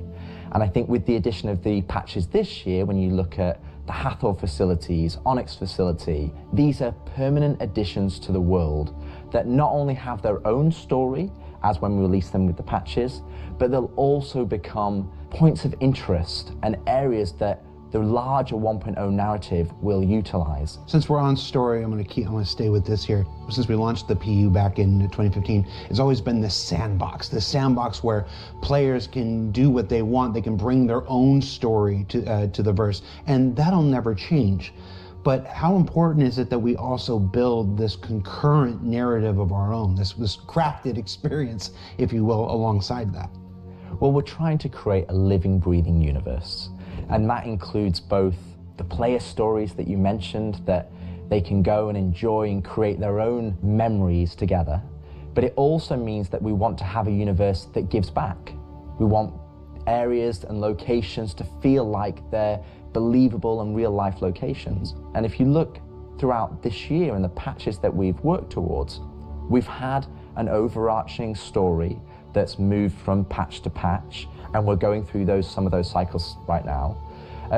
And I think with the addition of the patches this year, when you look at the Hathor facilities, Onyx facility, these are permanent additions to the world that not only have their own story, as when we release them with the patches, but they'll also become points of interest and areas that the larger 1.0 narrative will utilize. Since we're on story, I'm going to stay with this here. Since we launched the PU back in 2015, it's always been this sandbox where players can do what they want. They can bring their own story to the verse, and that'll never change. But how important is it that we also build this concurrent narrative of our own, this crafted experience, if you will, alongside that? Well, we're trying to create a living, breathing universe. And that includes both the player stories that you mentioned, that they can go and enjoy and create their own memories together. But it also means that we want to have a universe that gives back. We want areas and locations to feel like they're believable and real life locations. And if you look throughout this year and the patches that we've worked towards, we've had an overarching story that's moved from patch to patch, and we're going through some of those cycles right now.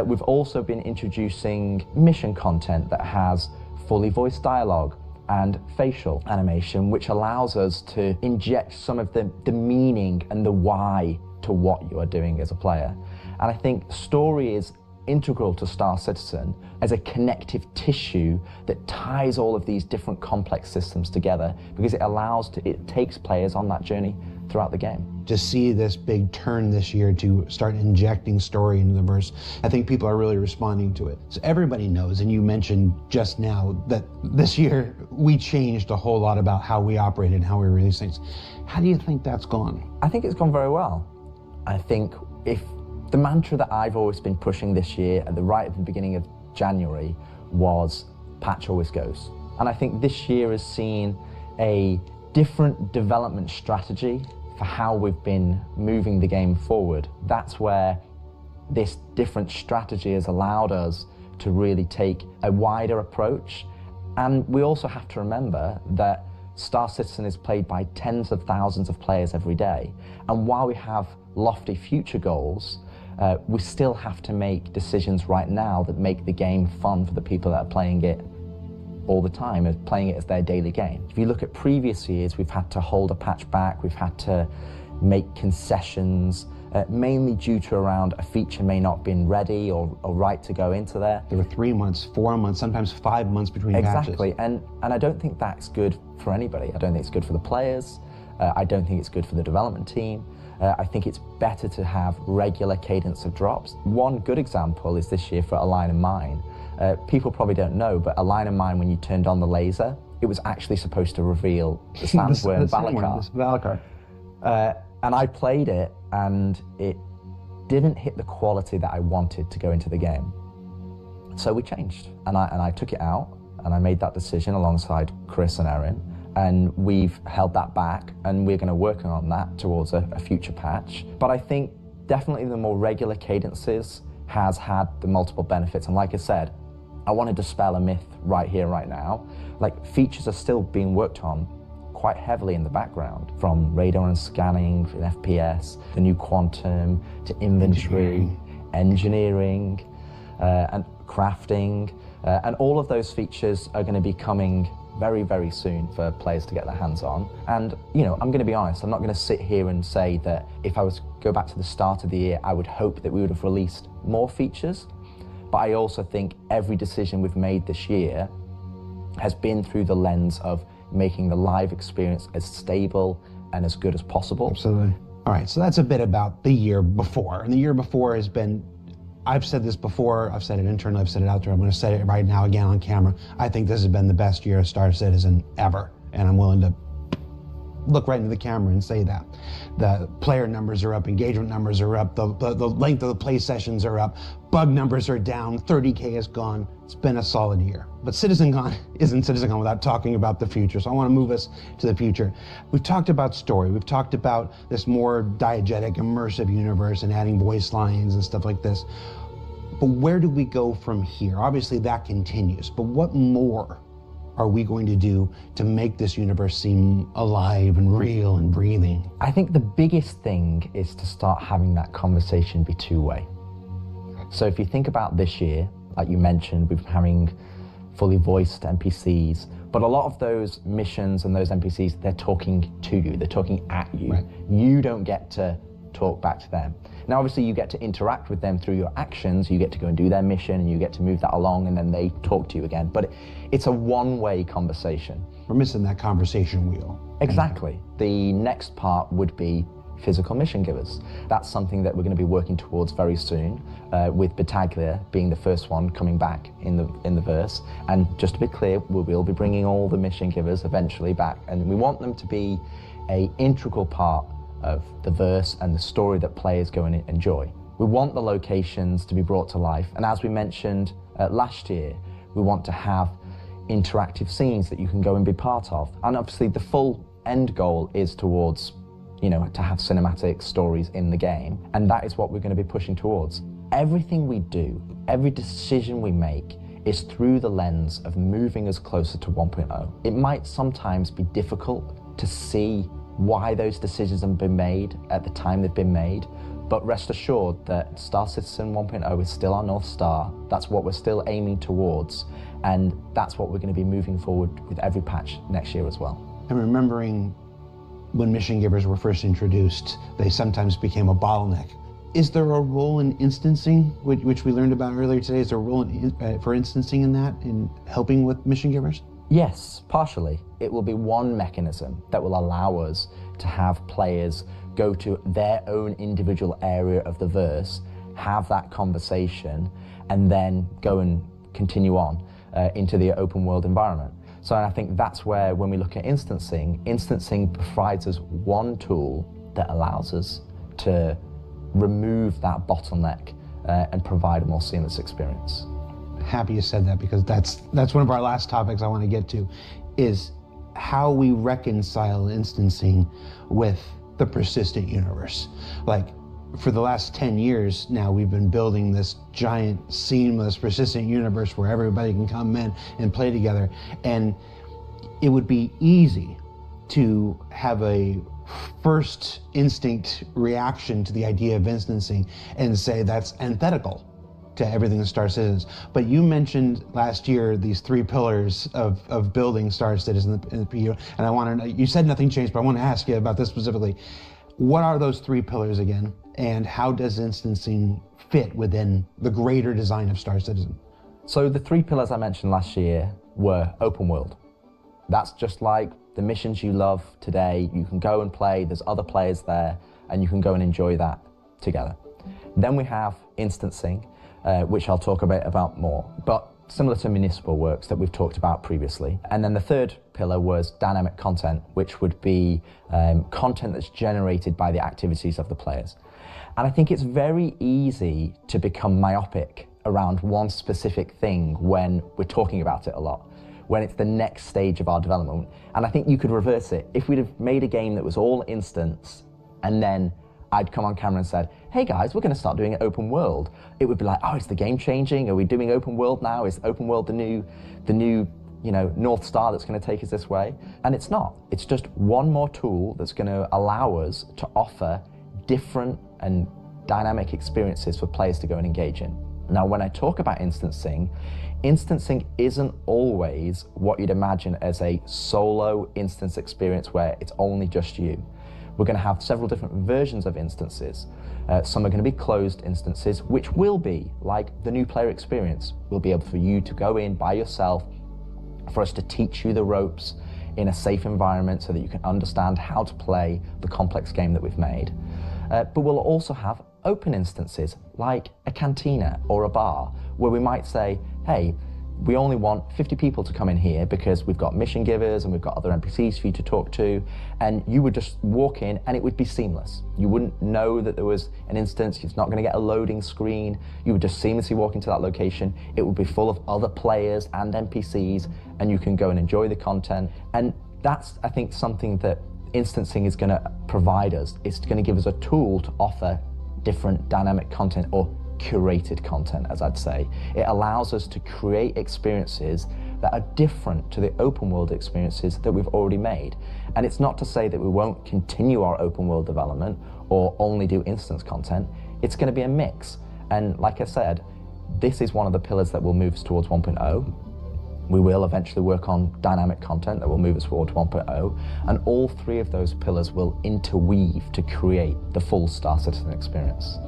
We've also been introducing mission content that has fully voiced dialogue and facial animation, which allows us to inject some of the meaning and the why to what you are doing as a player. And I think story is integral to Star Citizen as a connective tissue that ties all of these different complex systems together, because it takes players on that journey throughout the game. To see this big turn this year to start injecting story into the verse, I think people are really responding to it. So everybody knows, and you mentioned just now, that this year we changed a whole lot about how we operated and how we release things. How do you think that's gone? I think it's gone very well. I think if the mantra that I've always been pushing this year at the beginning of January was patch always goes. And I think this year has seen a different development strategy for how we've been moving the game forward. That's where this different strategy has allowed us to really take a wider approach. And we also have to remember that Star Citizen is played by tens of thousands of players every day. And while we have lofty future goals, we still have to make decisions right now that make the game fun for the people that are playing it all the time, as playing it as their daily game. If you look at previous years, we've had to hold a patch back, we've had to make concessions, mainly due to around a feature may not have been ready or right to go into there. There were 3 months, 4 months, sometimes 5 months between patches. Exactly, and I don't think that's good for anybody. I don't think it's good for the players. I don't think it's good for the development team. I think it's better to have regular cadence of drops. One good example is this year for A Line of Mine. People probably don't know, but A Line of Mine, when you turned on the laser, it was actually supposed to reveal the Sandworm Valakar. And I played it, and it didn't hit the quality that I wanted to go into the game. So we changed, and I took it out, and I made that decision alongside Chris and Erin, and we've held that back, and we're going to work on that towards a future patch. But I think definitely the more regular cadences has had the multiple benefits, and like I said, I want to dispel a myth right here, right now. Like, features are still being worked on quite heavily in the background, from radar and scanning, and FPS, the new quantum, to inventory, engineering, and crafting, and all of those features are going to be coming very, very soon for players to get their hands on. And, you know, I'm going to be honest, I'm not going to sit here and say that if I was to go back to the start of the year, I would hope that we would have released more features. But I also think every decision we've made this year has been through the lens of making the live experience as stable and as good as possible. Absolutely. All right, so that's a bit about the year before. And the year before has been, I've said this before, I've said it internally, I've said it out there, I'm going to say it right now again on camera. I think this has been the best year of Star Citizen ever, and I'm willing to look right into the camera and say that. The player numbers are up, engagement numbers are up, the length of the play sessions are up, bug numbers are down, 30K is gone. It's been a solid year. But CitizenCon isn't CitizenCon without talking about the future, so I want to move us to the future. We've talked about story, we've talked about this more diegetic, immersive universe and adding voice lines and stuff like this. But where do we go from here? Obviously that continues, but what more are we going to do to make this universe seem alive and real and breathing? I think the biggest thing is to start having that conversation be two-way. So if you think about this year, like you mentioned, we've been having fully voiced NPCs, but a lot of those missions and those NPCs, they're talking to you, they're talking at you. Right. You don't get to talk back to them. Now, obviously, you get to interact with them through your actions. You get to go and do their mission, and you get to move that along, and then they talk to you again. But it's a one-way conversation. We're missing that conversation wheel. Exactly. The next part would be physical mission givers. That's something that we're going to be working towards very soon, with Battaglia being the first one coming back in the verse. And just to be clear, we will be bringing all the mission givers eventually back, and we want them to be an integral part of the verse and the story that players go and enjoy. We want the locations to be brought to life, and as we mentioned last year, we want to have interactive scenes that you can go and be part of. And obviously the full end goal is towards, you know, to have cinematic stories in the game, and that is what we're going to be pushing towards. Everything we do, every decision we make is through the lens of moving us closer to 1.0. It might sometimes be difficult to see why those decisions have been made at the time they've been made, but rest assured that Star Citizen 1.0 is still our North Star. That's what we're still aiming towards, and that's what we're going to be moving forward with every patch next year as well. And remembering when mission givers were first introduced, they sometimes became a bottleneck Is there a role in instancing, which we learned about earlier today? Is there a role for instancing in that, in helping with mission givers? Yes, partially. It will be one mechanism that will allow us to have players go to their own individual area of the verse, have that conversation, and then go and continue on into the open world environment. So I think that's where, when we look at instancing provides us one tool that allows us to remove that bottleneck and provide a more seamless experience. Happy you said that, because that's one of our last topics I want to get to, is how we reconcile instancing with the persistent universe. Like, for the last 10 years now, we've been building this giant, seamless, persistent universe where everybody can come in and play together. And it would be easy to have a first instinct reaction to the idea of instancing and say that's antithetical to everything that Star Citizens. But you mentioned last year these 3 pillars of building Star Citizen in the PU, and I want to know, you said nothing changed, but I want to ask you about this specifically. What are those 3 pillars again, and how does instancing fit within the greater design of Star Citizen? So the 3 pillars I mentioned last year were open world. That's just like the missions you love today. You can go and play, there's other players there, and you can go and enjoy that together. Then we have instancing, which I'll talk about more, but similar to municipal works that we've talked about previously. And then the 3rd pillar was dynamic content, which would be content that's generated by the activities of the players. And I think it's very easy to become myopic around one specific thing when we're talking about it a lot, when it's the next stage of our development. And I think you could reverse it. If we'd have made a game that was all instance, and then I'd come on camera and said, hey guys, we're going to start doing it open world, it would be like, oh, is the game changing? Are we doing open world now? Is open world the new North Star that's going to take us this way? And it's not. It's just one more tool that's going to allow us to offer different and dynamic experiences for players to go and engage in. Now, when I talk about instancing isn't always what you'd imagine as a solo instance experience where it's only just you. We're going to have several different versions of instances. Some are going to be closed instances, which will be like the new player experience. We'll be able for you to go in by yourself, for us to teach you the ropes in a safe environment so that you can understand how to play the complex game that we've made. But we'll also have open instances like a cantina or a bar, where we might say, hey, we only want 50 people to come in here because we've got mission givers and we've got other NPCs for you to talk to, and you would just walk in and it would be seamless. You wouldn't know that there was an instance, it's not going to get a loading screen, you would just seamlessly walk into that location, it would be full of other players and NPCs, and you can go and enjoy the content. And that's, I think, something that instancing is going to provide us. It's going to give us a tool to offer different dynamic content, or curated content, as I'd say. It allows us to create experiences that are different to the open world experiences that we've already made. And it's not to say that we won't continue our open world development or only do instance content. It's going to be a mix. And like I said, this is one of the pillars that will move us towards 1.0. We will eventually work on dynamic content that will move us towards 1.0. And all 3 of those pillars will interweave to create the full Star Citizen experience.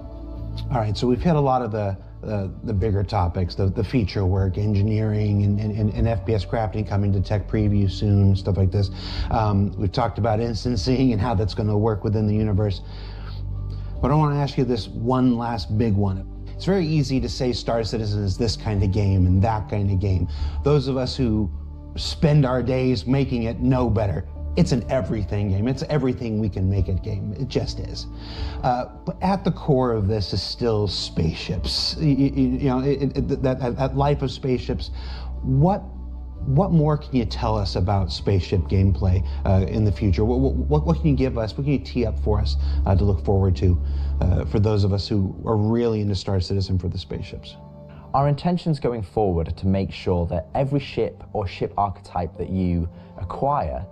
All right, so we've hit a lot of the bigger topics, the feature work, engineering, and FPS crafting coming to tech preview soon, stuff like this. We've talked about instancing and how that's going to work within the universe. But I want to ask you this one last big one. It's very easy to say Star Citizen is this kind of game and that kind of game. Those of us who spend our days making it know better. It's an everything game. It's everything we can make it game. It just is. But at the core of this is still spaceships. That life of spaceships. What more can you tell us about spaceship gameplay in the future? What can you give us? What can you tee up for us to look forward to for those of us who are really into Star Citizen for the spaceships? Our intentions going forward are to make sure that every ship or ship archetype that you acquire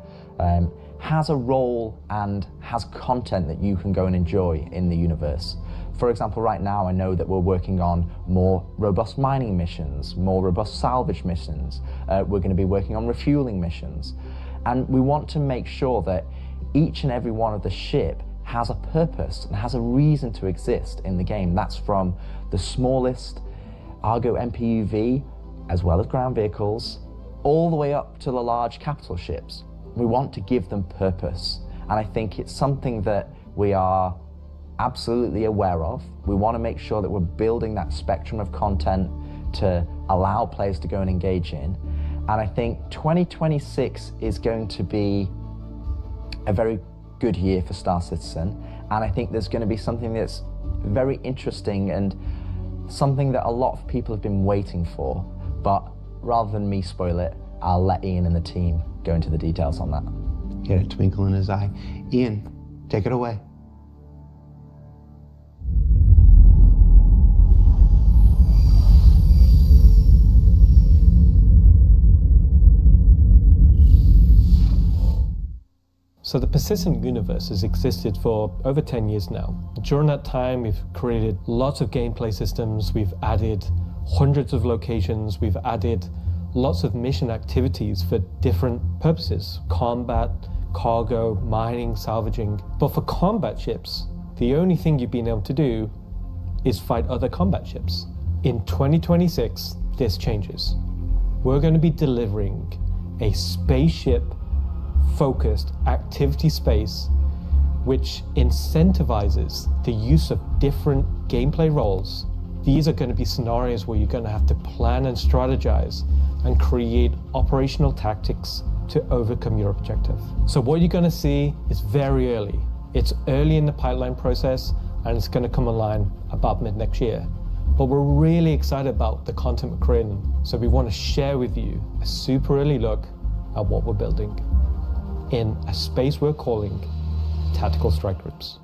has a role and has content that you can go and enjoy in the universe. For example, right now I know that we're working on more robust mining missions, more robust salvage missions. We're going to be working on refueling missions. And we want to make sure that each and every one of the ship has a purpose and has a reason to exist in the game. That's from the smallest Argo MPUV, as well as ground vehicles, all the way up to the large capital ships. We want to give them purpose, and I think it's something that we are absolutely aware of. We want to make sure that we're building that spectrum of content to allow players to go and engage in. And I think 2026 is going to be a very good year for Star Citizen. And I think there's going to be something that's very interesting and something that a lot of people have been waiting for. But rather than me spoil it, I'll let Ian and the team go into the details on that. He had a twinkle in his eye. Ian, take it away. So the persistent universe has existed for over 10 years now. During that time, we've created lots of gameplay systems, we've added hundreds of locations, we've added lots of mission activities for different purposes: combat, cargo, mining, salvaging. But for combat ships, the only thing you've been able to do is fight other combat ships. In 2026, this changes. We're going to be delivering a spaceship-focused activity space which incentivizes the use of different gameplay roles. These are going to be scenarios where you're going to have to plan and strategize and create operational tactics to overcome your objective. So what you're going to see is very early. It's early in the pipeline process, and it's going to come online about mid next year. But we're really excited about the content we're creating, so we want to share with you a super early look at what we're building in a space we're calling Tactical Strike Groups.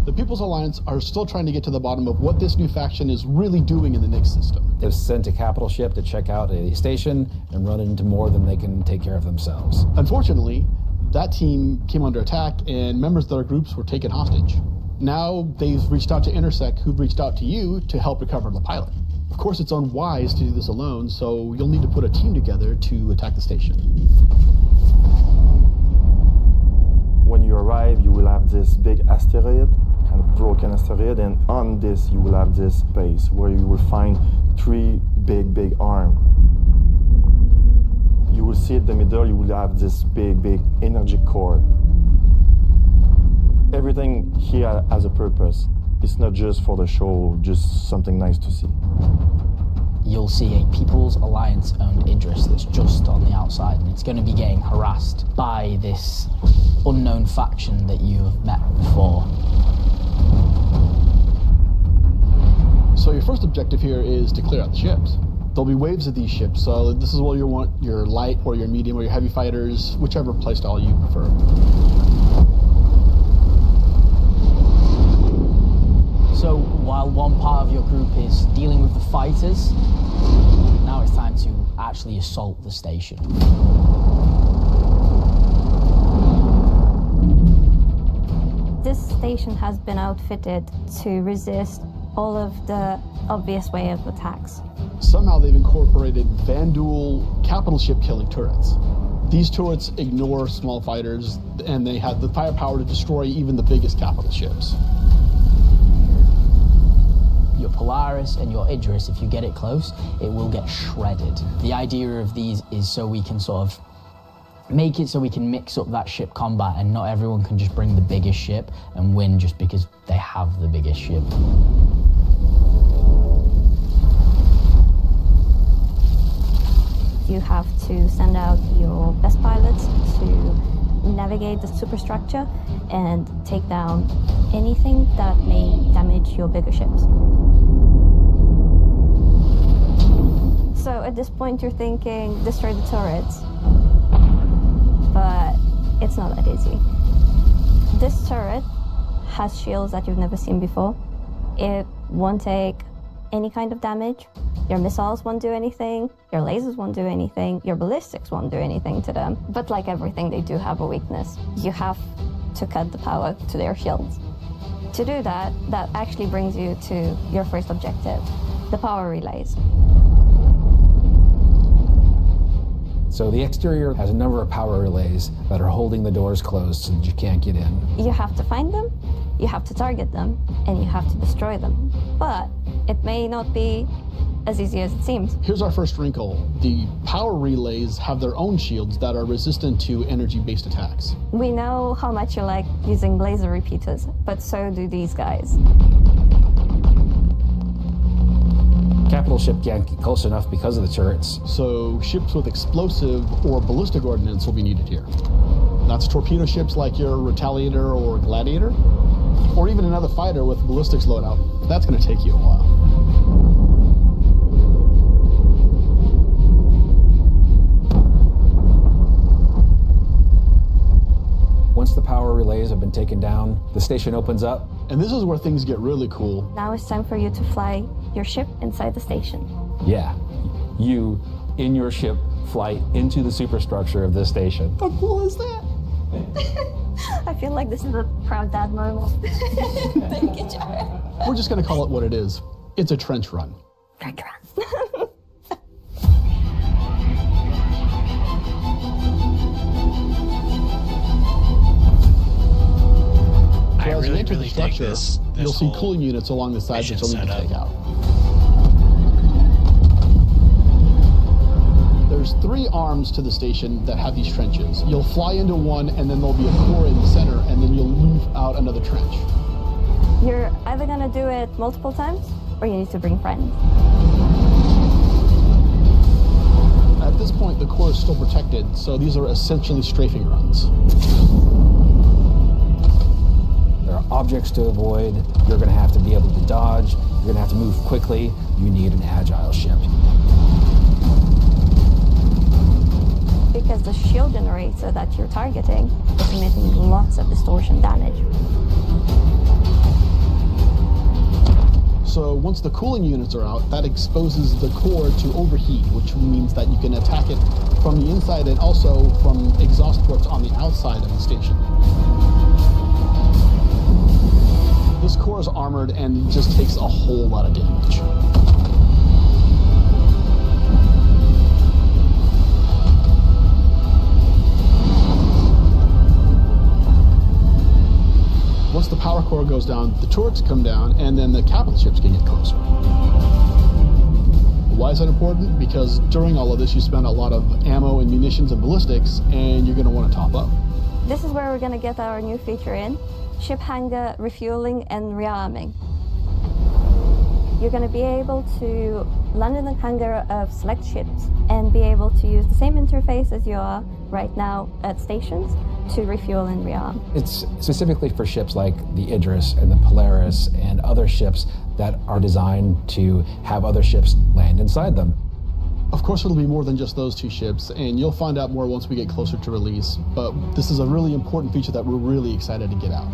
The People's Alliance are still trying to get to the bottom of what this new faction is really doing in the Nyx system. They've sent a capital ship to check out a station and run into more than they can take care of themselves. Unfortunately, that team came under attack and members of their groups were taken hostage. Now they've reached out to Intersec, who've reached out to you to help recover the pilot. Of course, it's unwise to do this alone, so you'll need to put a team together to attack the station. When you arrive, you will have this big asteroid, kind of broken asteroid, and on this you will have this base where you will find three big arms. You will see at the middle, you will have this big energy core. Everything here has a purpose. It's not just for the show, just something nice to see. You'll see a People's Alliance-owned Idris that's just on the outside, and it's going to be getting harassed by this unknown faction that you've met before. So your first objective here is to clear out the ships. There'll be waves of these ships, so this is where you want your light or your medium or your heavy fighters, whichever playstyle you prefer. So while one part of your group is dealing with the fighters, now it's time to actually assault the station. This station has been outfitted to resist all of the obvious way of attacks. Somehow they've incorporated Vanduul capital ship killing turrets. These turrets ignore small fighters, and they have the firepower to destroy even the biggest capital ships. Your Polaris and your Idris, if you get it close, it will get shredded. The idea of these is so we can sort of make it so we can mix up that ship combat, and not everyone can just bring the biggest ship and win just because they have the biggest ship. You have to send out your best pilots to navigate the superstructure and take down anything that may damage your bigger ships. So at this point you're thinking, destroy the turrets, but it's not that easy. This turret has shields that you've never seen before. It won't take any kind of damage. Your missiles won't do anything, your lasers won't do anything, your ballistics won't do anything to them. But like everything, they do have a weakness. You have to cut the power to their shields. To do that, that actually brings you to your first objective. The power relays. So the exterior has a number of power relays that are holding the doors closed so that you can't get in. You have to find them, you have to target them, and you have to destroy them. But it may not be as easy as it seems. Here's our first wrinkle. The power relays have their own shields that are resistant to energy-based attacks. We know how much you like using laser repeaters, but so do these guys. Capital ship can't get close enough because of the turrets. So ships with explosive or ballistic ordnance will be needed here. That's torpedo ships like your Retaliator or Gladiator, or even another fighter with ballistics loadout. That's going to take you a while. Once the power relays have been taken down, the station opens up. And this is where things get really cool. Now it's time for you to fly your ship inside the station. Yeah, you, in your ship, fly into the superstructure of this station. How cool is that? I feel like this is a proud dad moment. Thank you, Jared. We're just going to call it what it is. It's a trench run. Trench run. So as you enter the structure, you'll see cooling units along the sides that you'll need to take out. There's 3 arms to the station that have these trenches. You'll fly into one, and then there'll be a core in the center, and then you'll move out another trench. You're either going to do it multiple times, or you need to bring friends. At this point, the core is still protected, so these are essentially strafing runs. There are objects to avoid. You're going to have to be able to dodge. You're going to have to move quickly. You need an agile ship. Because the shield generator that you're targeting is emitting lots of distortion damage. So once the cooling units are out, that exposes the core to overheat, which means that you can attack it from the inside and also from exhaust ports on the outside of the station. This core is armored and just takes a whole lot of damage. Once the power core goes down, the turrets come down, and then the capital ships can get closer. Why is that important? Because during all of this, you spend a lot of ammo and munitions and ballistics, and you're going to want to top up. This is where we're going to get our new feature in. Ship hangar refueling and rearming. You're going to be able to land in the hangar of select ships and be able to use the same interface as you are right now at stations to refuel and rearm. It's specifically for ships like the Idris and the Polaris and other ships that are designed to have other ships land inside them. Of course, it'll be more than just those 2 ships, and you'll find out more once we get closer to release, but this is a really important feature that we're really excited to get out.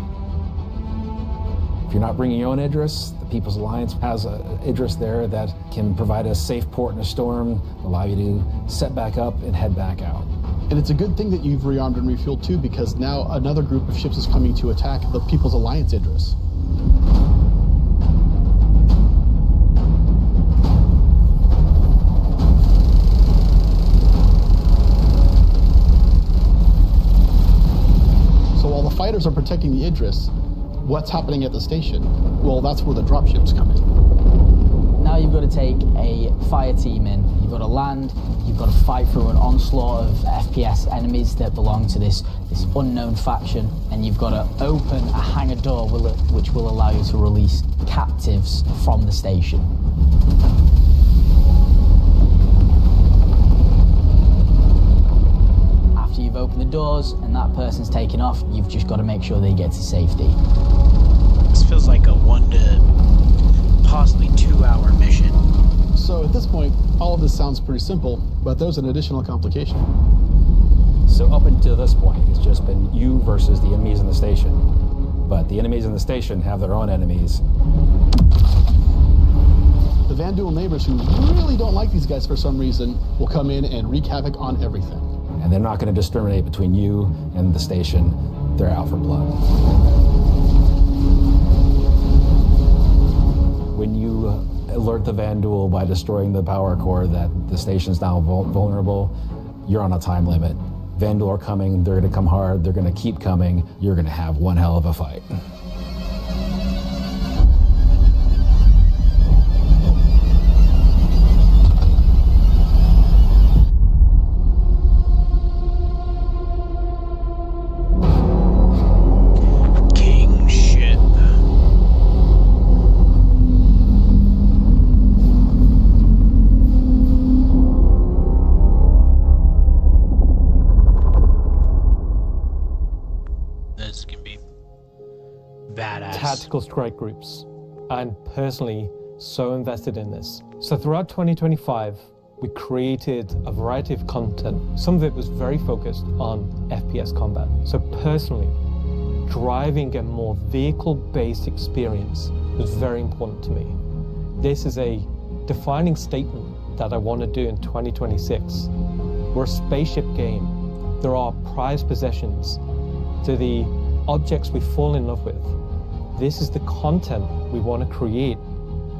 If you're not bringing your own Idris, the People's Alliance has an Idris there that can provide a safe port in a storm, allow you to set back up and head back out. And it's a good thing that you've rearmed and refueled too, because now another group of ships is coming to attack the People's Alliance Idris. So while the fighters are protecting the Idris, what's happening at the station? Well, that's where the dropships come in. Now you've got to take a fire team in. You've got to land, you've got to fight through an onslaught of FPS enemies that belong to this unknown faction, and you've got to open a hangar door which will allow you to release captives from the station. After you've opened the doors and that person's taken off, you've just got to make sure they get to safety. This feels like a 1 to possibly 2-hour mission. So at this point, all of this sounds pretty simple, but there's an additional complication. So up until this point, it's just been you versus the enemies in the station. But the enemies in the station have their own enemies. The Vanduul neighbors who really don't like these guys for some reason will come in and wreak havoc on everything. And they're not going to discriminate between you and the station. They're out for blood. When you alert the Vanduul by destroying the power core that the station's now vulnerable, you're on a time limit. Vanduul are coming, they're gonna come hard, they're gonna keep coming, you're gonna have one hell of a fight. Tactical strike groups. I'm personally so invested in this. So throughout 2025, we created a variety of content. Some of it was very focused on FPS combat. So personally, driving a more vehicle-based experience was very important to me. This is a defining statement that I want to do in 2026. We're a spaceship game. There are prized possessions. They're the objects we fall in love with. This is the content we want to create,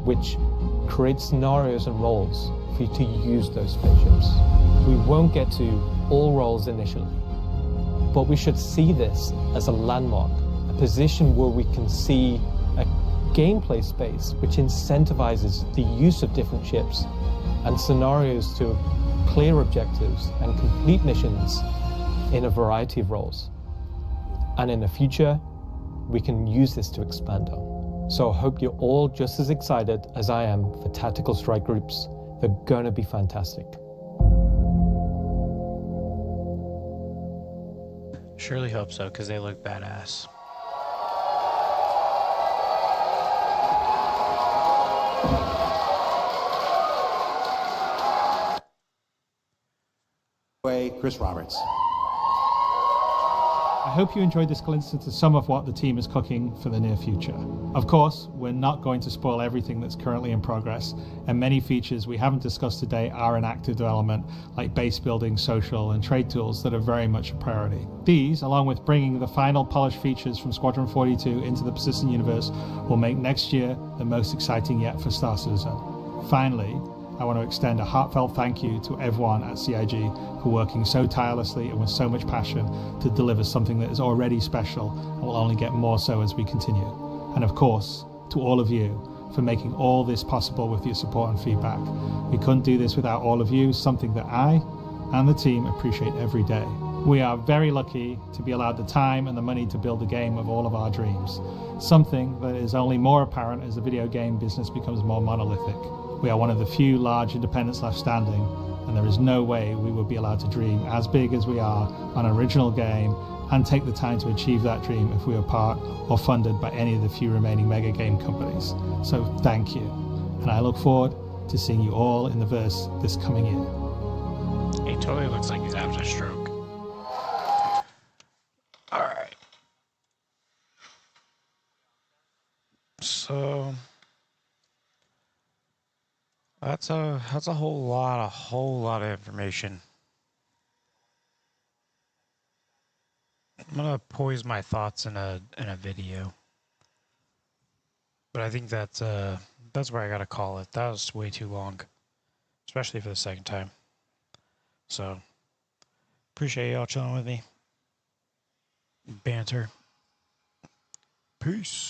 which creates scenarios and roles for you to use those spaceships. We won't get to all roles initially, but we should see this as a landmark, a position where we can see a gameplay space which incentivizes the use of different ships and scenarios to clear objectives and complete missions in a variety of roles. And in the future, we can use this to expand on. So I hope you're all just as excited as I am for tactical strike groups. They're gonna be fantastic. Surely hope so, because they look badass. Chris Roberts. I hope you enjoyed this glimpse into some of what the team is cooking for the near future. Of course, we're not going to spoil everything that's currently in progress, and many features we haven't discussed today are in active development, like base building, social, and trade tools that are very much a priority. These, along with bringing the final polished features from Squadron 42 into the persistent universe, will make next year the most exciting yet for Star Citizen. Finally, I want to extend a heartfelt thank you to everyone at CIG for working so tirelessly and with so much passion to deliver something that is already special and will only get more so as we continue. And of course, to all of you for making all this possible with your support and feedback. We couldn't do this without all of you, something that I and the team appreciate every day. We are very lucky to be allowed the time and the money to build the game of all of our dreams, something that is only more apparent as the video game business becomes more monolithic. We are one of the few large independents left standing, and there is no way we would be allowed to dream as big as we are on an original game and take the time to achieve that dream if we were part or funded by any of the few remaining mega game companies. So thank you, and I look forward to seeing you all in the verse this coming year. He totally looks like he's having a stroke. Alright. So that's a whole lot of information. I'm gonna poise my thoughts in a video, but I think that's where I gotta call it. That was way too long, especially for the second time. So appreciate y'all chilling with me. Banter. Peace.